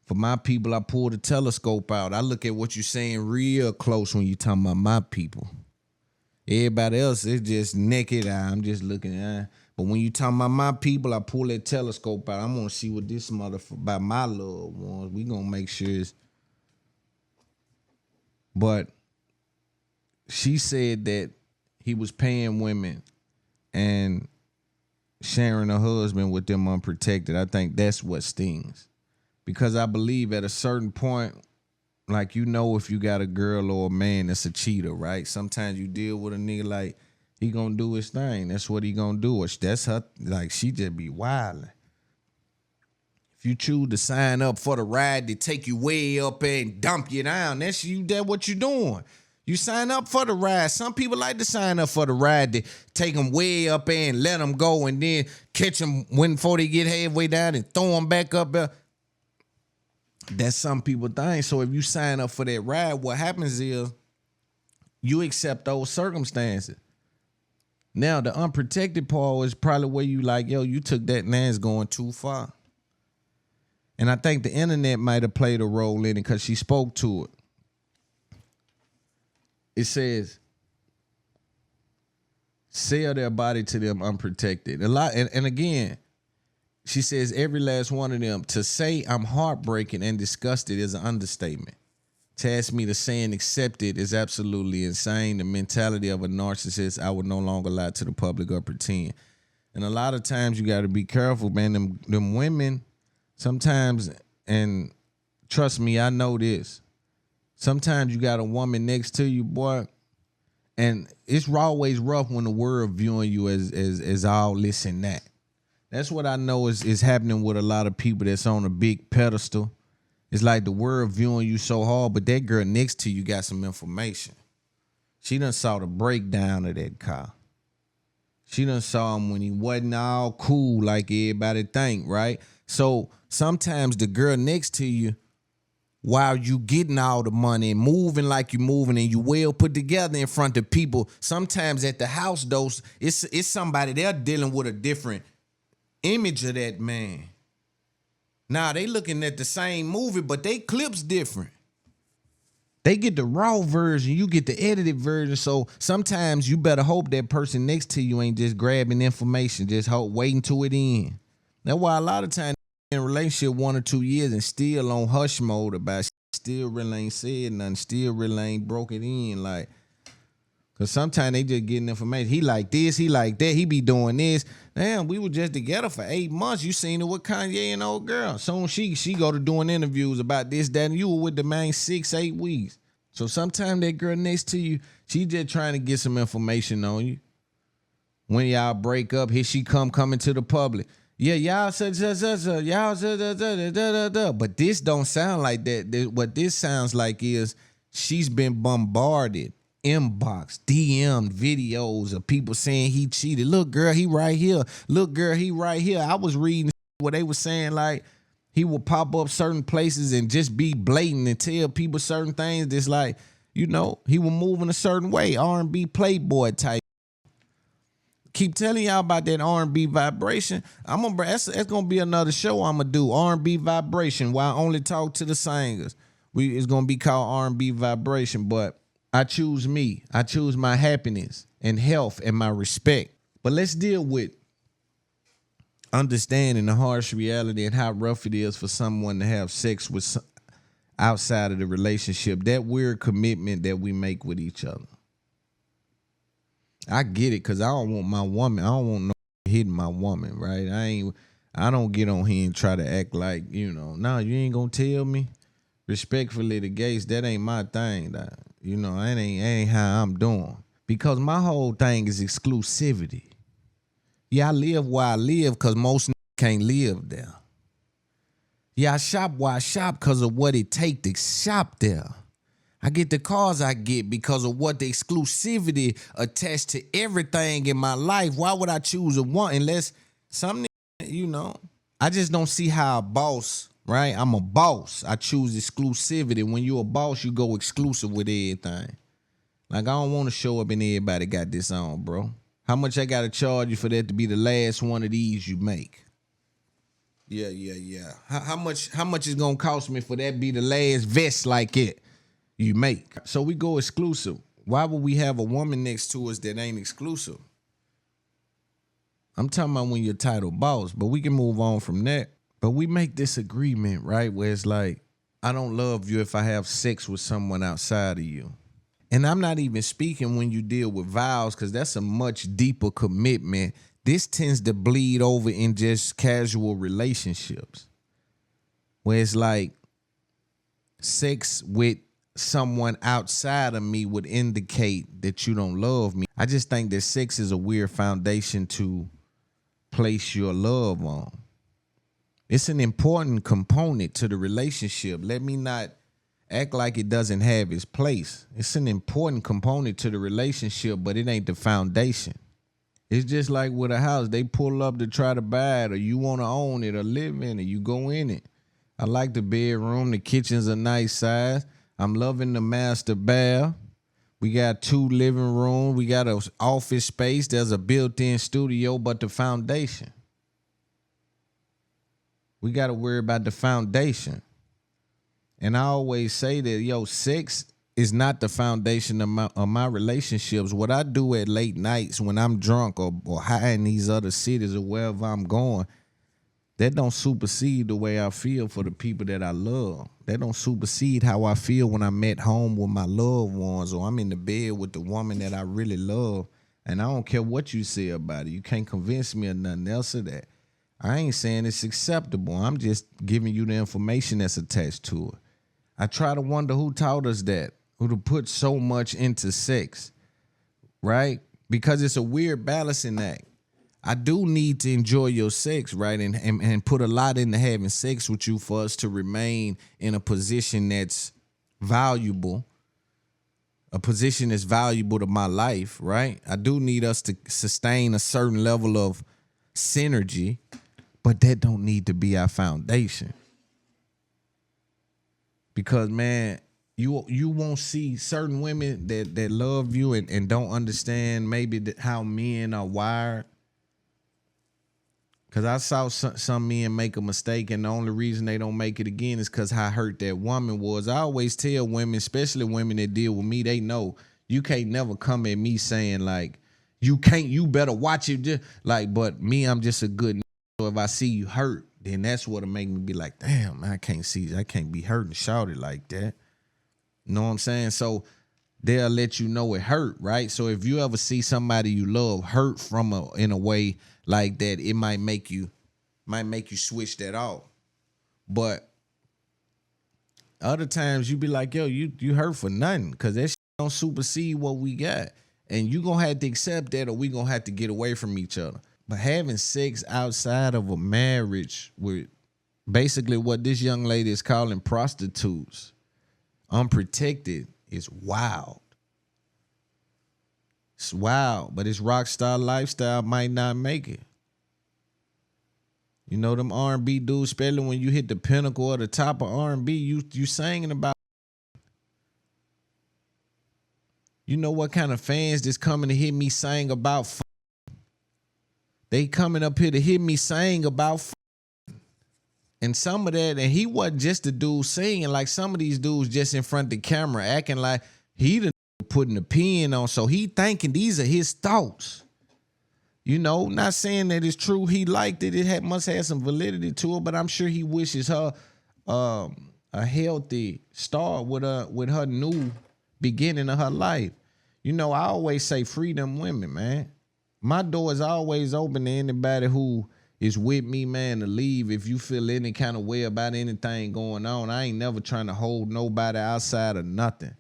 For my people, I pull the telescope out. I look at what you're saying real close when you're talking about my people. Everybody else is just naked eye. I'm just looking at. But when you talking about my people, I pull that telescope out. I'm gonna see what this motherfucker about my loved ones. We gonna make sure it's. But she said that he was paying women and sharing a husband with them unprotected. I think that's what stings. Because I believe at a certain point, like, you know, if you got a girl or a man that's a cheater, right? Sometimes you deal with a nigga like he gonna do his thing. That's what he gonna do. That's her, like, she just be wilding. If you choose to sign up for the ride to take you way up and dump you down, that's what you doing. You sign up for the ride. Some people like to sign up for the ride to take them way up and let them go and then catch them before they get halfway down and throw them back up there. That's some people think. So if you sign up for that ride, what happens is you accept those circumstances. Now, the unprotected part is probably where you like, yo, you took that and it's going too far. And I think the internet might have played a role in it because she spoke to it. It says, sell their body to them unprotected. A lot, and again, she says every last one of them. To say I'm heartbroken and disgusted is an understatement. To ask me to say and accept it is absolutely insane. The mentality of a narcissist, I would no longer lie to the public or pretend. And a lot of times you got to be careful, man. Them women sometimes, and trust me, I know this. Sometimes you got a woman next to you, boy, and it's always rough when the world viewing you as all this and that. That's what I know is happening with a lot of people that's on a big pedestal. It's like the world viewing you so hard, but that girl next to you got some information. She done saw the breakdown of that car. She done saw him when he wasn't all cool like everybody think, right? So sometimes the girl next to you, while you getting all the money and moving like you moving and you well put together in front of people, sometimes at the house, though, it's somebody they're dealing with a different image of that man. Now they looking at the same movie, but they clips different. They get the raw version, you get the edited version. So sometimes you better hope that person next to you ain't just grabbing information, just waiting to it in. That's why a lot of times in a relationship 1 or 2 years and still on hush mode about still really ain't said nothing, still really ain't broke it in. Like, Cause sometimes they just getting information. He like this, he like that, he be doing this. Damn, we were just together for 8 months. You seen it with Kanye and old girl. Soon she go to doing interviews about this, that, and you were with the man 6-8 weeks. So sometimes that girl next to you, she just trying to get some information on you. When y'all break up, here she coming to the public. Yeah, y'all said, y'all, but this don't sound like that. What this sounds like is she's been bombarded. Inbox, DM videos of people saying he cheated. Look, girl, he right here. Look, girl, he right here. I was reading what they were saying, like he would pop up certain places and just be blatant and tell people certain things. That's like, you know, he was moving a certain way, R&B playboy type. Keep telling y'all about that R&B vibration. That's gonna be another show I'm gonna do, R&B vibration, where I only talk to the singers. It's gonna be called R&B vibration, but I choose me. I choose my happiness and health and my respect. But let's deal with understanding the harsh reality and how rough it is for someone to have sex with outside of the relationship. That weird commitment that we make with each other. I get it, because I don't want my woman. I don't want no hitting my woman, right? I don't get on here and try to act like, you know, no, you ain't gonna tell me. Respectfully, the gays, that ain't my thing. That, you know, that ain't how I'm doing. Because my whole thing is exclusivity. Yeah, I live where I live because most can't live there. Yeah, I shop where I shop because of what it take to shop there. I get the cars I get because of what the exclusivity attached to everything in my life. Why would I choose a one unless something, you know? I just don't see how a boss, right? I'm a boss. I choose exclusivity. When you're a boss, you go exclusive with everything. Like, I don't want to show up and everybody got this on, bro. How much I got to charge you for that to be the last one of these you make? Yeah. How much is going to cost me for that be the last vest like it you make? So we go exclusive. Why would we have a woman next to us that ain't exclusive? I'm talking about when you're title boss, but we can move on from that. But we make this agreement, right, where it's like, I don't love you if I have sex with someone outside of you. And I'm not even speaking when you deal with vows, because that's a much deeper commitment. This tends to bleed over in just casual relationships, where it's like sex with someone outside of me would indicate that you don't love me. I just think that sex is a weird foundation to place your love on. It's an important component to the relationship. Let me not act like it doesn't have its place. It's an important component to the relationship, but it ain't the foundation. It's just like with a house. They pull up to try to buy it, or you want to own it or live in it. You go in it. I like the bedroom. The kitchen's a nice size. I'm loving the master bath. We got 2 living rooms. We got an office space. There's a built-in studio, but the foundation. We got to worry about the foundation. And I always say that, sex is not the foundation of my relationships. What I do at late nights when I'm drunk or high in these other cities or wherever I'm going, that don't supersede the way I feel for the people that I love. That don't supersede how I feel when I'm at home with my loved ones, or I'm in the bed with the woman that I really love. And I don't care what you say about it. You can't convince me of nothing else of that. I ain't saying it's acceptable. I'm just giving you the information that's attached to it. I try to wonder who taught us that, who to put so much into sex, right? Because it's a weird balancing act. I do need to enjoy your sex, right? And put a lot into having sex with you for us to remain in a position that's valuable, a position that's valuable to my life, right? I do need us to sustain a certain level of synergy, but that don't need to be our foundation. Because, man, you won't see certain women that love you and don't understand maybe how men are wired. Because I saw some men make a mistake, and the only reason they don't make it again is because how hurt that woman was. I always tell women, especially women that deal with me, they know you can't never come at me saying, like, you better watch it. Just like, but me, I'm just a good nigga. So if I see you hurt, then that's what'll make me be like, damn, I can't be hurt and shouted like that. You know what I'm saying? So they'll let you know it hurt, right? So if you ever see somebody you love hurt in a way like that, it might make you switch that off. But other times you be like, yo, you hurt for nothing, because that shit don't supersede what we got. And you gonna have to accept that, or we gonna have to get away from each other. But having sex outside of a marriage with basically what this young lady is calling prostitutes, unprotected, is wild. It's wild, but his rock star lifestyle might not make it. You know, them R&B dudes, especially when you hit the pinnacle or the top of R&B, you singing about. You know what kind of fans that's coming to hear me sing about? They coming up here to hear me sing about. And some of that, and he wasn't just a dude singing, like some of these dudes just in front of the camera acting like he the putting the pen on, so he thinking these are his thoughts. You know, not saying that it's true he liked it. It must have some validity to it, but I'm sure he wishes her a healthy start with her new beginning of her life. You know, I always say free them women, man. My door is always open to anybody who is with me, man, to leave if you feel any kind of way about anything going on. I ain't never trying to hold nobody outside of nothing.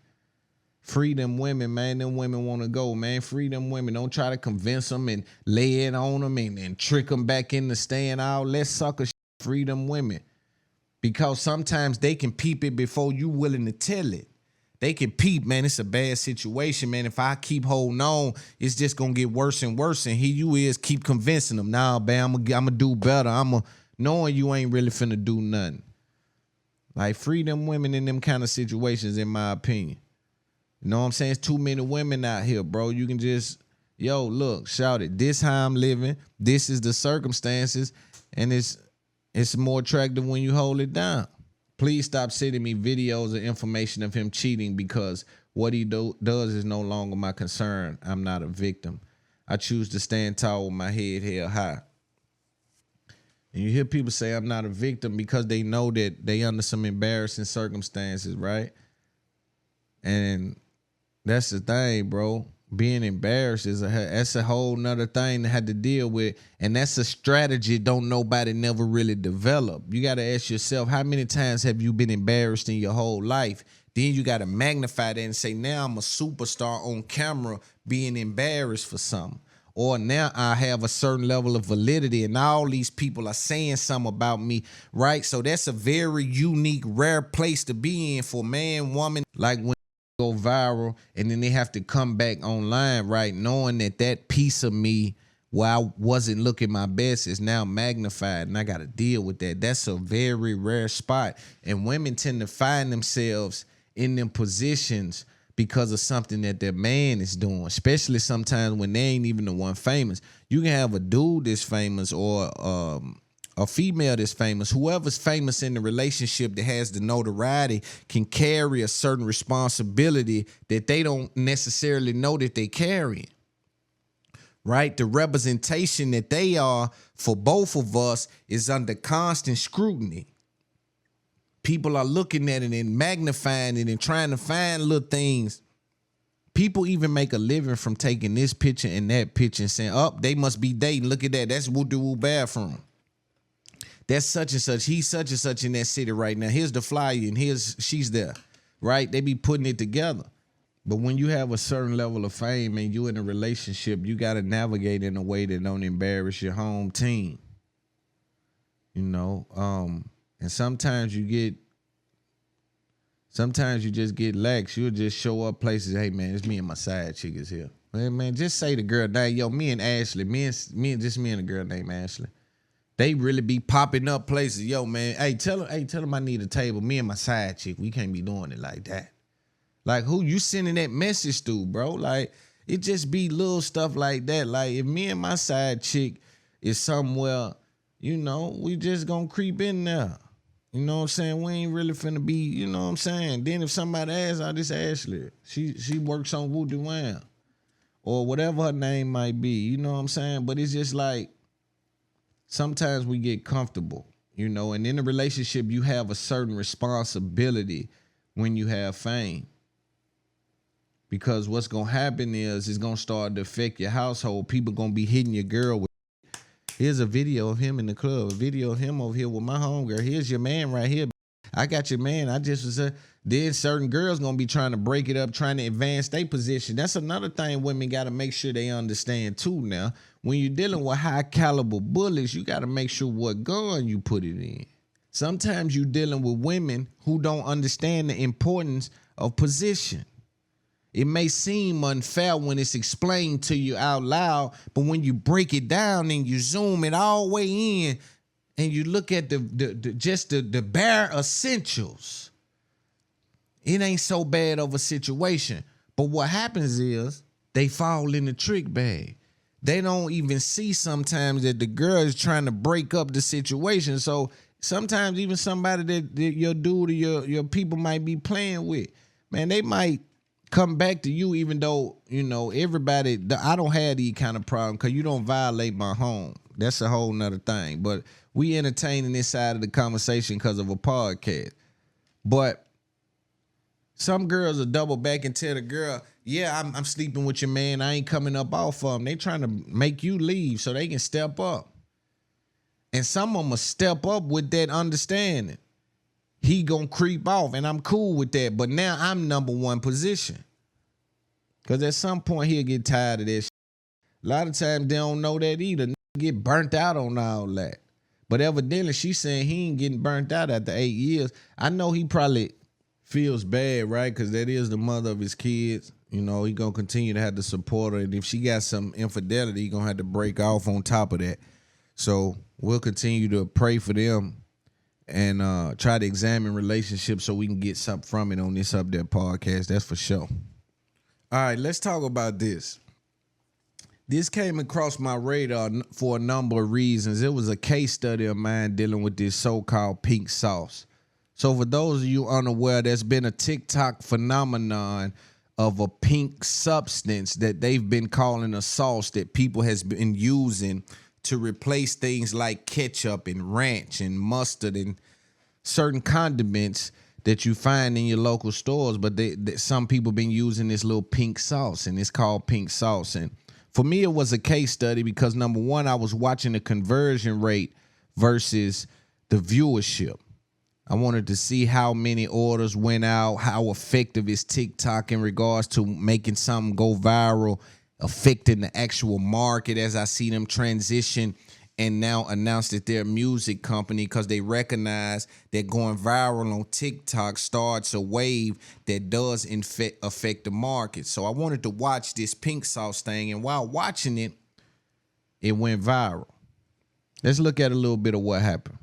Free them women, man. Them women want to go, man. Free them women. Don't try to convince them and lay it on them and trick them back into staying out. Let's sucker shit. Free them women. Because sometimes they can peep it before you willing to tell it. They can peep, man, it's a bad situation, man. If I keep holding on, it's just going to get worse and worse. And here you is, keep convincing them. Nah, man, I'm going to do better. Knowing you ain't really finna do nothing. Like, free them women in them kind of situations, in my opinion. You know what I'm saying? It's too many women out here, bro. You can just, yo, look, shout it. This how I'm living. This is the circumstances. And it's more attractive when you hold it down. Please stop sending me videos or information of him cheating, because what he does is no longer my concern. I'm not a victim. I choose to stand tall with my head held high. And you hear people say I'm not a victim because they know that they under some embarrassing circumstances, right? And that's the thing, bro. Being embarrassed that's a whole nother thing to have to deal with. And that's a strategy don't nobody never really develop. You got to ask yourself, how many times have you been embarrassed in your whole life? Then you got to magnify that and say, now I'm a superstar on camera being embarrassed for something. Or now I have a certain level of validity and all these people are saying something about me, right? So that's a very unique, rare place to be in for man, woman. Like when go viral and then they have to come back online, right, knowing that piece of me where I wasn't looking my best is now magnified, and I got to deal with that. That's a very rare spot, and women tend to find themselves in them positions because of something that their man is doing, especially sometimes when they ain't even the one famous. You can have a dude that's famous or a female that's famous. Whoever's famous in the relationship that has the notoriety can carry a certain responsibility that they don't necessarily know that they carry. Right? The representation that they are for both of us is under constant scrutiny. People are looking at it and magnifying it and trying to find little things. People even make a living from taking this picture and that picture and saying, oh, they must be dating. Look at that. That's woo-doo-woo bathroom. That's such and such. He's such and such in that city right now. Here's the flyer and she's there, right? They be putting it together. But when you have a certain level of fame and you in a relationship, you got to navigate in a way that don't embarrass your home team. You know, and sometimes you just get lax. You'll just show up places. Hey man, it's me and my side chick is here. Man, just say the girl name. Yo, me and Ashley. Me and a girl named Ashley. They really be popping up places. Yo, man, hey, tell them I need a table. Me and my side chick, we can't be doing it like that. Like, who you sending that message to, bro? Like, it just be little stuff like that. Like, if me and my side chick is somewhere, you know, we just gonna creep in there. You know what I'm saying? We ain't really finna be, you know what I'm saying? Then if somebody asks, oh, this Ashley, she works on Jaydayoungan or whatever her name might be, you know what I'm saying? But it's just like, sometimes we get comfortable, you know, and in a relationship, you have a certain responsibility when you have fame. because what's gonna happen is it's gonna start to affect your household. People gonna be hitting your girl with, here's a video of him in the club, a video of him over here with my homegirl. Here's your man right here. I got your man. I just was then certain girls gonna be trying to break it up, trying to advance their position. That's another thing women gotta make sure they understand too now. When you're dealing with high caliber bullets, you gotta make sure what gun you put it in. Sometimes you're dealing with women who don't understand the importance of position. It may seem unfair when it's explained to you out loud, but when you break it down and you zoom it all the way in and you look at the bare essentials, it ain't so bad of a situation. But what happens is they fall in the trick bag. They don't even see sometimes that the girl is trying to break up the situation. So sometimes even somebody that your dude or your people might be playing with, man, they might come back to you, even though, you know, everybody, I don't have these kind of problem because you don't violate my home. That's a whole nother thing. But we entertaining this side of the conversation because of a podcast. But some girls will double back and tell the girl, yeah, I'm sleeping with your man. I ain't coming up off of him. They trying to make you leave so they can step up. And some of them will step up with that understanding. He gonna creep off, and I'm cool with that. But now I'm number one position. Because at some point, he'll get tired of this. A lot of times, they don't know that either. Get burnt out on all that. But evidently, she's saying he ain't getting burnt out after 8 years. I know he probably feels bad, right? Because that is the mother of his kids. You know, he gonna continue to have to support her. And if she got some infidelity, he gonna have to break off on top of that. So we'll continue to pray for them and try to examine relationships so we can get something from it on this Up There podcast. That's for sure. All right, let's talk about this. This came across my radar for a number of reasons. It was a case study of mine dealing with this so-called pink sauce. So for those of you unaware, there's been a TikTok phenomenon of a pink substance that they've been calling a sauce that people has been using to replace things like ketchup and ranch and mustard and certain condiments that you find in your local stores. But some people been using this little pink sauce, and it's called pink sauce. And for me, it was a case study because, number one, I was watching the conversion rate versus the viewership. I wanted to see how many orders went out, how effective is TikTok in regards to making something go viral, affecting the actual market as I see them transition and now announce that they're a music company because they recognize that going viral on TikTok starts a wave that does affect the market. So I wanted to watch this pink sauce thing, and while watching it, it went viral. Let's look at a little bit of what happened.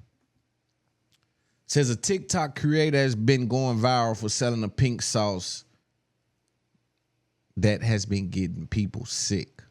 It says a TikTok creator has been going viral for selling a pink sauce that has been getting people sick.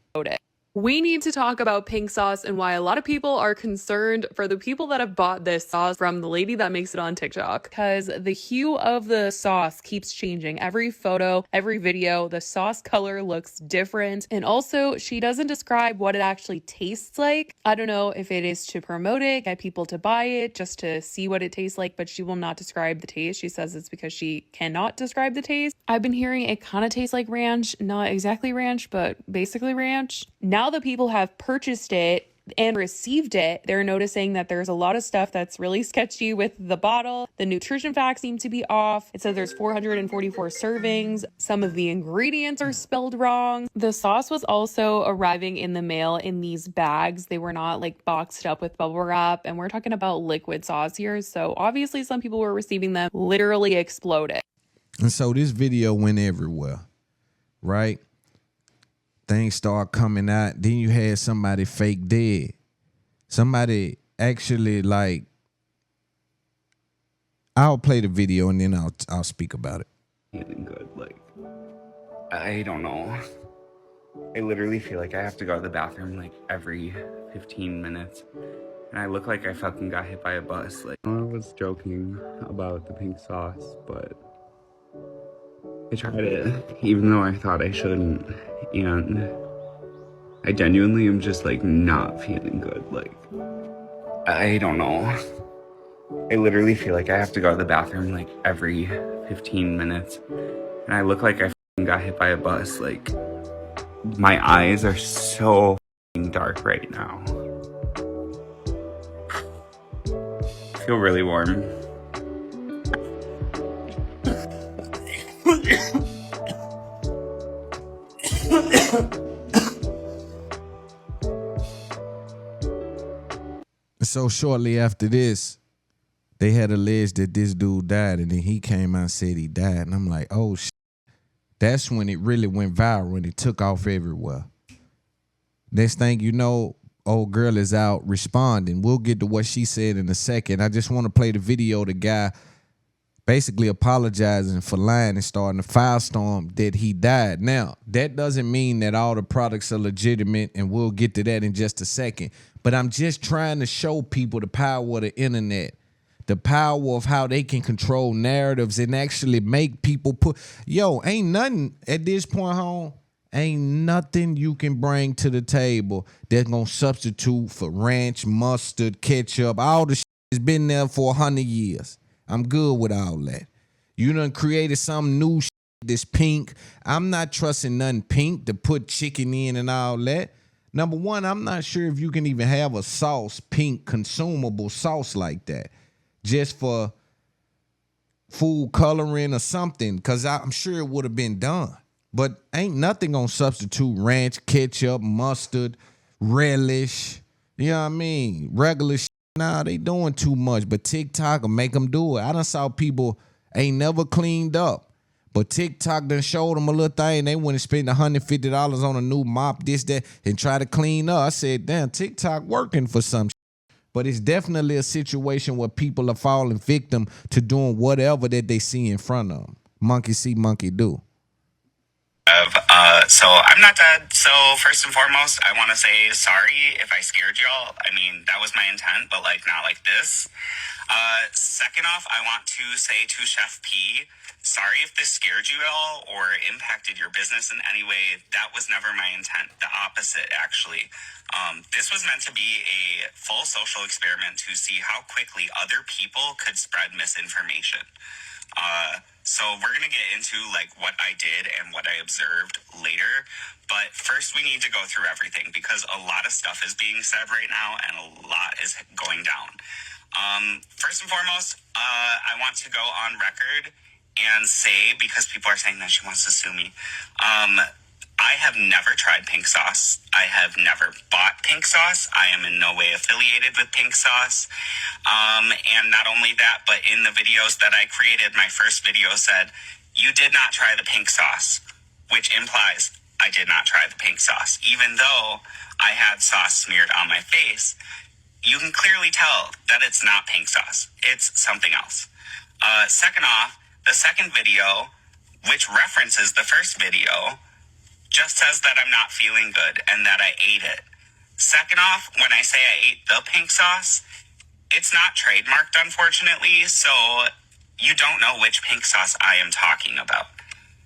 We need to talk about pink sauce and why a lot of people are concerned for the people that have bought this sauce from the lady that makes it on TikTok, because the hue of the sauce keeps changing. Every photo, every video, the sauce color looks different. And also, she doesn't describe what it actually tastes like. I don't know if it is to promote it, get people to buy it just to see what it tastes like, but she will not describe the taste. She says it's because she cannot describe the taste. I've been hearing it kind of tastes like ranch, not exactly ranch, but basically ranch. Now that people have purchased it and received it, they're noticing that there's a lot of stuff that's really sketchy with the bottle. The nutrition facts seem to be off. It says there's 444 servings. Some of the ingredients are spelled wrong. The sauce was also arriving in the mail in these bags. They were not like boxed up with bubble wrap, and we're talking about liquid sauce here. So obviously some people were receiving them literally exploded. And so this video went everywhere, right? Things start coming out. Then you had somebody fake dead. Somebody actually, like, I'll play the video and then I'll speak about it. Feeling good, like, I don't know. I literally feel like I have to go to the bathroom like every 15 minutes. And I look like I fucking got hit by a bus. Like, I was joking about the pink sauce, but I tried it even though I thought I shouldn't, and I genuinely am just like not feeling good. Like, I don't know. I literally feel like I have to go to the bathroom like every 15 minutes. And I look like I fucking got got hit by a bus. Like, my eyes are so fucking dark right now. I feel really warm. So shortly after this, they had alleged that this dude died, and then he came out and said he died. And I'm like, oh, shit. That's when it really went viral and it took off everywhere. Next thing you know, old girl is out responding. We'll get to what she said in a second. I just want to play the video of the guy basically apologizing for lying and starting a firestorm that he died. Now, that doesn't mean that all the products are legitimate, and we'll get to that in just a second. But I'm just trying to show people the power of the internet, the power of how they can control narratives and actually make people put, ain't nothing at this point, home, ain't nothing you can bring to the table that's going to substitute for ranch, mustard, ketchup. All the shit has been there for 100 years. I'm good with all that. You done created some new shit that's pink. I'm not trusting nothing pink to put chicken in and all that. Number one, I'm not sure if you can even have a sauce, pink, consumable sauce like that, just for food coloring or something, because I'm sure it would have been done. But ain't nothing gonna substitute ranch, ketchup, mustard, relish, you know what I mean? Regular shit. Nah, they doing too much, but TikTok will make them do it. I done saw people ain't never cleaned up, but TikTok done showed them a little thing. They went and spent $150 on a new mop, this, that, and try to clean up. I said, damn, TikTok working for some shit. But it's definitely a situation where people are falling victim to doing whatever that they see in front of them. Monkey see, monkey do. So I'm not dead. So first and foremost, I want to say sorry if I scared y'all. I mean, that was my intent, but like not like this. Second off, I want to say to Chef P, sorry if this scared you at all or impacted your business in any way. That was never my intent. The opposite, actually. This was meant to be a full social experiment to see how quickly other people could spread misinformation. So we're going to get into like what I did and what I observed later. But first we need to go through everything because a lot of stuff is being said right now and a lot is going down. First and foremost, I want to go on record and say, because people are saying that she wants to sue me, I have never tried pink sauce. I have never bought pink sauce. I am in no way affiliated with pink sauce. And not only that, but in the videos that I created, my first video said, you did not try the pink sauce, which implies I did not try the pink sauce. Even though I had sauce smeared on my face, you can clearly tell that it's not pink sauce. It's something else. Second off, the second video, which references the first video, just says that I'm not feeling good and that I ate it. Second off, when I say I ate the pink sauce, it's not trademarked, unfortunately, so you don't know which pink sauce I am talking about.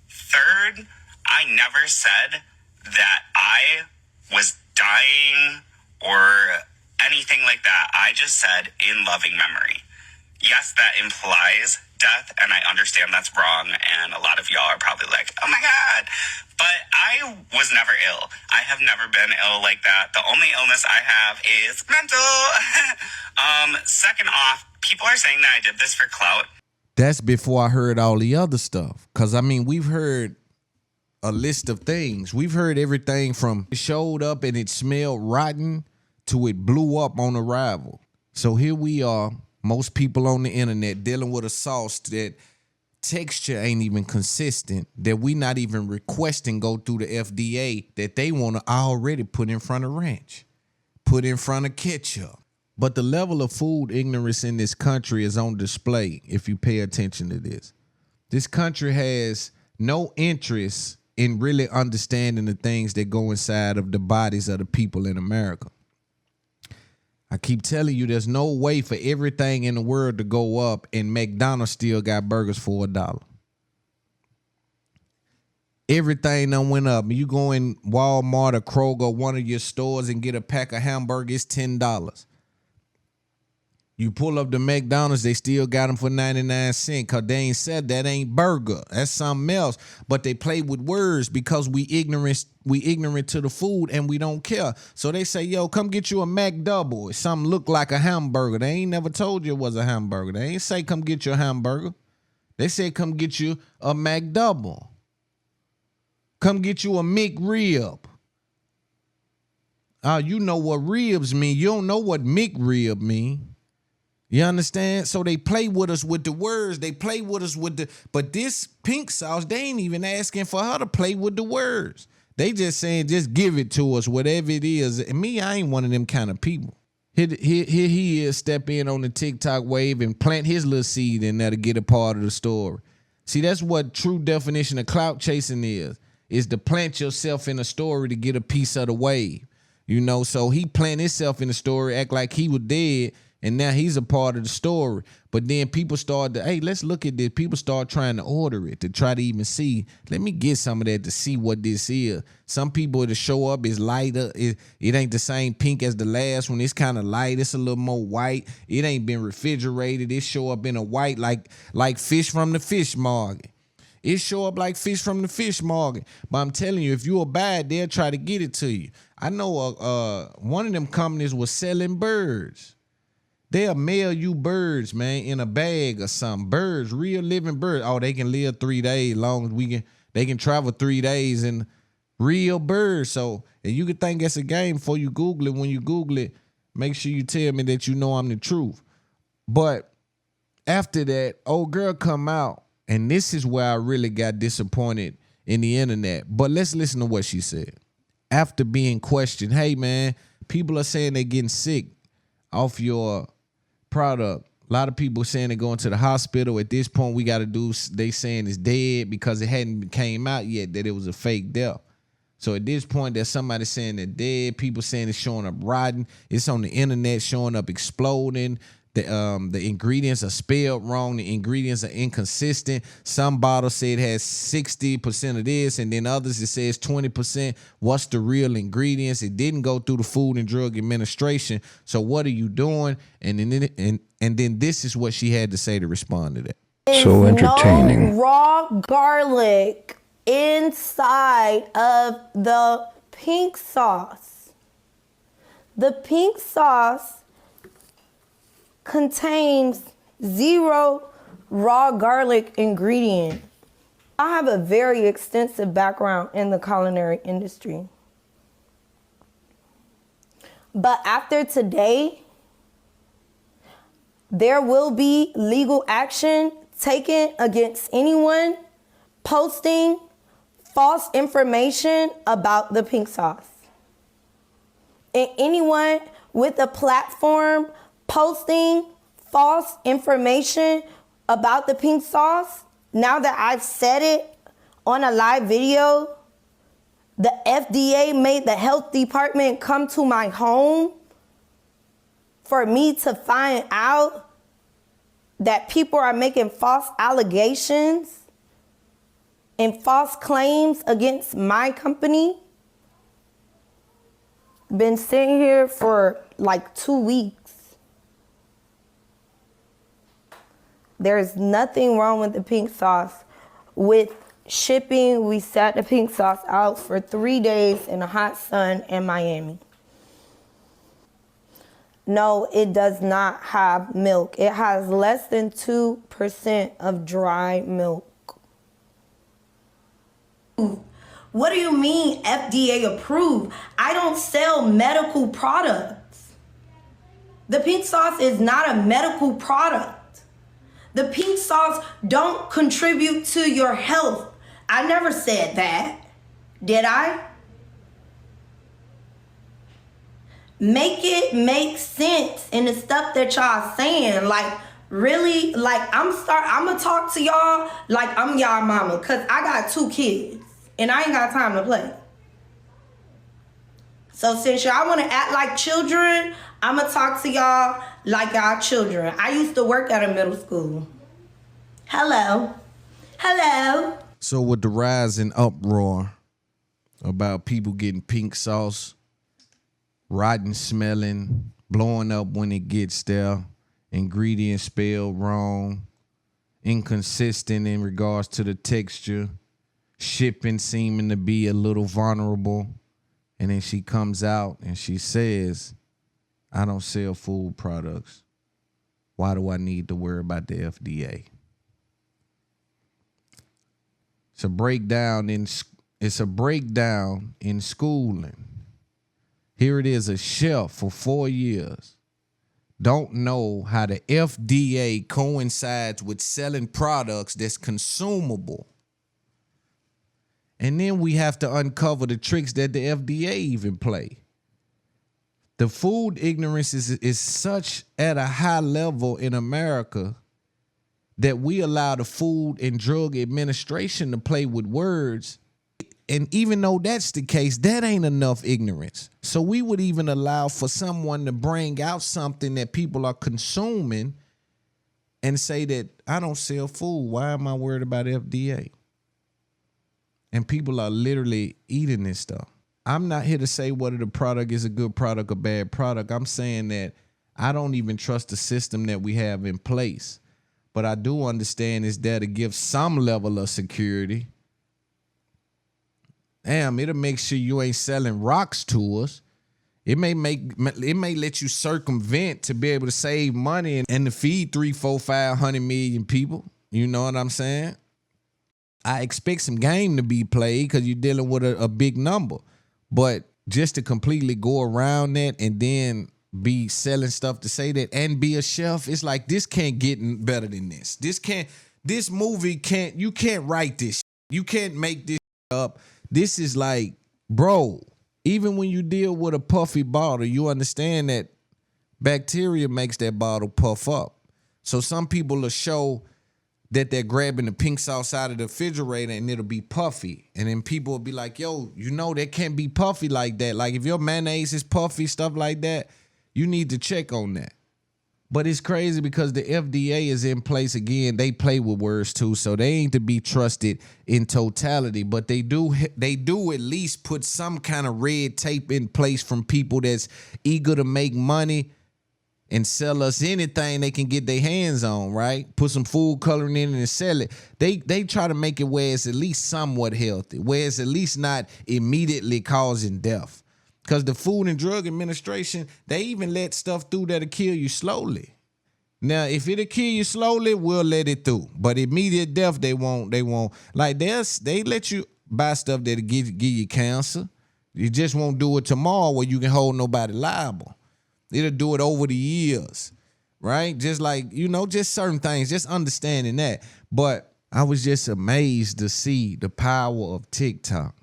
Third, I never said that I was dying or anything like that. I just said in loving memory. Yes, that implies death, and I understand that's wrong, and a lot of y'all are probably like, oh my God. But I was never ill. I have never been ill like that. The only illness I have is mental. Second off, people are saying that I did this for clout. That's before I heard all the other stuff. Because, I mean, we've heard a list of things. We've heard everything from it showed up and it smelled rotten to it blew up on arrival. So here we are, most people on the internet dealing with a sauce that texture ain't even consistent, that we not even requesting go through the FDA, that they want to already put in front of ranch, put in front of ketchup. But the level of food ignorance in this country is on display if you pay attention to this. This country has no interest in really understanding the things that go inside of the bodies of the people in America. I keep telling you, there's no way for everything in the world to go up and McDonald's still got burgers for $1. Everything done went up. You go in Walmart or Kroger, one of your stores, and get a pack of hamburgers, $10. You pull up the McDonald's, they still got them for 99 cents because they ain't said that ain't burger. That's something else. But they play with words because we ignorant to the food and we don't care. So they say, yo, come get you a McDouble. Something look like a hamburger. They ain't never told you it was a hamburger. They ain't say come get you a hamburger. They said come get you a McDouble. Come get you a McRib. You know what ribs mean. You don't know what McRib mean. You understand? So they play with us with the words. They play with us with the, but this pink sauce, they ain't even asking for her to play with the words. They just saying, just give it to us, whatever it is. And me, I ain't one of them kind of people. Here he is, step in on the TikTok wave and plant his little seed in there to get a part of the story. See, that's what true definition of clout chasing is to plant yourself in a story to get a piece of the wave. You know, so he planted himself in the story, act like he was dead, and now he's a part of the story. But then people start to, hey, let's look at this. People start trying to order it to try to even see. Let me get some of that to see what this is. Some people to show up is lighter. It ain't the same pink as the last one. It's kind of light. It's a little more white. It ain't been refrigerated. It show up in a white like fish from the fish market. It show up like fish from the fish market. But I'm telling you, if you'll buy it, they'll try to get it to you. I know one of them companies was selling birds. They'll mail you birds, man, in a bag or something. Birds, real living birds. Oh, they can live 3 days long as they can travel 3 days and real birds. So, and you can think it's a game before you Google it. When you Google it, make sure you tell me that you know I'm the truth. But after that, old girl come out, and this is where I really got disappointed in the internet. But let's listen to what she said. After being questioned, hey, man, people are saying they're getting sick off your product. A lot of people saying they're going to the hospital. At this point, we got to do, they saying it's dead because it hadn't came out yet that it was a fake death. So at this point, there's somebody saying they're dead. People saying it's showing up rotten. It's on the internet showing up exploding. The ingredients are spelled wrong. The ingredients are inconsistent. Some bottles say it has 60% of this, and then others it says 20%. What's the real ingredients? It didn't go through the Food and Drug Administration. So what are you doing? And then this is what she had to say to respond to that. So entertaining. No raw garlic inside of the pink sauce. The pink sauce contains 0 raw garlic ingredient. I have a very extensive background in the culinary industry. But after today, there will be legal action taken against anyone posting false information about the pink sauce. And anyone with a platform posting false information about the pink sauce, now that I've said it on a live video, the FDA made the health department come to my home for me to find out that people are making false allegations and false claims against my company. Been sitting here for like 2 weeks. There's nothing wrong with the pink sauce. With shipping, we sat the pink sauce out for 3 days in the hot sun in Miami. No, it does not have milk. It has less than 2% of dry milk. What do you mean FDA approved? I don't sell medical products. The pink sauce is not a medical product. The pink sauce don't contribute to your health. I never said that. Did I? Make it make sense in the stuff that y'all saying. Like, really, like, I'm gonna talk to y'all like I'm y'all mama, because I got 2 kids and I ain't got time to play. So since y'all want to act like children, I'm going to talk to y'all like y'all children. I used to work at a middle school. Hello. Hello. So with the rise in uproar about people getting pink sauce, rotten smelling, blowing up when it gets there, ingredients spelled wrong, inconsistent in regards to the texture, shipping seeming to be a little vulnerable. And then she comes out and she says, I don't sell food products. Why do I need to worry about the FDA? It's a breakdown in schooling. Here it is, a chef for 4 years. Don't know how the FDA coincides with selling products that's consumable. And then we have to uncover the tricks that the FDA even play. The food ignorance is such at a high level in America that we allow the Food and Drug Administration to play with words. And even though that's the case, that ain't enough ignorance. So we would even allow for someone to bring out something that people are consuming and say that I don't sell food. Why am I worried about FDA? And people are literally eating this stuff. I'm not here to say whether the product is a good product or bad product. I'm saying that I don't even trust the system that we have in place. But I do understand it's there to give some level of security. Damn, it'll make sure you ain't selling rocks to us. It may let you circumvent to be able to save money and to feed 3, 4, 500 million people. You know what I'm saying? I expect some game to be played because you're dealing with a big number. But just to completely go around that and then be selling stuff to say that and be a chef, it's like this can't get better than this. This movie can't, you can't write this. You can't make this up. This is like, bro, even when you deal with a puffy bottle, you understand that bacteria makes that bottle puff up. So some people will show that they're grabbing the pink sauce out of the refrigerator and it'll be puffy. And then people will be like, yo, you know, that can't be puffy like that. Like if your mayonnaise is puffy, stuff like that, you need to check on that. But it's crazy because the FDA is in place again. They play with words too, so they ain't to be trusted in totality. But they do at least put some kind of red tape in place from people that's eager to make money and sell us anything they can get their hands on, right? Put some food coloring in it and sell it. They try to make it where it's at least somewhat healthy, where it's at least not immediately causing death. Because the Food and Drug Administration, they even let stuff through that'll kill you slowly. Now, if it'll kill you slowly, we'll let it through. But immediate death, they won't. Like they let you buy stuff that'll give you cancer. You just won't do it tomorrow where you can hold nobody liable. It'll do it over the years, right? Just like, you know, just certain things, just understanding that. But I was just amazed to see the power of TikTok.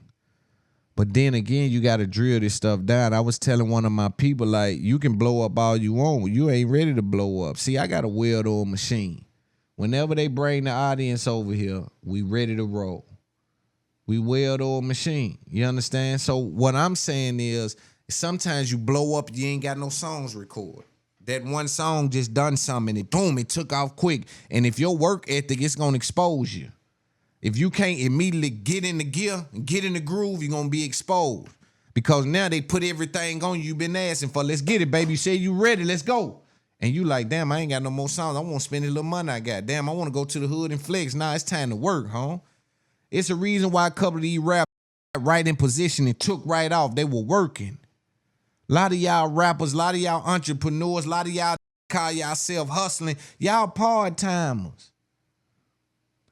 But then again, you got to drill this stuff down. I was telling one of my people, like, you can blow up all you want. You ain't ready to blow up. See, I got a well-oiled machine. Whenever they bring the audience over here, we ready to roll. We well-oiled machine. You understand? So what I'm saying is, sometimes you blow up, you ain't got no songs recorded. That one song just done something, and boom, it took off quick. And if your work ethic, it's going to expose you. If you can't immediately get in the gear and get in the groove, you're going to be exposed. Because now they put everything on you you've been asking for. Let's get it, baby. You say you ready. Let's go. And you like, damn, I ain't got no more songs. I want to spend a little money I got. Damn, I want to go to the hood and flex. Nah, it's time to work, huh? It's a reason why a couple of these rappers got right in position and took right off. They were working. A lot of y'all rappers, a lot of y'all entrepreneurs, a lot of y'all call yourself hustling. Y'all part-timers.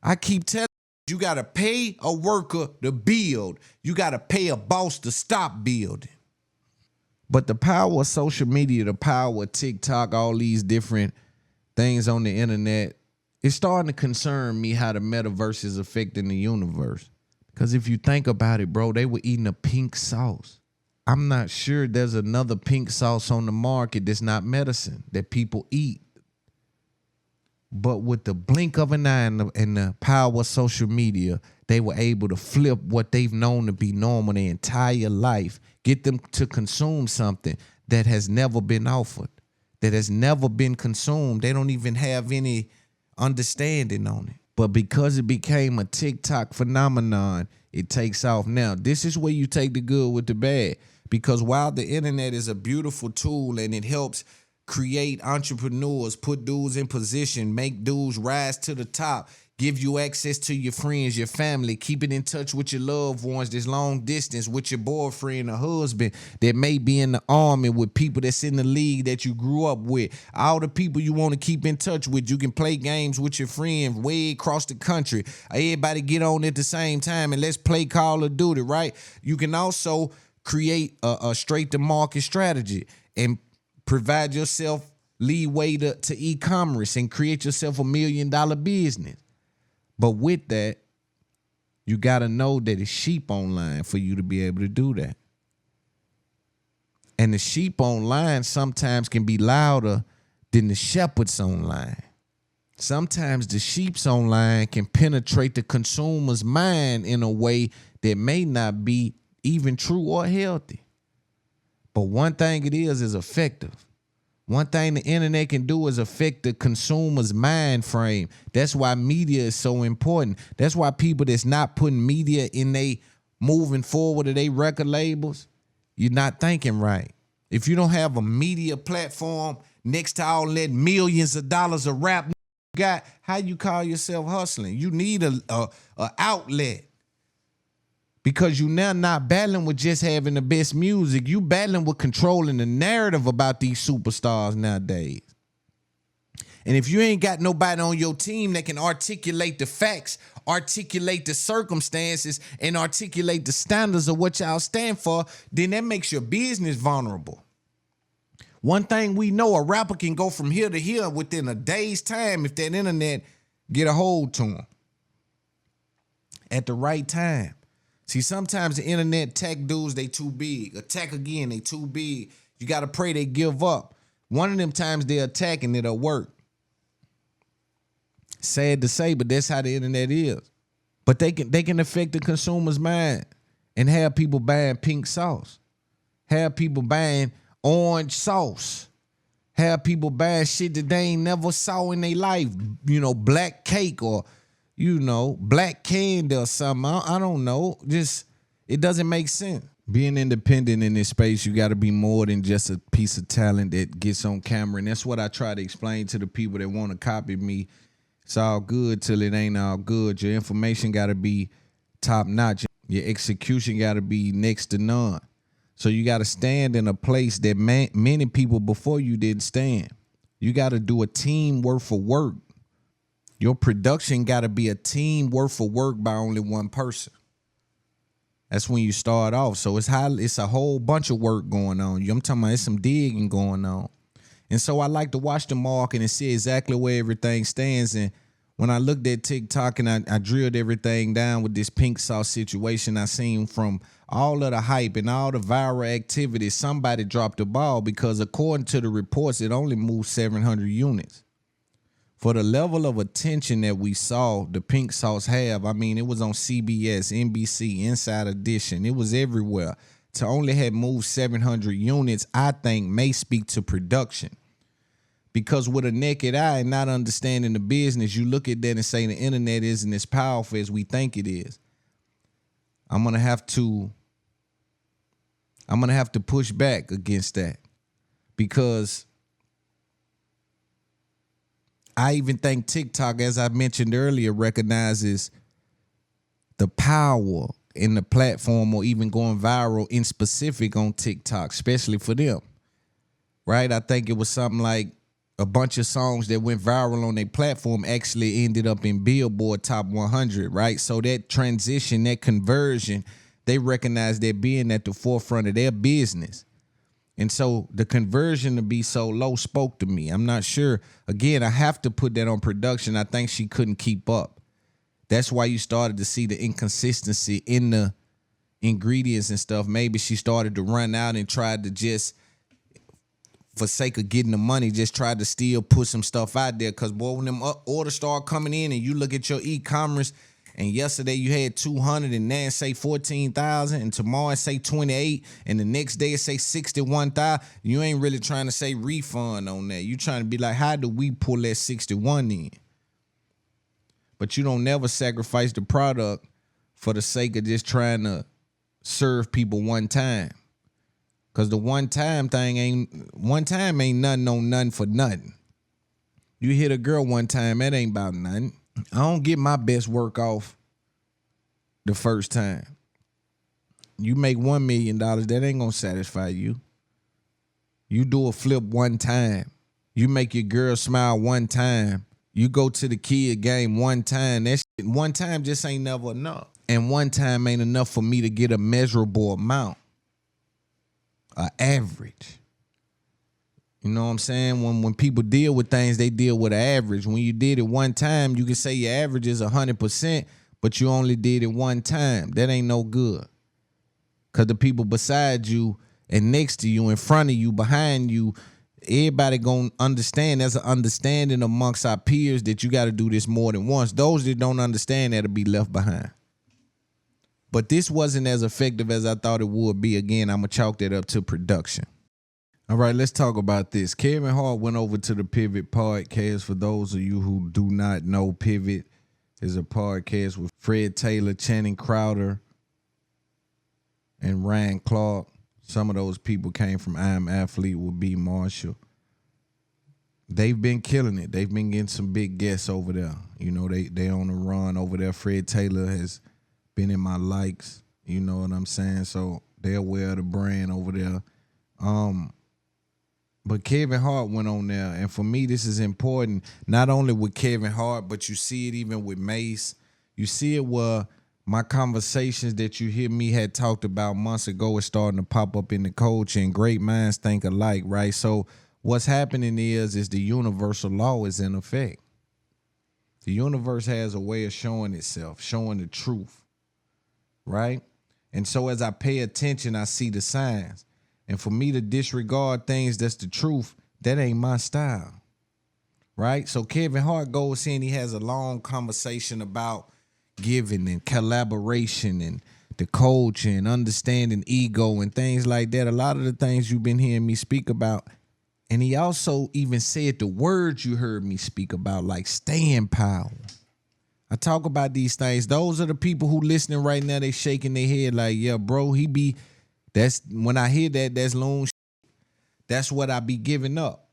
I keep telling you, got to pay a worker to build. You got to pay a boss to stop building. But the power of social media, the power of TikTok, all these different things on the internet, it's starting to concern me how the metaverse is affecting the universe. Because if you think about it, bro, they were eating a pink sauce. I'm not sure there's another pink sauce on the market that's not medicine that people eat. But with the blink of an eye and the power of social media, they were able to flip what they've known to be normal their entire life, get them to consume something that has never been offered, that has never been consumed. They don't even have any understanding on it. But because it became a TikTok phenomenon, it takes off. Now, this is where you take the good with the bad. Because while the internet is a beautiful tool and it helps create entrepreneurs, put dudes in position, make dudes rise to the top, give you access to your friends, your family, keep it in touch with your loved ones that's long distance, with your boyfriend or husband that may be in the army, with people that's in the league that you grew up with. All the people you want to keep in touch with, you can play games with your friends way across the country. Everybody get on at the same time and let's play Call of Duty, right? You can also create a straight-to-market strategy and provide yourself leeway to e-commerce and create yourself $1 million business. But with that, you got to know that it's sheep online for you to be able to do that. And the sheep online sometimes can be louder than the shepherds online. Sometimes the sheeps online can penetrate the consumer's mind in a way that may not be even true or healthy. But one thing it is effective. One thing the internet can do is affect the consumer's mind frame. That's why media is so important. That's why people that's not putting media in they moving forward to their record labels, you're not thinking right. If you don't have a media platform next to all that millions of dollars of rap you got, how you call yourself hustling? You need a outlet. Because you now not battling with just having the best music. You battling with controlling the narrative about these superstars nowadays. And if you ain't got nobody on your team that can articulate the facts, articulate the circumstances, and articulate the standards of what y'all stand for, then that makes your business vulnerable. One thing we know, a rapper can go from here to here within a day's time if that internet get a hold to him at the right time. See, sometimes the internet tech dudes, they too big. Attack again, they too big. You got to pray they give up. One of them times they attack and it'll work. Sad to say, but that's how the internet is. But they can affect the consumer's mind and have people buying pink sauce. Have people buying orange sauce. Have people buying shit that they ain't never saw in their life. You know, black cake or black candy or something. I don't know. Just, it doesn't make sense. Being independent in this space, you got to be more than just a piece of talent that gets on camera. And that's what I try to explain to the people that want to copy me. It's all good till it ain't all good. Your information got to be top notch. Your execution got to be next to none. So you got to stand in a place that many people before you didn't stand. You got to do a team worth of work. Your production got to be a team worth of work by only one person. That's when you start off. So it's a whole bunch of work going on. I'm talking about it's some digging going on. And so I like to watch the market and see exactly where everything stands. And when I looked at TikTok and I drilled everything down with this pink sauce situation, I seen from all of the hype and all the viral activity, somebody dropped the ball because according to the reports, it only moved 700 units. For the level of attention that we saw the pink sauce have, I mean, it was on CBS, NBC, Inside Edition. It was everywhere. To only have moved 700 units, I think may speak to production. Because with a naked eye and not understanding the business, you look at that and say the internet isn't as powerful as we think it is. I'm gonna have to push back against that. Because I even think TikTok, as I mentioned earlier, recognizes the power in the platform or even going viral in specific on TikTok, especially for them, right? I think it was something like a bunch of songs that went viral on their platform actually ended up in Billboard Top 100, right? So that transition, that conversion, they recognize that being at the forefront of their business. And so the conversion to be so low spoke to me. I'm not sure. Again, I have to put that on production. I think she couldn't keep up. That's why you started to see the inconsistency in the ingredients and stuff. Maybe she started to run out and tried to just, for sake of getting the money, just tried to still put some stuff out there. Because, boy, when them orders start coming in and you look at your e-commerce, and yesterday you had 200 and now say 14,000 and tomorrow say 28 and the next day it say 61,000. You ain't really trying to say refund on that. You trying to be like, how do we pull that 61 in? But you don't never sacrifice the product for the sake of just trying to serve people one time. Cause the one time ain't nothing on nothing for nothing. You hit a girl one time, that ain't about nothing. I don't get my best work off the first time. You make $1 million, that ain't gonna satisfy you. You do a flip one time. You make your girl smile one time. You go to the kid game one time. That shit, one time just ain't never enough. And one time ain't enough for me to get a measurable amount. An average. You know what I'm saying? When people deal with things, they deal with an average. When you did it one time, you can say your average is 100%, but you only did it one time. That ain't no good. Because the people beside you and next to you, in front of you, behind you, everybody gonna understand. There's an understanding amongst our peers that you got to do this more than once. Those that don't understand that'll be left behind. But this wasn't as effective as I thought it would be. Again, I'm going to chalk that up to production. All right, let's talk about this. Kevin Hart went over to the Pivot podcast. For those of you who do not know, Pivot is a podcast with Fred Taylor, Channing Crowder, and Ryan Clark. Some of those people came from I Am Athlete with B. Marshall. They've been killing it. They've been getting some big guests over there. You know, they on the run over there. Fred Taylor has been in my likes. You know what I'm saying? So they're aware of the brand over there. But Kevin Hart went on there. And for me, this is important. Not only with Kevin Hart, but you see it even with Mace. You see it where my conversations that you hear me had talked about months ago is starting to pop up in the culture, and great minds think alike, right? So what's happening is the universal law is in effect. The universe has a way of showing itself, showing the truth, right? And so as I pay attention, I see the signs. And for me to disregard things that's the truth, that ain't my style, right? So Kevin Hart goes in, he has a long conversation about giving and collaboration and the culture and understanding ego and things like that. A lot of the things you've been hearing me speak about. And he also even said the words you heard me speak about, like staying power. I talk about these things. Those are the people who listening right now, they shaking their head like, yeah, bro, that's when I hear that, that's Loon. That's what I be giving up.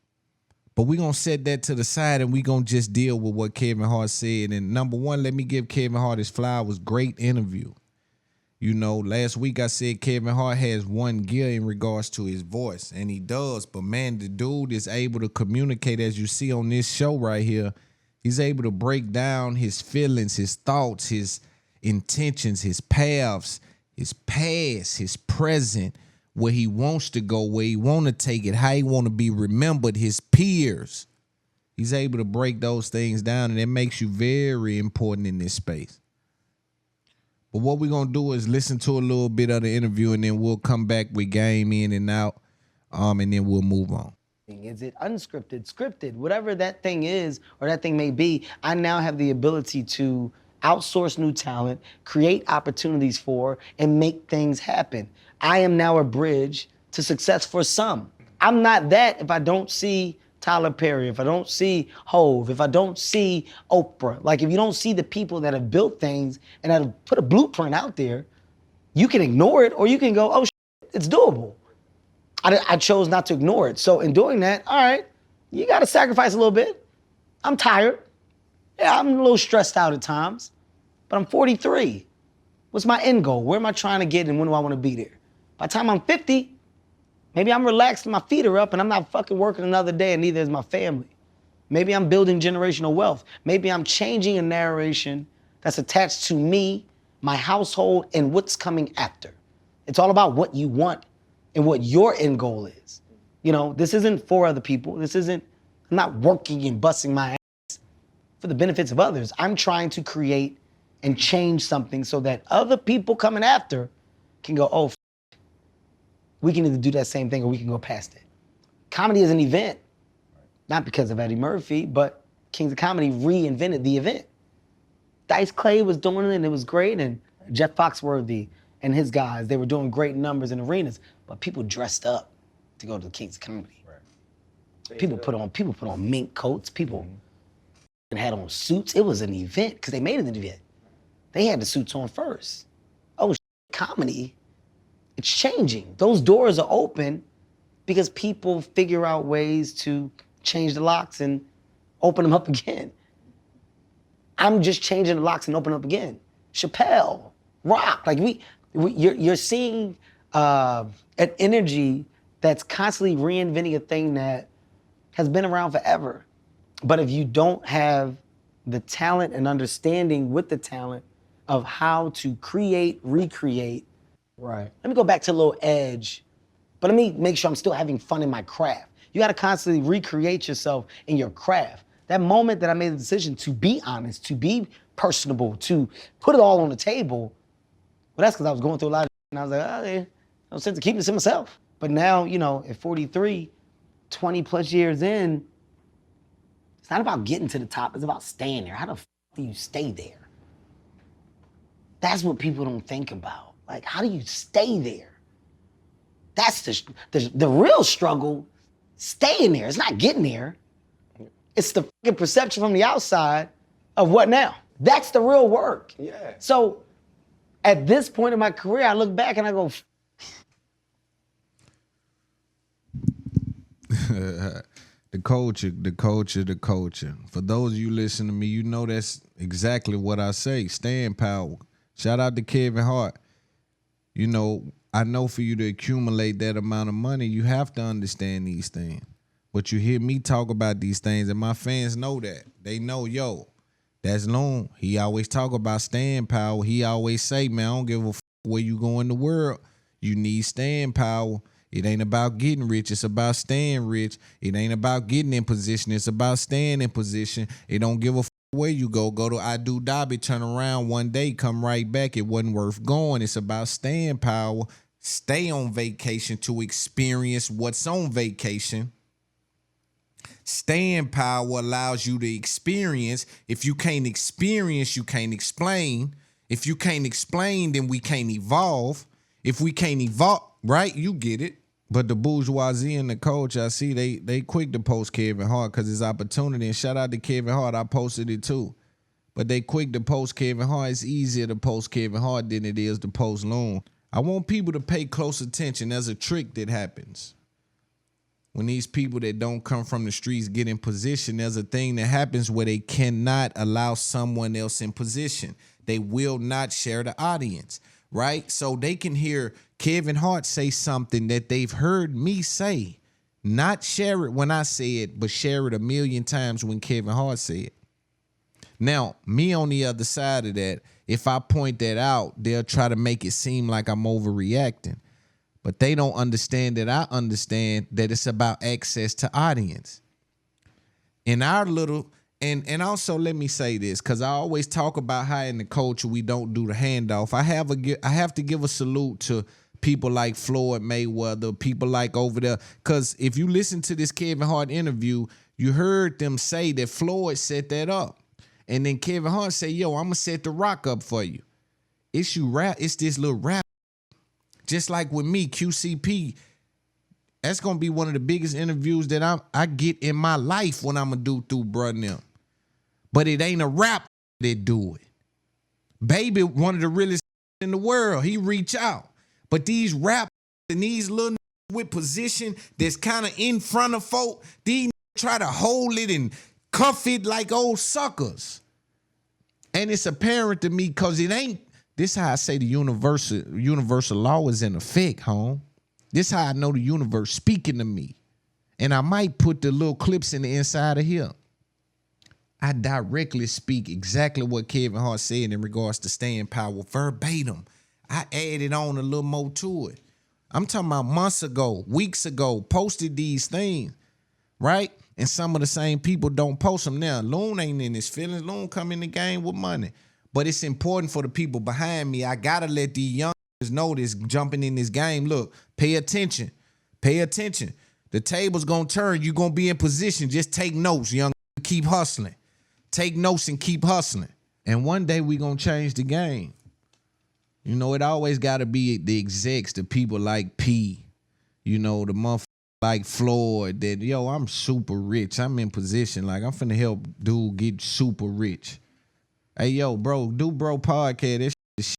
But we're going to set that to the side and we're going to just deal with what Kevin Hart said. And number one, let me give Kevin Hart his flowers. Great interview. You know, last week I said Kevin Hart has one gear in regards to his voice, and he does. But man, the dude is able to communicate, as you see on this show right here. He's able to break down his feelings, his thoughts, his intentions, his paths, his past, his present, where he wants to go, where he want to take it, how he want to be remembered, his peers. He's able to break those things down, and it makes you very important in this space. But what we're going to do is listen to a little bit of the interview, and then we'll come back with game in and out, and then we'll move on. Is it unscripted, scripted, whatever that thing is or that thing may be, I now have the ability to outsource new talent, create opportunities for, and make things happen. I am now a bridge to success for some. I'm not that if I don't see Tyler Perry, if I don't see Hove, if I don't see Oprah. Like if you don't see the people that have built things and that have put a blueprint out there, you can ignore it or you can go, oh, it's doable. I chose not to ignore it. So in doing that, all right, you got to sacrifice a little bit. I'm tired. Yeah, I'm a little stressed out at times, but I'm 43. What's my end goal? Where am I trying to get and when do I want to be there? By the time I'm 50, maybe I'm relaxed and my feet are up and I'm not fucking working another day and neither is my family. Maybe I'm building generational wealth. Maybe I'm changing a narration that's attached to me, my household, and what's coming after. It's all about what you want and what your end goal is. You know, this isn't for other people. I'm not working and busting my ass for the benefits of others. I'm trying to create and change something so that other people coming after can go, oh, we can either do that same thing or we can go past it. Comedy is an event, not because of Eddie Murphy, but Kings of Comedy reinvented the event. Dice Clay was doing it and it was great, and Jeff Foxworthy and his guys, they were doing great numbers in arenas, but people dressed up to go to the Kings of Comedy. Right. People put on mink coats, people had on suits. It was an event because they made it an event. They had the suits on first. Oh, comedy It's changing. Those doors are open because people figure out ways to change the locks and open them up again. I'm just changing the locks and opening up again. Chappelle, Rock, like you're seeing an energy that's constantly reinventing a thing that has been around forever. But if you don't have the talent and understanding with the talent of how to create, recreate. Right. Let me go back to a little edge, but let me make sure I'm still having fun in my craft. You gotta constantly recreate yourself in your craft. That moment that I made the decision to be honest, to be personable, to put it all on the table, well, that's because I was going through a lot of and I was like, oh, yeah, no sense of keeping this to myself. But now, you know, at 43, 20 plus years in, it's not about getting to the top, it's about staying there. How the f do you stay there? That's what people don't think about. Like, how do you stay there? That's the real struggle, staying there. It's not getting there. It's the fucking perception from the outside of what now? That's the real work. Yeah. So at this point in my career, I look back and I go, the culture. For those of you listening to me, you know that's exactly what I say. Staying power. Shout out to Kevin Hart. You know, I know for you to accumulate that amount of money, you have to understand these things. But you hear me talk about these things, and my fans know that. They know, yo, that's Loon. He always talk about staying power. He always say, man, I don't give a f where you go in the world. You need staying power. It ain't about getting rich. It's about staying rich. It ain't about getting in position. It's about staying in position. It don't give a f where you go. Go to I Do Dobby, turn around one day, come right back. It wasn't worth going. It's about staying power. Stay on vacation to experience what's on vacation. Staying power allows you to experience. If you can't experience, you can't explain. If you can't explain, then we can't evolve. If we can't evolve, right? You get it. But the bourgeoisie and the culture, I see they quick to post Kevin Hart because it's opportunity. And shout out to Kevin Hart. I posted it too. But they quick to post Kevin Hart. It's easier to post Kevin Hart than it is to post Loon. I want people to pay close attention. There's a trick that happens. When these people that don't come from the streets get in position, there's a thing that happens where they cannot allow someone else in position. They will not share the audience, right? So they can hear Kevin Hart say something that they've heard me say. Not share it when I say it, but share it a million times when Kevin Hart said it. Now, me on the other side of that, if I point that out, they'll try to make it seem like I'm overreacting. But they don't understand that I understand that it's about access to audience. In our little, and also let me say this, because I always talk about how in the culture we don't do the handoff. I have to give a salute to people like Floyd Mayweather, people like over there. Because if you listen to this Kevin Hart interview, you heard them say that Floyd set that up. And then Kevin Hart say, yo, I'm going to set the rock up for you. It's this little rap. Just like with me, QCP, that's going to be one of the biggest interviews that I get in my life when I'm going to do through bruh and them. But it ain't a rap that do it. Baby, one of the realest in the world, he reach out. But these rap and these little with position that's kind of in front of folk, these try to hold it and cuff it like old suckers. And it's apparent to me because it ain't. This how I say the universal law is in effect, home. This how I know the universe speaking to me. And I might put the little clips in the inside of here. I directly speak exactly what Kevin Hart said in regards to staying power, verbatim. I added on a little more to it. I'm talking about months ago, weeks ago, posted these things, right? And some of the same people don't post them now. Loon ain't in his feelings. Loon come in the game with money. But it's important for the people behind me. I gotta let these young know this, jumping in this game. Look, pay attention. Pay attention. The table's gonna turn. You're gonna be in position. Just take notes, young. Keep hustling. Take notes and keep hustling. And one day we gonna change the game. You know, it always gotta be the execs, the people like Peele. You know, the motherfucker like Floyd that, yo, I'm super rich. I'm in position. Like, I'm finna help dude get super rich. Hey, yo, bro, do bro podcast. That shit,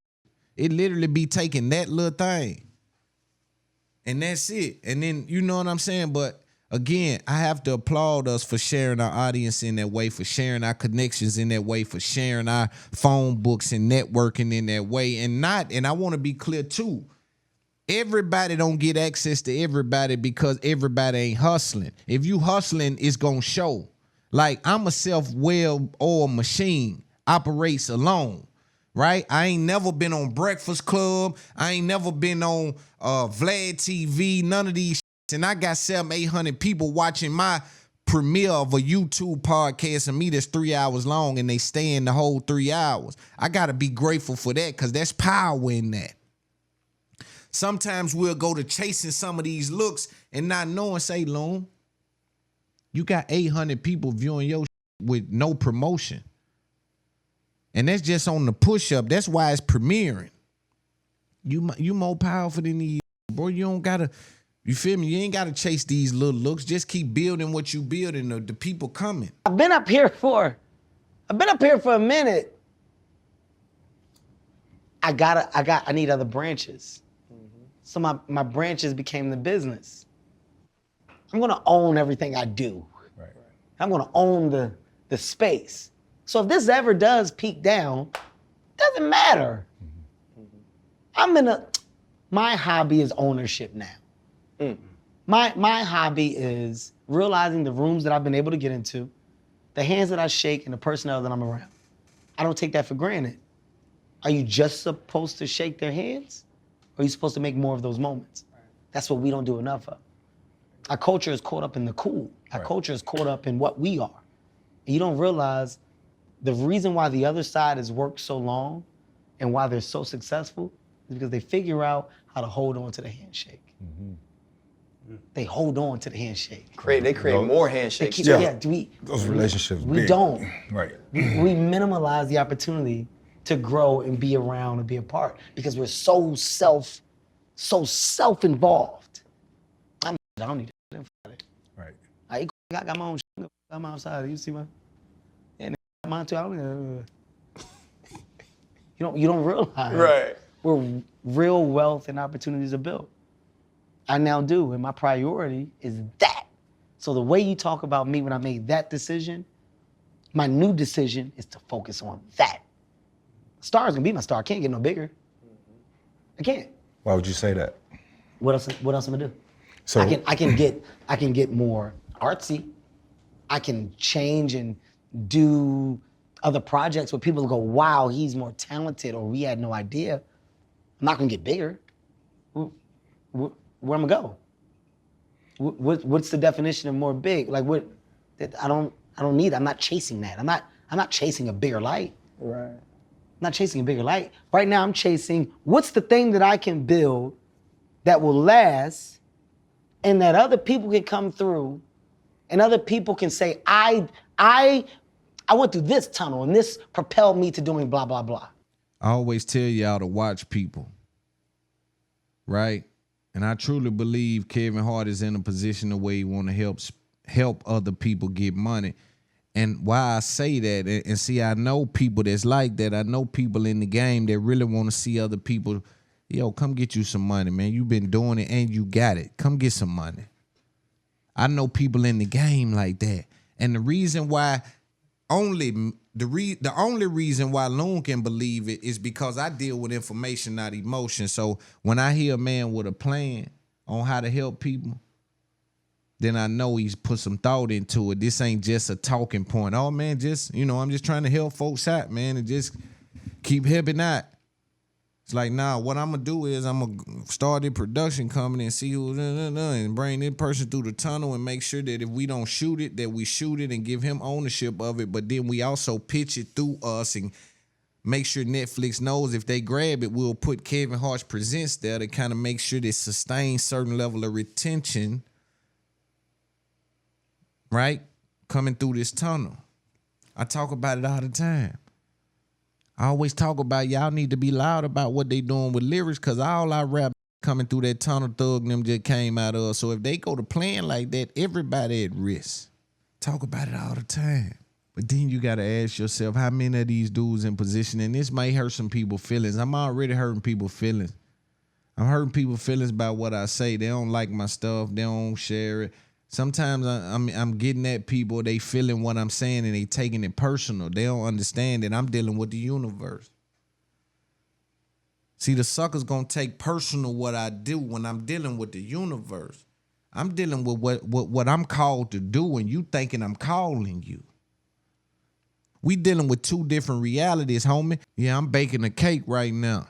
it literally be taking that little thing And that's it. And then, you know what I'm saying? But again, I have to applaud us for sharing our audience in that way, for sharing our connections in that way, for sharing our phone books and networking in that way. And I want to be clear too, everybody don't get access to everybody because everybody ain't hustling. If you hustling, it's going to show. Like, I'm a self-well-oiled machine, operates alone, right? I ain't never been on Breakfast Club. I ain't never been on Vlad TV, none of these shits. And I got 700-800 people watching my premiere of a YouTube podcast of me that's 3 hours long, and they stay in the whole 3 hours. I got to be grateful for that because there's power in that. Sometimes we'll go to chasing some of these looks and not knowing, say, Loon, you got 800 people viewing your with no promotion. And that's just on the push-up. That's why it's premiering. You more powerful than these, bro. You don't gotta, you feel me? You ain't gotta chase these little looks. Just keep building what you building. The people coming. I've been up here for a minute. I need other branches. So my branches became the business. I'm gonna own everything I do. Right. I'm gonna own the space. So if this ever does peak down, doesn't matter. My hobby is ownership now. My hobby is realizing the rooms that I've been able to get into, the hands that I shake, and the personnel that I'm around. I don't take that for granted. Are you just supposed to shake their hands? Or are you supposed to make more of those moments? That's what we don't do enough of. Our culture is caught up in the cool. Our culture is caught up in what we are. And you don't realize the reason why the other side has worked so long and why they're so successful is because they figure out how to hold on to the handshake. They hold on to the handshake. They create more handshakes. Those relationships we big. don't. Right. We minimalize the opportunity to grow and be around and be a part because we're so self-involved. I don't need that. Right. I got my own shit. I'm outside. You see my, yeah, mine too. I don't. You don't realize. Right. Where real wealth and opportunities are built. I now do, and my priority is that. So the way you talk about me when I made that decision, my new decision is to focus on that. Star is gonna be my star. I can't get no bigger. I can't. Why would you say that? What else am I gonna do? So I can get more artsy. I can change and do other projects where people go, wow, he's more talented, or we had no idea. I'm not gonna get bigger. Where am I gonna go? What's the definition of more big? Like what? I don't need. I'm not chasing that. I'm not chasing a bigger light. Right. I'm not chasing a bigger light. Right now, I'm chasing what's the thing that I can build that will last, and that other people can come through, and other people can say, I went through this tunnel, and this propelled me to doing blah blah blah. I always tell y'all to watch people, right? And I truly believe Kevin Hart is in a position where he want to help other people get money. And why I say that, and see, I know people that's like that. I know people in the game that really want to see other people, yo, come get you some money, man. You've been doing it and you got it. Come get some money. I know people in the game like that. And the reason why the only reason why Loon can believe it is because I deal with information, not emotion. So when I hear a man with a plan on how to help people, then I know he's put some thought into it. This ain't just a talking point. Oh, man, I'm just trying to help folks out, man, and just keep helping out. It's like, nah, what I'm going to do is I'm going to start a production company and see who, and bring this person through the tunnel and make sure that if we don't shoot it, that we shoot it and give him ownership of it. But then we also pitch it through us and make sure Netflix knows if they grab it, we'll put Kevin Hart's Presents there to kind of make sure they sustain certain level of retention, right? Coming through this tunnel. I talk about it all the time. I always talk about y'all need to be loud about what they doing with lyrics, because all our rap coming through that tunnel Thug and them just came out of. So if they go to playing like that, everybody at risk. Talk about it all the time. But then you got to ask yourself, how many of these dudes in position, and this might hurt some people's feelings. I'm already hurting people's feelings. I'm hurting people's feelings about what I say. They don't like my stuff. They don't share it. Sometimes I'm getting at people. They feeling what I'm saying and they taking it personal. They don't understand that I'm dealing with the universe. See, the sucker's gonna take personal what I do when I'm dealing with the universe. I'm dealing with what I'm called to do, and you thinking I'm calling you. We dealing with two different realities, homie. Yeah, I'm baking a cake right now.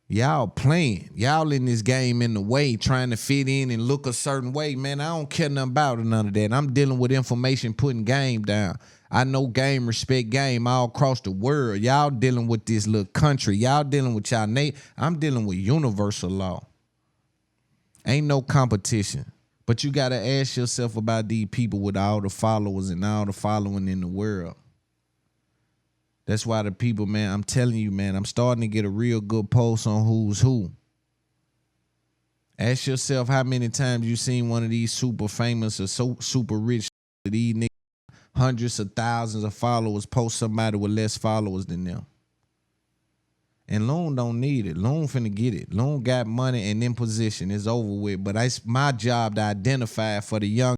Y'all playing. Y'all in this game in the way, trying to fit in and look a certain way. Man, I don't care nothing about none of that. I'm dealing with information, putting game down. I know game, respect game all across the world. Y'all dealing with this little country. Y'all dealing with y'all nation. I'm dealing with universal law. Ain't no competition. But you got to ask yourself about these people with all the followers and all the following in the world. That's why the people, man, I'm telling you, man, I'm starting to get a real good pulse on who's who. Ask yourself how many times you seen one of these super famous or so super rich, these niggas, hundreds of thousands of followers, post somebody with less followers than them. And Loon don't need it. Loon finna get it. Loon got money and in position. It's over with. But it's my job to identify for the young.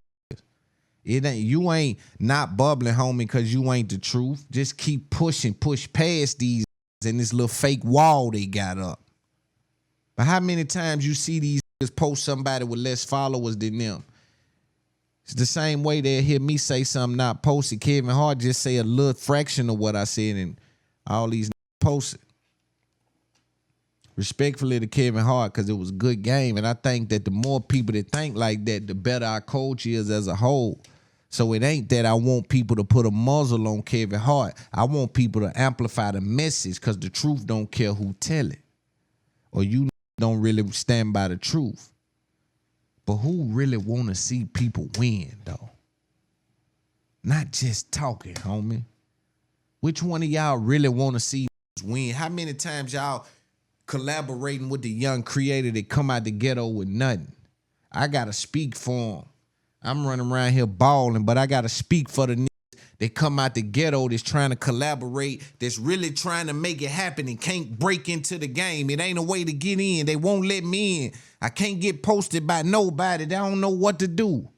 You ain't not bubbling, homie, because you ain't the truth. Just keep pushing, push past these and this little fake wall they got up. But how many times you see these post somebody with less followers than them? It's the same way they'll hear me say something not posted. Kevin Hart just say a little fraction of what I said and all these posted. Respectfully to Kevin Hart, because it was a good game. And I think that the more people that think like that, the better our culture is as a whole. So it ain't that I want people to put a muzzle on Kevin Hart. I want people to amplify the message because the truth don't care who tell it. Or you don't really stand by the truth. But who really want to see people win, though? Not just talking, homie. Which one of y'all really want to see win? How many times y'all collaborating with the young creator that come out the ghetto with nothing? I got to speak for them. I'm running around here balling, but I got to speak for the niggas that come out the ghetto that's trying to collaborate, that's really trying to make it happen and can't break into the game. It ain't a way to get in. They won't let me in. I can't get posted by nobody. They don't know what to do.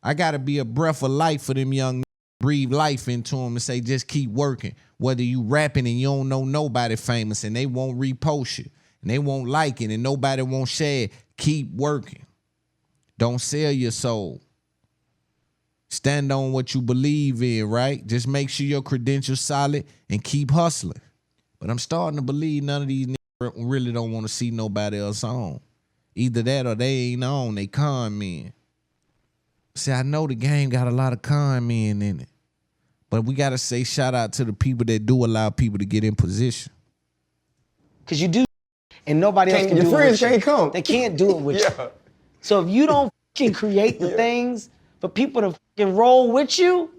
I got to be a breath of life for them young niggas. Breathe life into them and say, just keep working. Whether you rapping and you don't know nobody famous and they won't repost you and they won't like it and nobody won't share it, keep working. Don't sell your soul. Stand on what you believe in, right? Just make sure your credentials solid and keep hustling. But I'm starting to believe none of these niggas really don't want to see nobody else on. Either that or they ain't on, they con men. See, I know the game got a lot of con men in it. But we got to say shout out to the people that do allow people to get in position. Because you do, and nobody else can do it with you. Your friends can't come. They can't do it with you. So if you don't fucking create the things for people to fucking roll with you,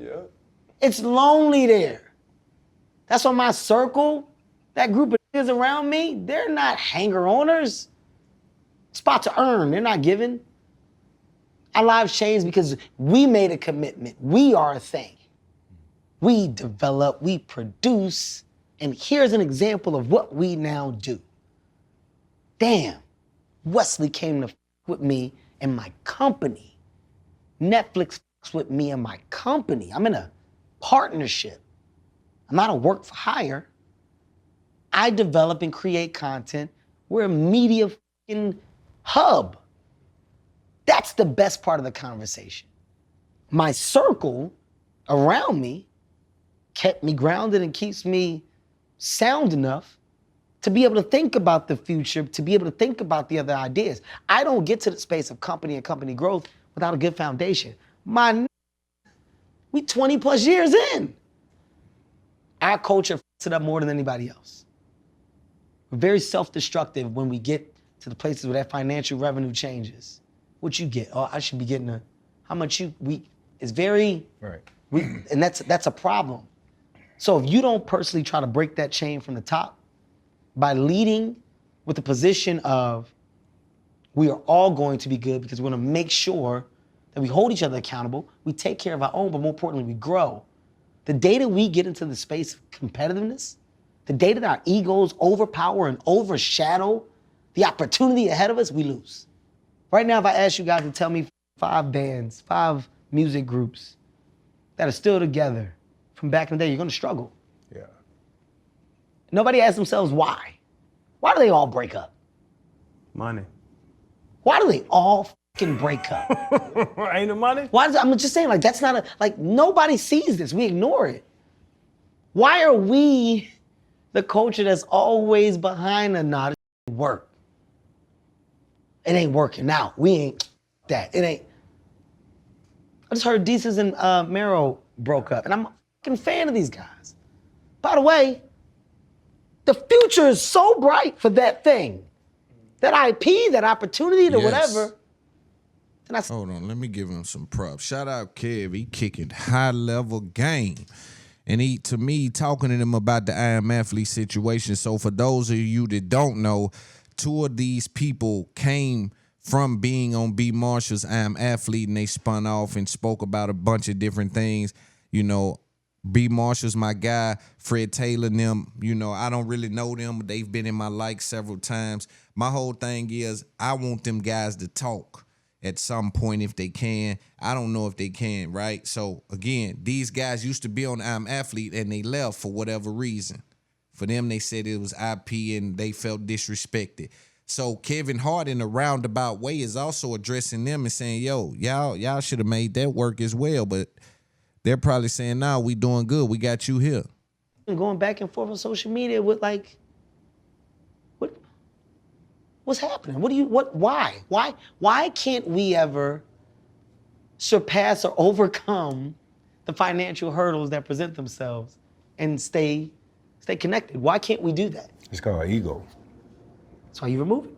it's lonely there. That's why my circle, that group of niggas around me, they're not hanger-oners. It's about to earn. They're not giving. Our lives changed because we made a commitment. We are a thing. We develop, we produce, and here's an example of what we now do. Damn, Wesley came to with me and my company. Netflix with me and my company. I'm in a partnership. I'm not a work for hire. I develop and create content. We're a media fucking hub. That's the best part of the conversation. My circle around me kept me grounded and keeps me sound enough to be able to think about the future, to be able to think about the other ideas. I don't get to the space of company and company growth without a good foundation. We 20 plus years in. Our culture f***s it up more than anybody else. We're very self-destructive when we get to the places where that financial revenue changes. What you get? Oh, I should be getting how much it's very, right. And that's a problem. So if you don't personally try to break that chain from the top by leading with the position of we are all going to be good because we're gonna make sure that we hold each other accountable, we take care of our own, but more importantly, we grow. The day that we get into the space of competitiveness, the day that our egos overpower and overshadow the opportunity ahead of us, we lose. Right now, if I ask you guys to tell me 5 bands, 5 music groups that are still together from back in the day, you're gonna struggle. Yeah. Nobody asks themselves why. Why do they all break up? Money. Why do they all fucking break up? Ain't the money? I'm just saying, like, that's not nobody sees this. We ignore it. Why are we the culture that's always behind the nah, this work? It ain't working out. We ain't that. It ain't. I just heard Desus and Mero broke up, and I'm a fucking fan of these guys. By the way, the future is so bright for that thing. That IP, that opportunity, to whatever. Hold on, let me give him some props. Shout out Kev, he kicking high level game. And he, to me, talking to them about the I Am Athlete situation. So for those of you that don't know, 2 of these people came from being on B. Marshall's I Am Athlete, and they spun off and spoke about a bunch of different things. You know, B. Marshall's my guy, Fred Taylor and them, you know, I don't really know them, but they've been in my likes several times. My whole thing is I want them guys to talk at some point if they can. I don't know if they can, right? So, again, these guys used to be on I'm Athlete, and they left for whatever reason. For them, they said it was IP, and they felt disrespected. So, Kevin Hart, in a roundabout way, is also addressing them and saying, yo, y'all should have made that work as well, but they're probably saying, nah, we doing good. We got you here. Going back and forth on social media with what's happening? Why can't we ever surpass or overcome the financial hurdles that present themselves and stay connected? Why can't we do that? It's called ego. That's why you remove it.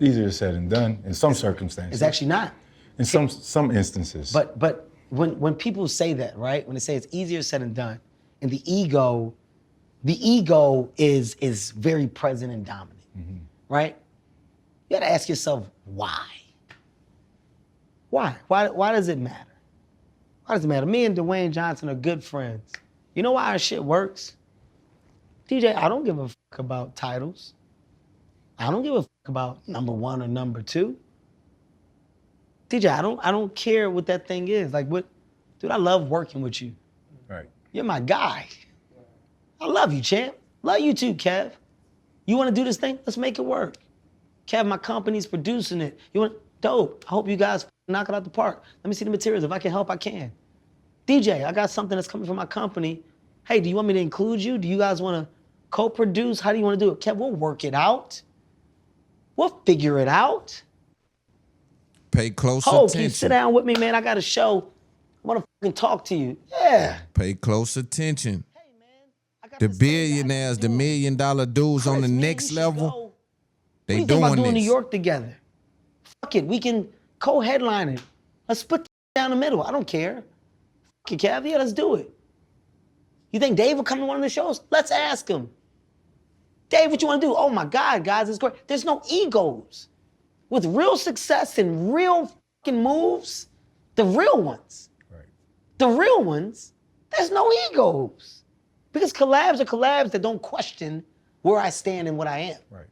Easier said than done in some circumstances. It's actually not. In some instances. But when people say that, right? When they say it's easier said than done, and the ego is very present and dominant. Right? You gotta ask yourself, why? Why? Why does it matter? Why does it matter? Me and Dwayne Johnson are good friends. You know why our shit works? DJ, I don't give a fuck about titles. I don't give a fuck about number 1 or number 2. DJ, I don't care what that thing is. Dude, I love working with you. Right. You're my guy. I love you, champ. Love you too, Kev. You want to do this thing? Let's make it work. Kev, my company's producing it. You want dope? I hope you guys knock it out the park. Let me see the materials. If I can help, I can. DJ, I got something that's coming from my company. Hey, do you want me to include you? Do you guys want to co-produce? How do you want to do it? Kev, we'll work it out. We'll figure it out. Pay close Ho, attention. can you sit down with me, man? I got a show. I want to fucking talk to you. Yeah. Pay close attention. The billionaires, the $1 million dudes on the next level, they What do you think doing about doing this. New York together? Fuck it, we can co-headline it. Let's split down the middle. I don't care. Fuck it, Kev, yeah, let's do it. You think Dave will come to one of the shows? Let's ask him. Dave, what you want to do? Oh my God, guys, it's great. There's no egos. With real success and real fucking moves, the real ones, the real ones, there's no egos. Because collabs are collabs that don't question where I stand and what I am. Right.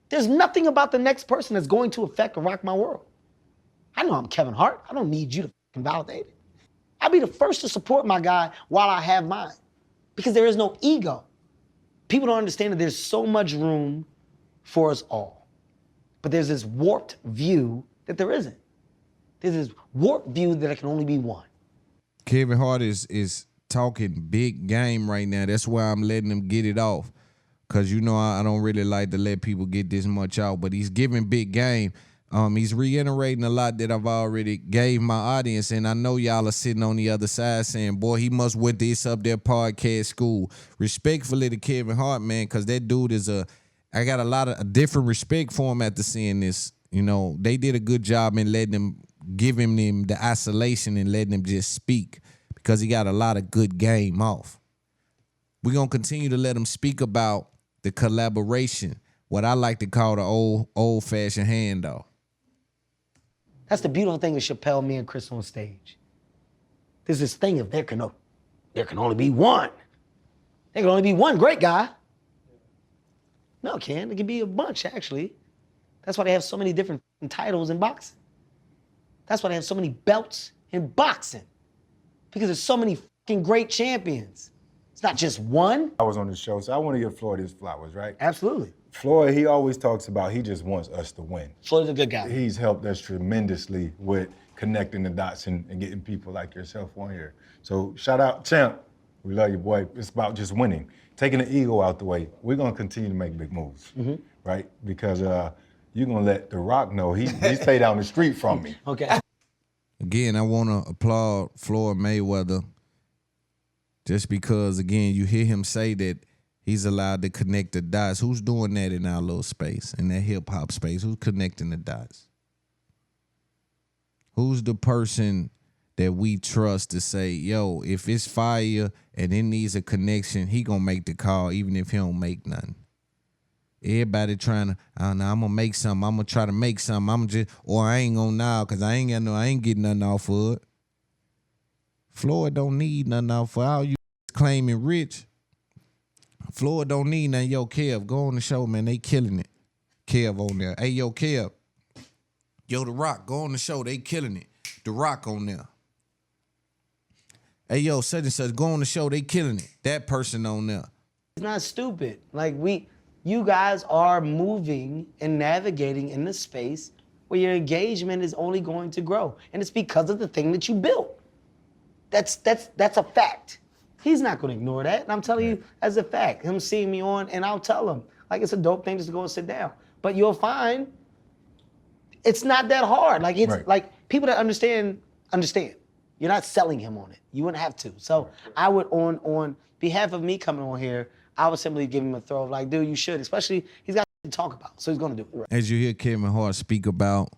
There's nothing about the next person that's going to affect or rock my world. I know I'm Kevin Hart. I don't need you to fucking validate it. I'll be the first to support my guy while I have mine. Because there is no ego. People don't understand that there's so much room for us all. But there's this warped view that there isn't. There's this warped view that it can only be one. Kevin Hart is talking big game right now. That's why I'm letting him get it off. Because, you know, I don't really like to let people get this much out. But he's giving big game. He's reiterating a lot that I've already gave my audience. And I know y'all are sitting on the other side saying, boy, he must went this up their podcast school. Respectfully to Kevin Hart, man, because that dude is I got a lot of different respect for him after seeing this. You know, they did a good job in letting him, giving him the isolation and letting him just speak. Because he got a lot of good game off. We're going to continue to let him speak about the collaboration, what I like to call the old-fashioned handoff. That's the beautiful thing with Chappelle, me and Chris on stage. There's this thing of there can only be one. There can only be one great guy. No, Ken. It can be a bunch, actually. That's why they have so many different titles in boxing. That's why they have so many belts in boxing. Because there's so many fucking great champions. It's not just one. I was on the show, so I want to give Floyd his flowers, right? Absolutely. Floyd, he always talks about he just wants us to win. Floyd's a good guy. He's helped us tremendously with connecting the dots and getting people like yourself on here. So shout out, champ. We love you, boy. It's about just winning. Taking the ego out the way. We're going to continue to make big moves, right? Because you're going to let The Rock know he stay down the street from me. Okay. Again, I want to applaud Floyd Mayweather just because, again, you hear him say that he's allowed to connect the dots. Who's doing that in our little space, in that hip-hop space? Who's connecting the dots? Who's the person that we trust to say, yo, if it's fire and it needs a connection, he going to make the call even if he don't make nothing? Everybody trying to, I don't know, I'm going to make something. I'm going to try to make something. I ain't going to now because I ain't getting nothing off of it. Floyd don't need nothing off of all you claiming rich. Floyd don't need nothing. Yo, Kev, go on the show, man. They killing it. Kev on there. Hey, yo, Kev. Yo, The Rock, go on the show. They killing it. The Rock on there. Hey, yo, such and such, go on the show. They killing it. That person on there. It's not stupid. Like, you guys are moving and navigating in the space where your engagement is only going to grow. And it's because of the thing that you built. That's a fact. He's not going to ignore that. And I'm telling you as a fact. Him seeing me on, and I'll tell him. Like, it's a dope thing just to go and sit down. But you'll find it's not that hard. Like, it's like people that understand. You're not selling him on it. You wouldn't have to. So I would, on behalf of me coming on here, I would simply give him a throw of like, dude, you should. Especially, he's got to talk about, so he's going to do it. As you hear Kevin Hart speak about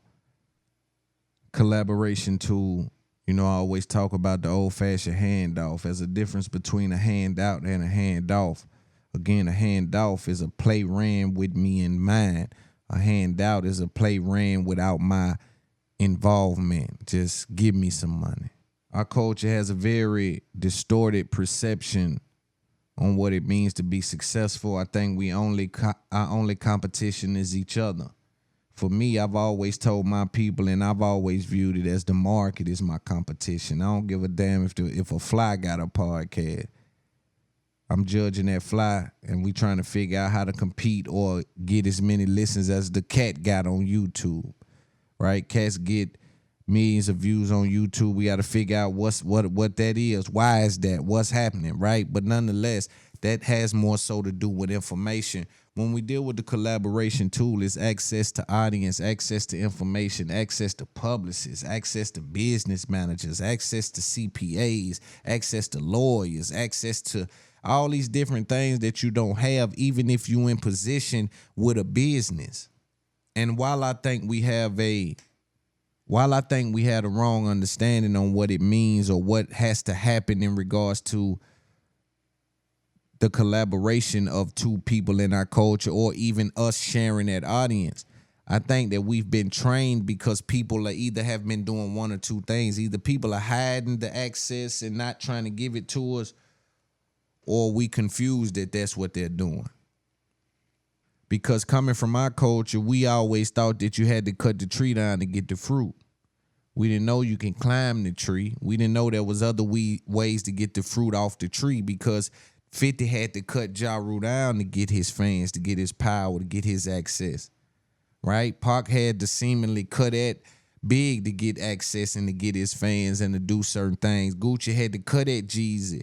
collaboration tool, you know, I always talk about the old-fashioned handoff. There's a difference between a handout and a handoff. Again, a handoff is a play ran with me in mind. A handout is a play ran without my involvement. Just give me some money. Our culture has a very distorted perception on what it means to be successful. I think our only competition is each other. For me, I've always told my people, and I've always viewed it as the market is my competition. I don't give a damn if a fly got a podcast. I'm judging that fly, and we trying to figure out how to compete or get as many listens as the cat got on YouTube, right? Cats get millions of views on YouTube. We got to figure out what that is. Why is that? What's happening, right? But nonetheless, that has more so to do with information. When we deal with the collaboration tool, it's access to audience, access to information, access to publicists, access to business managers, access to CPAs, access to lawyers, access to all these different things that you don't have, even if you're in position with a business. And while I think we had a wrong understanding on what it means or what has to happen in regards to the collaboration of two people in our culture or even us sharing that audience, I think that we've been trained because people are either have been doing one or two things. Either people are hiding the access and not trying to give it to us, or we confused that that's what they're doing. Because coming from our culture, we always thought that you had to cut the tree down to get the fruit. We didn't know you can climb the tree. We didn't know there was other ways to get the fruit off the tree because 50 had to cut Ja Rule down to get his fans, to get his power, to get his access, right? Pac had to seemingly cut at Big to get access and to get his fans and to do certain things. Gucci had to cut at Jeezy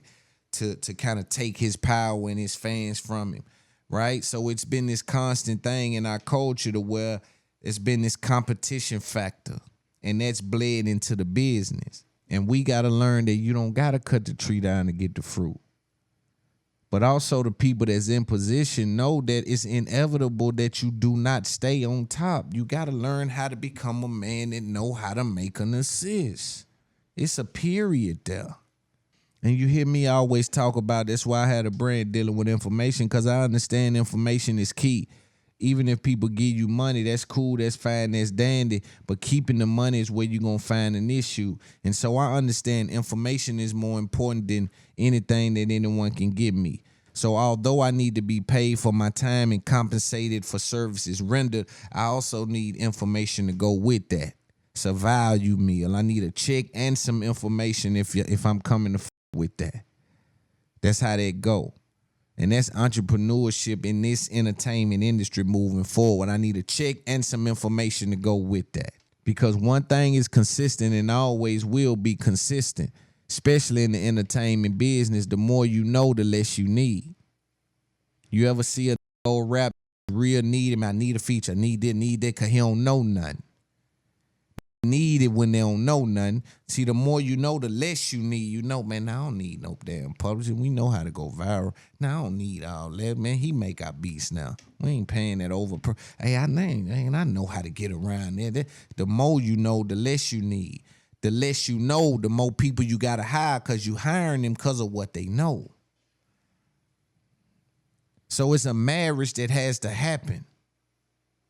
to kind of take his power and his fans from him, right? So it's been this constant thing in our culture to where it's been this competition factor, and that's bled into the business. And we got to learn that you don't got to cut the tree down to get the fruit. But also the people that's in position know that it's inevitable that you do not stay on top. You got to learn how to become a man that know how to make an assist. It's a period there. And you hear me always talk about, that's why I had a brand dealing with information, because I understand information is key. Even if people give you money, that's cool, that's fine, that's dandy. But keeping the money is where you're going to find an issue. And so I understand information is more important than anything that anyone can give me. So although I need to be paid for my time and compensated for services rendered, I also need information to go with that. It's a value meal. I need a check and some information if I'm coming to with that. That's how that go. And that's entrepreneurship in this entertainment industry moving forward. I need a check and some information to go with that. Because one thing is consistent and always will be consistent, especially in the entertainment business. The more you know, the less you need. You ever see a old rap real need him? I need a feature. I need that, because he don't know nothing. Need it when they don't know nothing. See, the more you know, the less you need. You know, man, I don't need no damn publishing. We know how to go viral. Now I don't need all that, man. He make our beats now. We ain't paying that over. Hey, I know how to get around there. The more you know, the less you need. The less you know, the more people you gotta hire, because you hiring them because of what they know. So it's a marriage that has to happen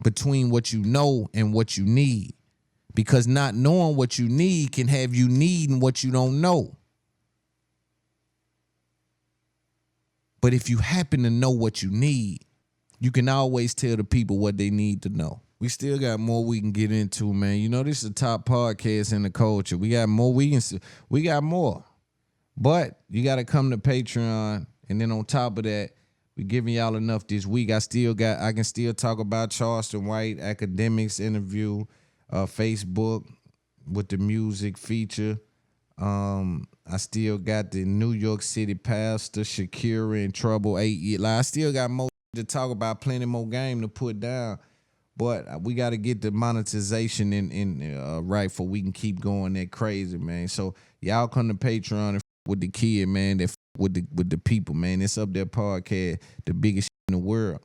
between what you know and what you need. Because not knowing what you need can have you needing what you don't know. But if you happen to know what you need, you can always tell the people what they need to know. We still got more we can get into, man. You know, this is a top podcast in the culture. We got more. We got more. But you got to come to Patreon. And then on top of that, we giving y'all enough this week. I can still talk about Charleston White academics interview. Facebook with the music feature. I still got the New York City pastor Shakira in trouble 8 years. Like, I still got more to talk about, plenty more game to put down. But we got to get the monetization in right for we can keep going that crazy, man. So y'all come to Patreon and with the kid, man. That with the people, man. It's Up There podcast, the biggest in the world.